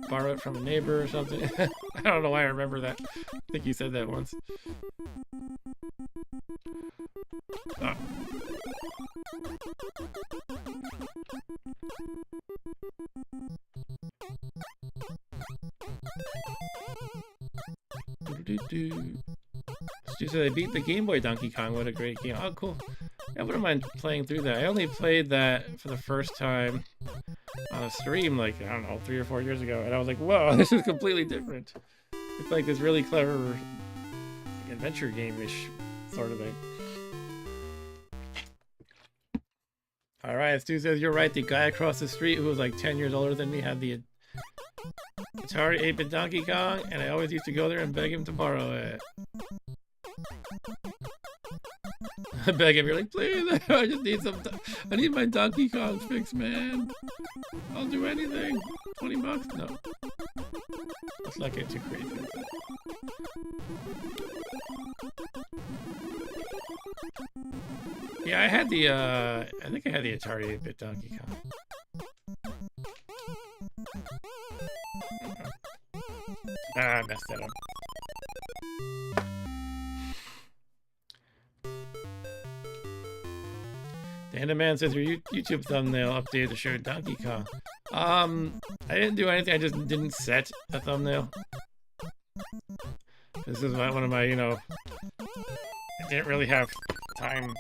borrow it from a neighbor or something? I don't know why I remember that. I think you said that once. Oh. So they beat the Game Boy Donkey Kong. What a great game. Oh, cool. I wouldn't mind playing through that. I only played that for the first time on a stream, like, I don't know, 3 or 4 years ago. And I was like, whoa, this is completely different. It's like this really clever adventure game-ish sort of thing. Alright, Stu says, you're right. The guy across the street who was like 10 years older than me had the Atari 8-bit Donkey Kong, and I always used to go there and beg him to borrow it. I beg him, you're like, please, I just need I need my Donkey Kong fix, man. I'll do anything. 20 bucks? No. Let's not get too crazy with that. Yeah, I had the, I think I had the Atari 8-bit Donkey Kong. Ah, I messed that up. The Enderman says your YouTube thumbnail updated to show Donkey Kong. I didn't do anything. I just didn't set a thumbnail. This is one of my, you know, I didn't really have time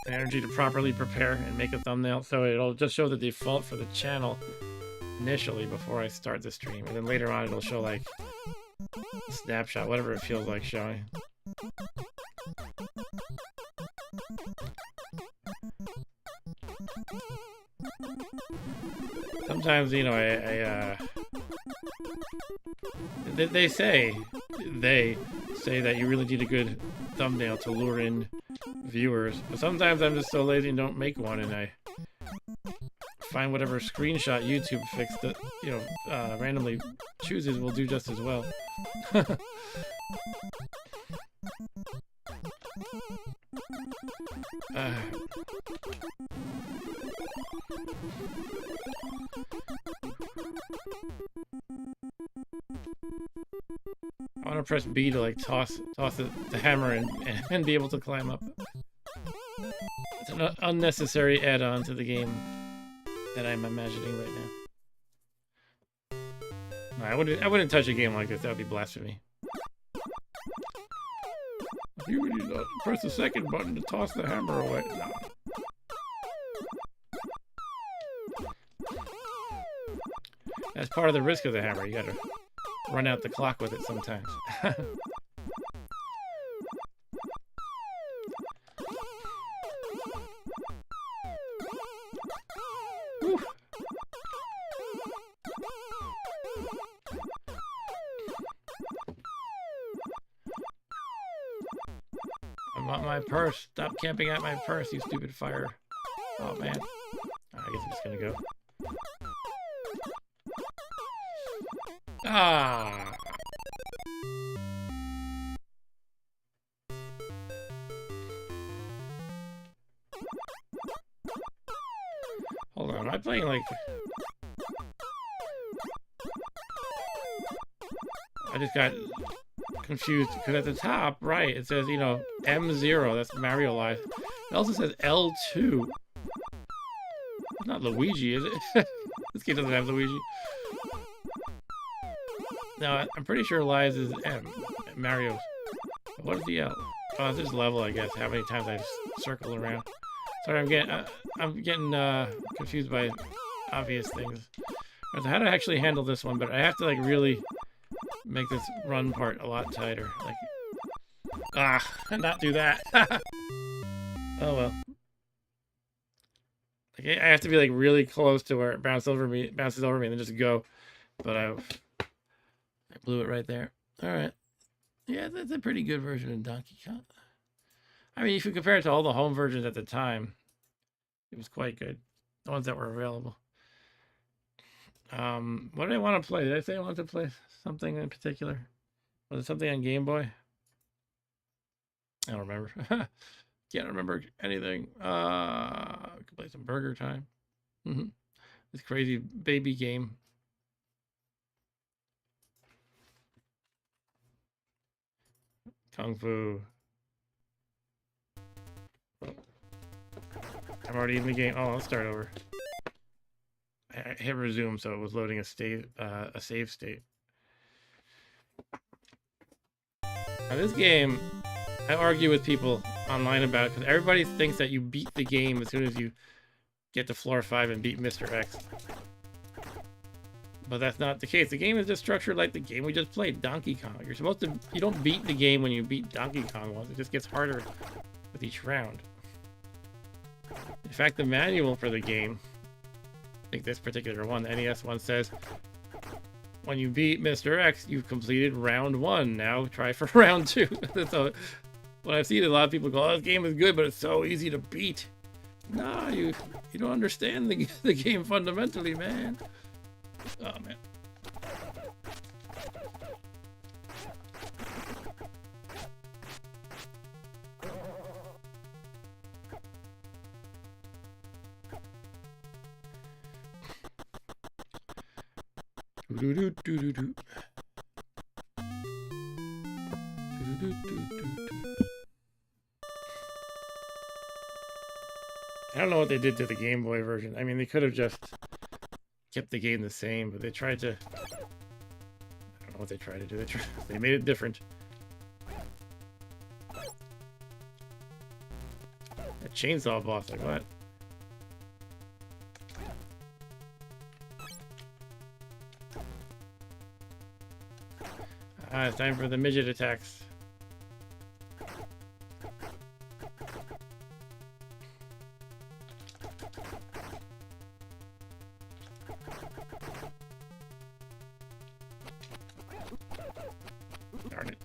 and energy to properly prepare and make a thumbnail, so it'll just show the default for the channel initially before I start the stream, and then later on it'll show like a snapshot, whatever it feels like showing. Sometimes, you know, they say that you really need a good thumbnail to lure in viewers, but sometimes I'm just so lazy and don't make one, and I find whatever screenshot YouTube fixed that, you know, randomly chooses will do just as well. I want to press B to like toss the hammer and be able to climb up. It's an unnecessary add-on to the game that I'm imagining right now. No, I wouldn't touch a game like this. That would be blasphemy. You would press the second button to toss the hammer away. No. That's part of the risk of the hammer. You gotta run out the clock with it sometimes. I want my purse. Stop camping at my purse, you stupid fire. Oh man. I guess I'm just gonna go. Ah. Hold on, am I playing like... I just got confused because at the top, right, it says, you know, M0, that's Mario Life. It also says L2. It's not Luigi, is it? This game doesn't have Luigi. No, I'm pretty sure Lies is M. Mario's. What is the L? Oh, it's just level, I guess. How many times I circle around. Sorry, I'm getting confused by obvious things. So how to actually handle this one, but I have to like really make this run part a lot tighter. Like, not do that. Oh well. Like, I have to be like really close to where it bounces over me, and then just go. But I blew it right there. All right. Yeah, that's a pretty good version of Donkey Kong. I mean, if you compare it to all the home versions at the time, it was quite good. The ones that were available. What did I want to play? Did I say I wanted to play something in particular? Was it something on Game Boy? I don't remember. Can't remember anything. Could play some Burger Time. This crazy baby game. Kung Fu. Oh. I'm already in the game. Oh, I'll start over. I hit resume, so it was loading a save state. Now this game, I argue with people online about it because everybody thinks that you beat the game as soon as you get to floor 5 and beat Mr. X. But that's not the case. The game is just structured like the game we just played, Donkey Kong. You don't beat the game when you beat Donkey Kong once. It just gets harder with each round. In fact, the manual for the game, I think this particular one, the NES one, says, when you beat Mr. X, you've completed round 1. Now try for round 2. So when I see a lot of people go, oh, this game is good, but it's so easy to beat. Nah, you don't understand the game fundamentally, man. Oh, man. Do-do-do-do-do-do. I don't know what they did to the Game Boy version. I mean, they could have just kept the game the same, but they tried to... I don't know what they tried to do. They made it different. A chainsaw boss, like what? It's time for the midget attacks. Darn it.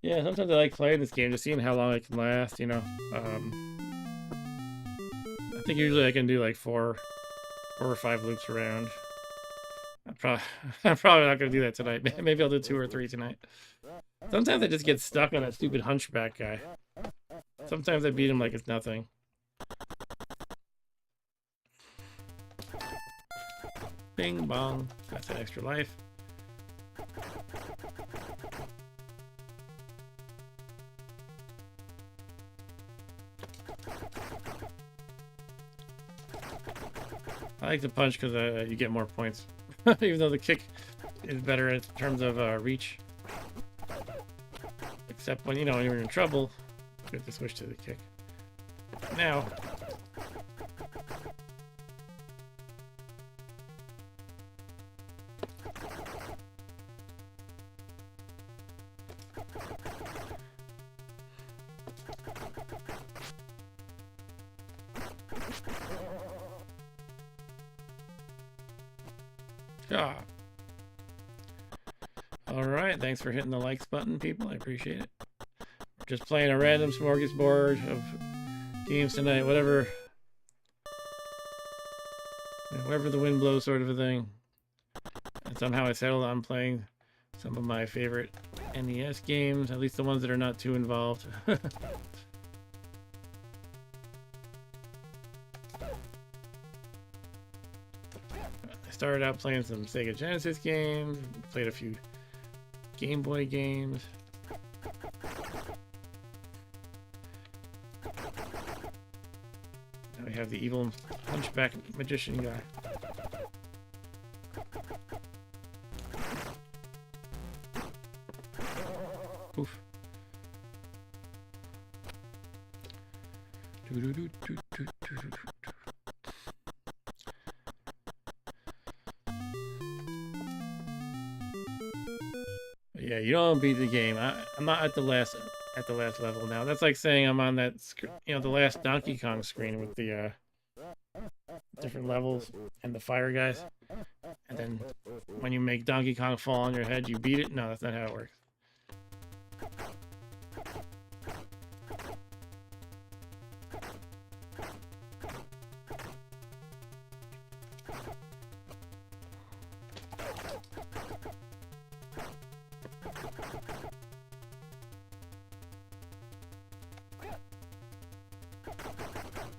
Yeah, sometimes I like playing this game, just seeing how long it can last, you know. I think usually I can do like four or 5 loops around. probably I'm probably not gonna do that tonight. Maybe I'll do 2 or 3 tonight. Sometimes I just get stuck on that stupid hunchback guy. Sometimes I beat him like it's nothing. Bing bong. That's an extra life. I like the punch because you get more points, even though the kick is better in terms of reach. Except when, you know, when you're in trouble, you have to switch to the kick. Now, ah. All right, thanks for hitting the likes button, people. I appreciate it. Just playing a random smorgasbord of games tonight, whatever the wind blows, sort of a thing. And somehow I settled on playing some of my favorite NES games, at least the ones that are not too involved. I started out playing some Sega Genesis games, played a few Game Boy games. Now we have the evil hunchback magician guy. Oof. Yeah, you don't beat the game. I'm not at the last level now. That's like saying I'm on that the last Donkey Kong screen with the different levels and the fire guys. And then when you make Donkey Kong fall on your head, you beat it. No, that's not how it works.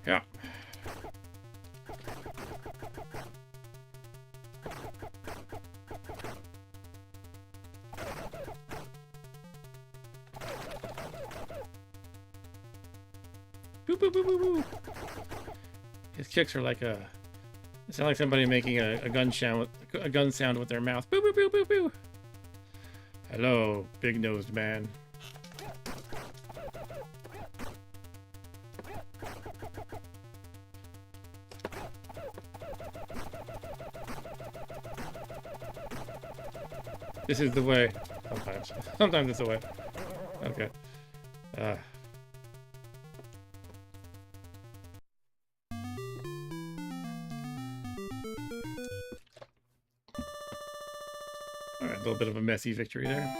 Yeah. Boop, boop, boop, boop, boop. His kicks are like they sound like somebody making a gun sound with their mouth. Boop, boop, boop, boop, boop. Hello, big-nosed man. This is the way. Sometimes. Sometimes it's the way. Okay. Alright, a little bit of a messy victory there.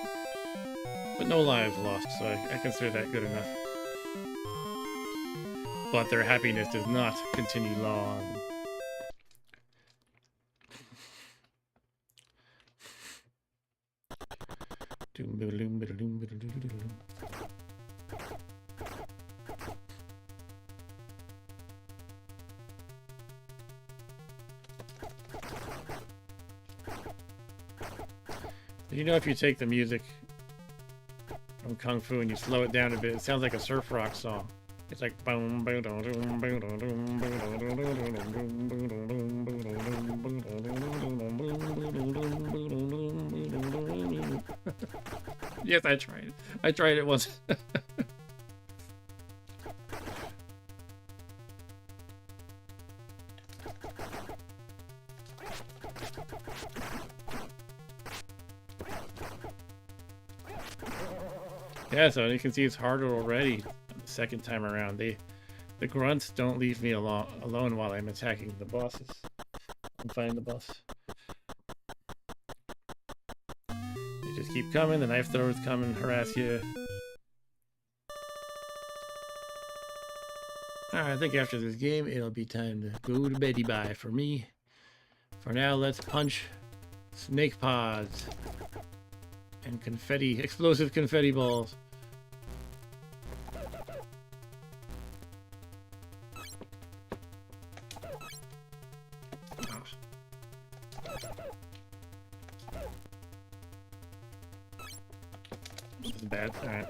But no lives lost, so I consider that good enough. But their happiness does not continue long. You know, if you take the music from Kung Fu and you slow it down a bit, it sounds like a surf rock song. It's like boom, boom, boom, boom, boom, boom, boom. Yes, I tried. I tried it once. Yeah, so you can see it's harder already the second time around. The grunts don't leave me alone while I'm attacking the bosses. I'm fighting the boss. They just keep coming, the knife throwers come and harass you. Alright, I think after this game, it'll be time to go to beddy bye for me. For now, let's punch snake pods, and confetti, explosive confetti balls. This is bad. All right.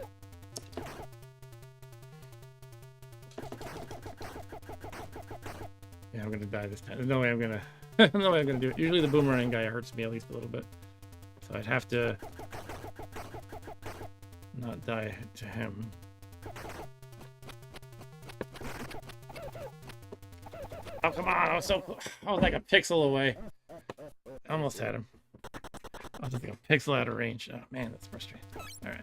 Yeah, I'm gonna die this time. There's no way I'm gonna. No way I'm gonna do it. Usually the boomerang guy hurts me at least a little bit, so I'd have to not die to him. Oh come on! I was so close. I was like a pixel away. I almost had him. I was just like a pixel out of range. Oh man, that's frustrating. All right.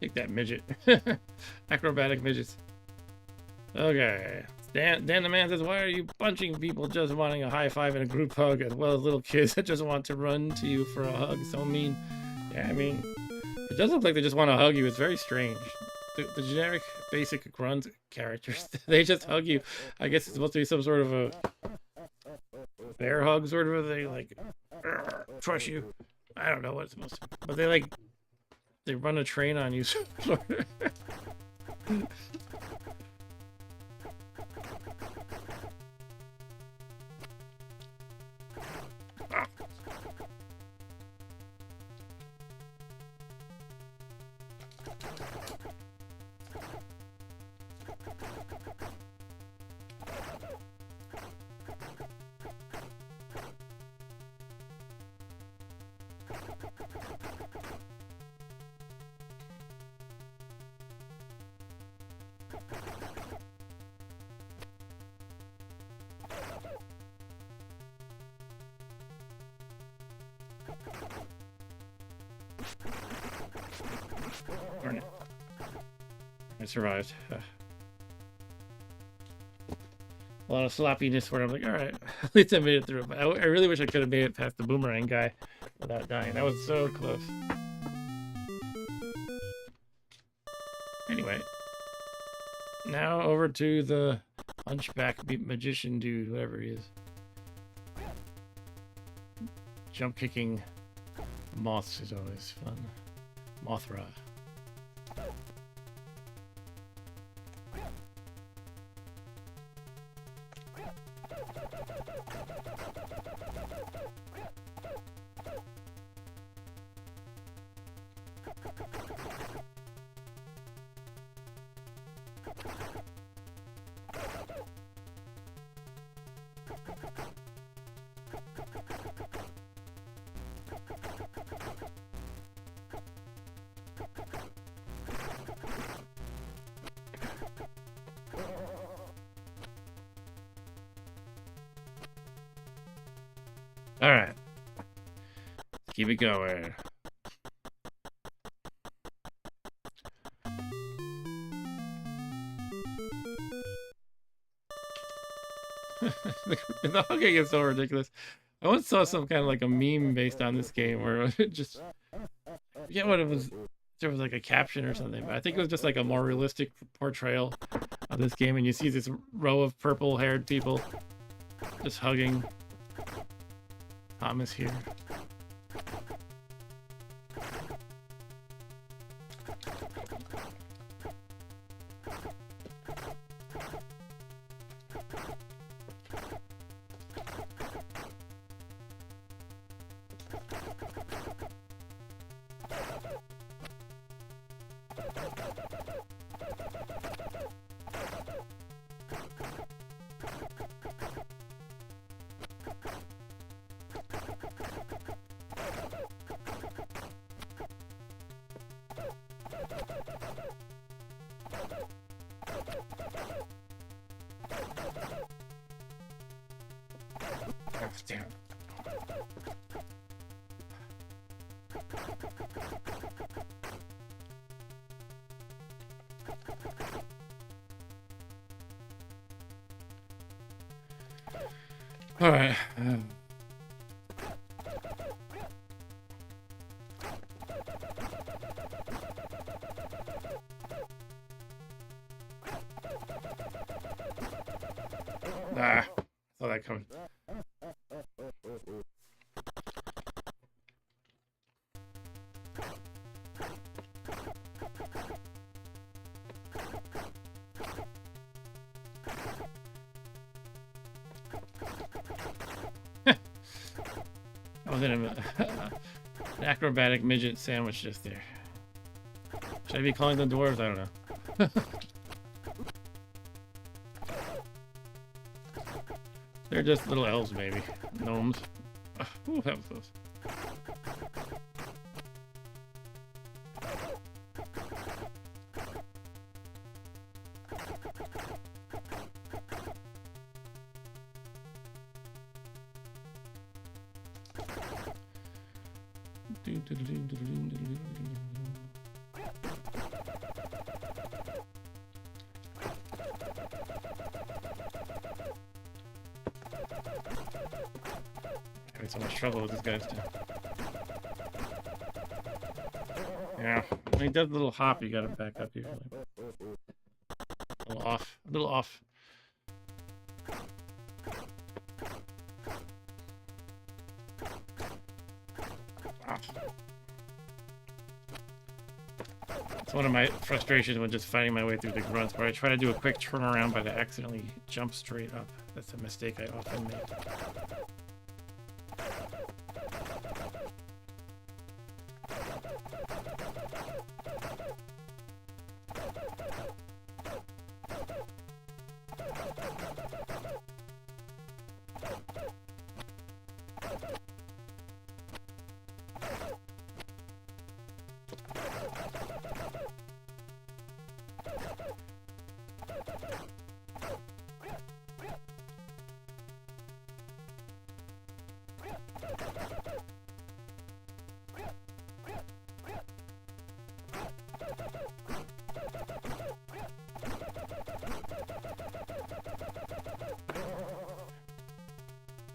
Take that midget. Acrobatic midgets. Okay. Dan the man says, why are you punching people just wanting a high five and a group hug, as well as little kids that just want to run to you for a hug? So mean. Yeah, I mean, it does look like they just want to hug you. It's very strange. The generic basic grunt characters, they just hug you. I guess it's supposed to be some sort of a bear hug sort of a thing, like crush you. I don't know what it's supposed to be. But they run a train on you. Sort of. Darn it. I survived. A lot of sloppiness where I'm like, alright, at least I made it through. But I really wish I could have made it past the boomerang guy without dying. That was so close. Anyway. Now over to the hunchback magician dude, whatever he is. Jump kicking moths is always fun. Mothra. All right, keep it going. The hugging is so ridiculous. I once saw some kind of like a meme based on this game where it just, I forget what it was. There was like a caption or something, but I think it was just like a more realistic portrayal of this game, and you see this row of purple-haired people just hugging. Thomas here. Damn. All right. Saw that coming. I was in an acrobatic midget sandwich just there. Should I be calling them dwarves? I don't know. They're just little elves, maybe. Gnomes. Ooh, that was close. Having so much trouble with this guy too. Yeah, when he does a little hop, you gotta back up usually. A little off. A little off. It's one of my frustrations when just fighting my way through the grunts, where I try to do a quick turnaround but I accidentally jump straight up. That's a mistake I often make.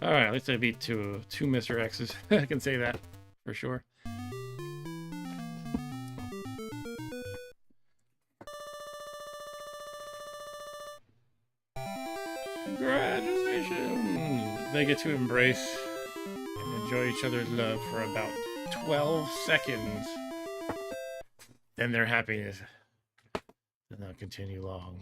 Alright, at least I beat two Mr. X's. I can say that for sure. Congratulations! They get to embrace and enjoy each other's love for about 12 seconds. Then their happiness does not continue long.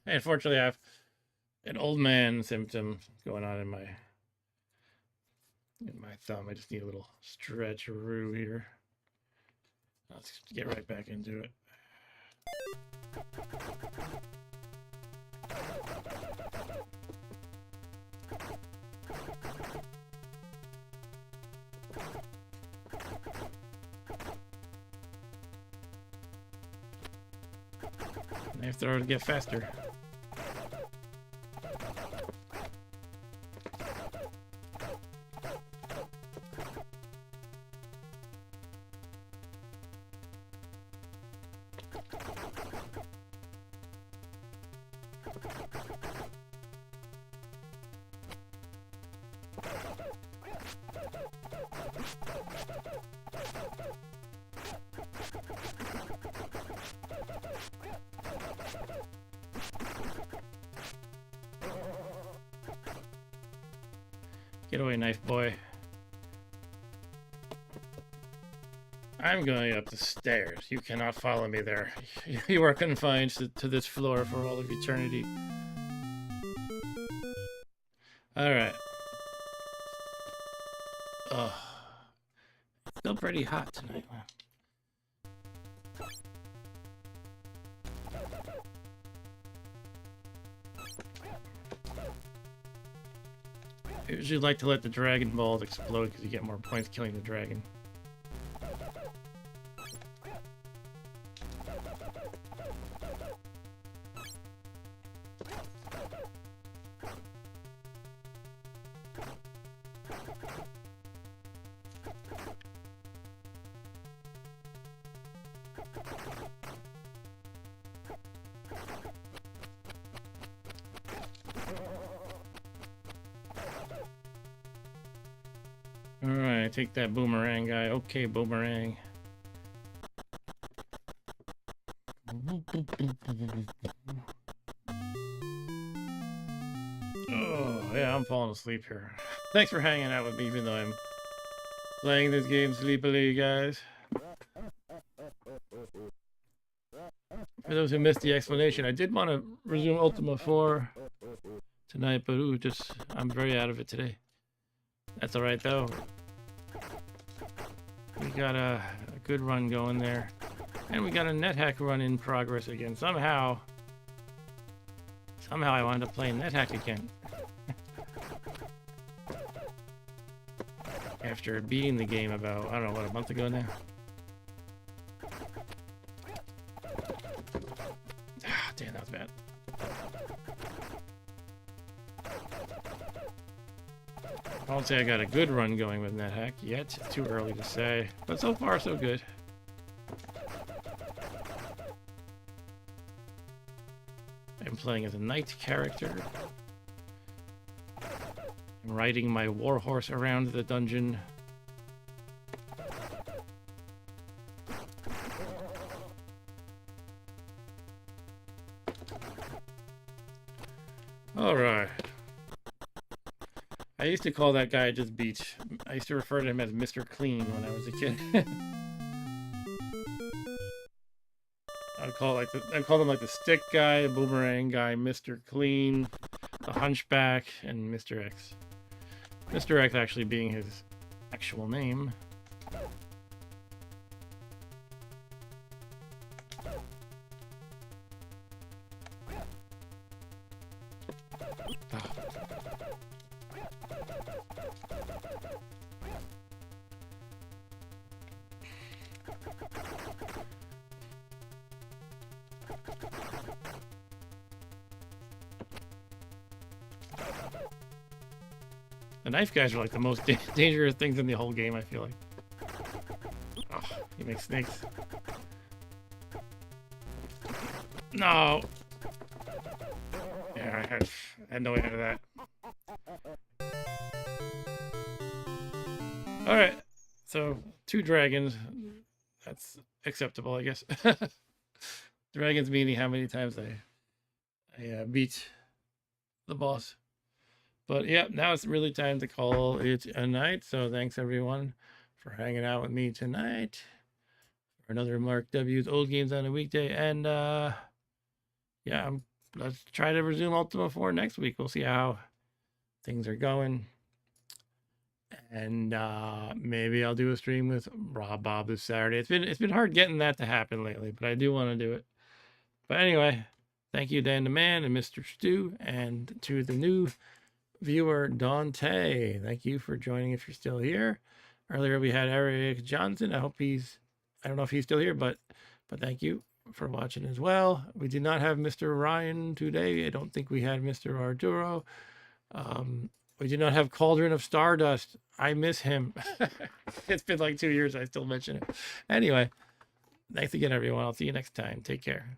Unfortunately, I have an old man symptom going on in my thumb. I just need a little stretcheroo here. Let's get right back into it. Knife throw to get faster. Get away, knife boy. I'm going up the stairs. You cannot follow me there. You are confined to this floor for all of eternity. Alright. Oh. It's still pretty hot tonight. I usually like to let the dragon balls explode because you get more points killing the dragon. Alright, take that boomerang guy. Okay, boomerang. Oh, yeah, I'm falling asleep here. Thanks for hanging out with me, even though I'm playing this game sleepily, guys. For those who missed the explanation, I did want to resume Ultima 4 tonight, but I'm very out of it today. That's alright, though. We got a good run going there. And we got a NetHack run in progress again. Somehow I wound up playing NetHack again. After beating the game about, I don't know, what, a month ago now? Ah, damn, that was bad. I won't say I got a good run going with NetHack yet. It's too early to say. But so far, so good. I'm playing as a knight character. I'm riding my warhorse around the dungeon. Alright. I used to call that guy I just beat. I used to refer to him as Mr. Clean when I was a kid. I'd call them like the stick guy, boomerang guy, Mr. Clean, the hunchback, and Mr. X. Mr. X actually being his actual name. The knife guys are like the most dangerous things in the whole game, I feel like. Oh, he makes snakes. No! Yeah, I had no way out of that. Alright, so 2 dragons. That's acceptable, I guess. Dragons meaning how many times I beat the boss. But yeah, now it's really time to call it a night. So thanks everyone for hanging out with me tonight for another Mark W's Old Games on a Weekday. And yeah, let's try to resume Ultima 4 next week. We'll see how things are going. And maybe I'll do a stream with Rob Bob this Saturday. It's been hard getting that to happen lately, but I do want to do it. But anyway, thank you, Dan the Man and Mr. Stu, and to the new viewer Dante. Thank you for joining if you're still here. Earlier we had Eric Johnson. I don't know if he's still here, but thank you for watching as well. We did not have Mr. Ryan today. I don't think we had Mr. Arturo. We did not have Cauldron of Stardust. I miss him. It's been like 2 years. I still mention it. Anyway, thanks again, everyone. I'll see you next time. Take care.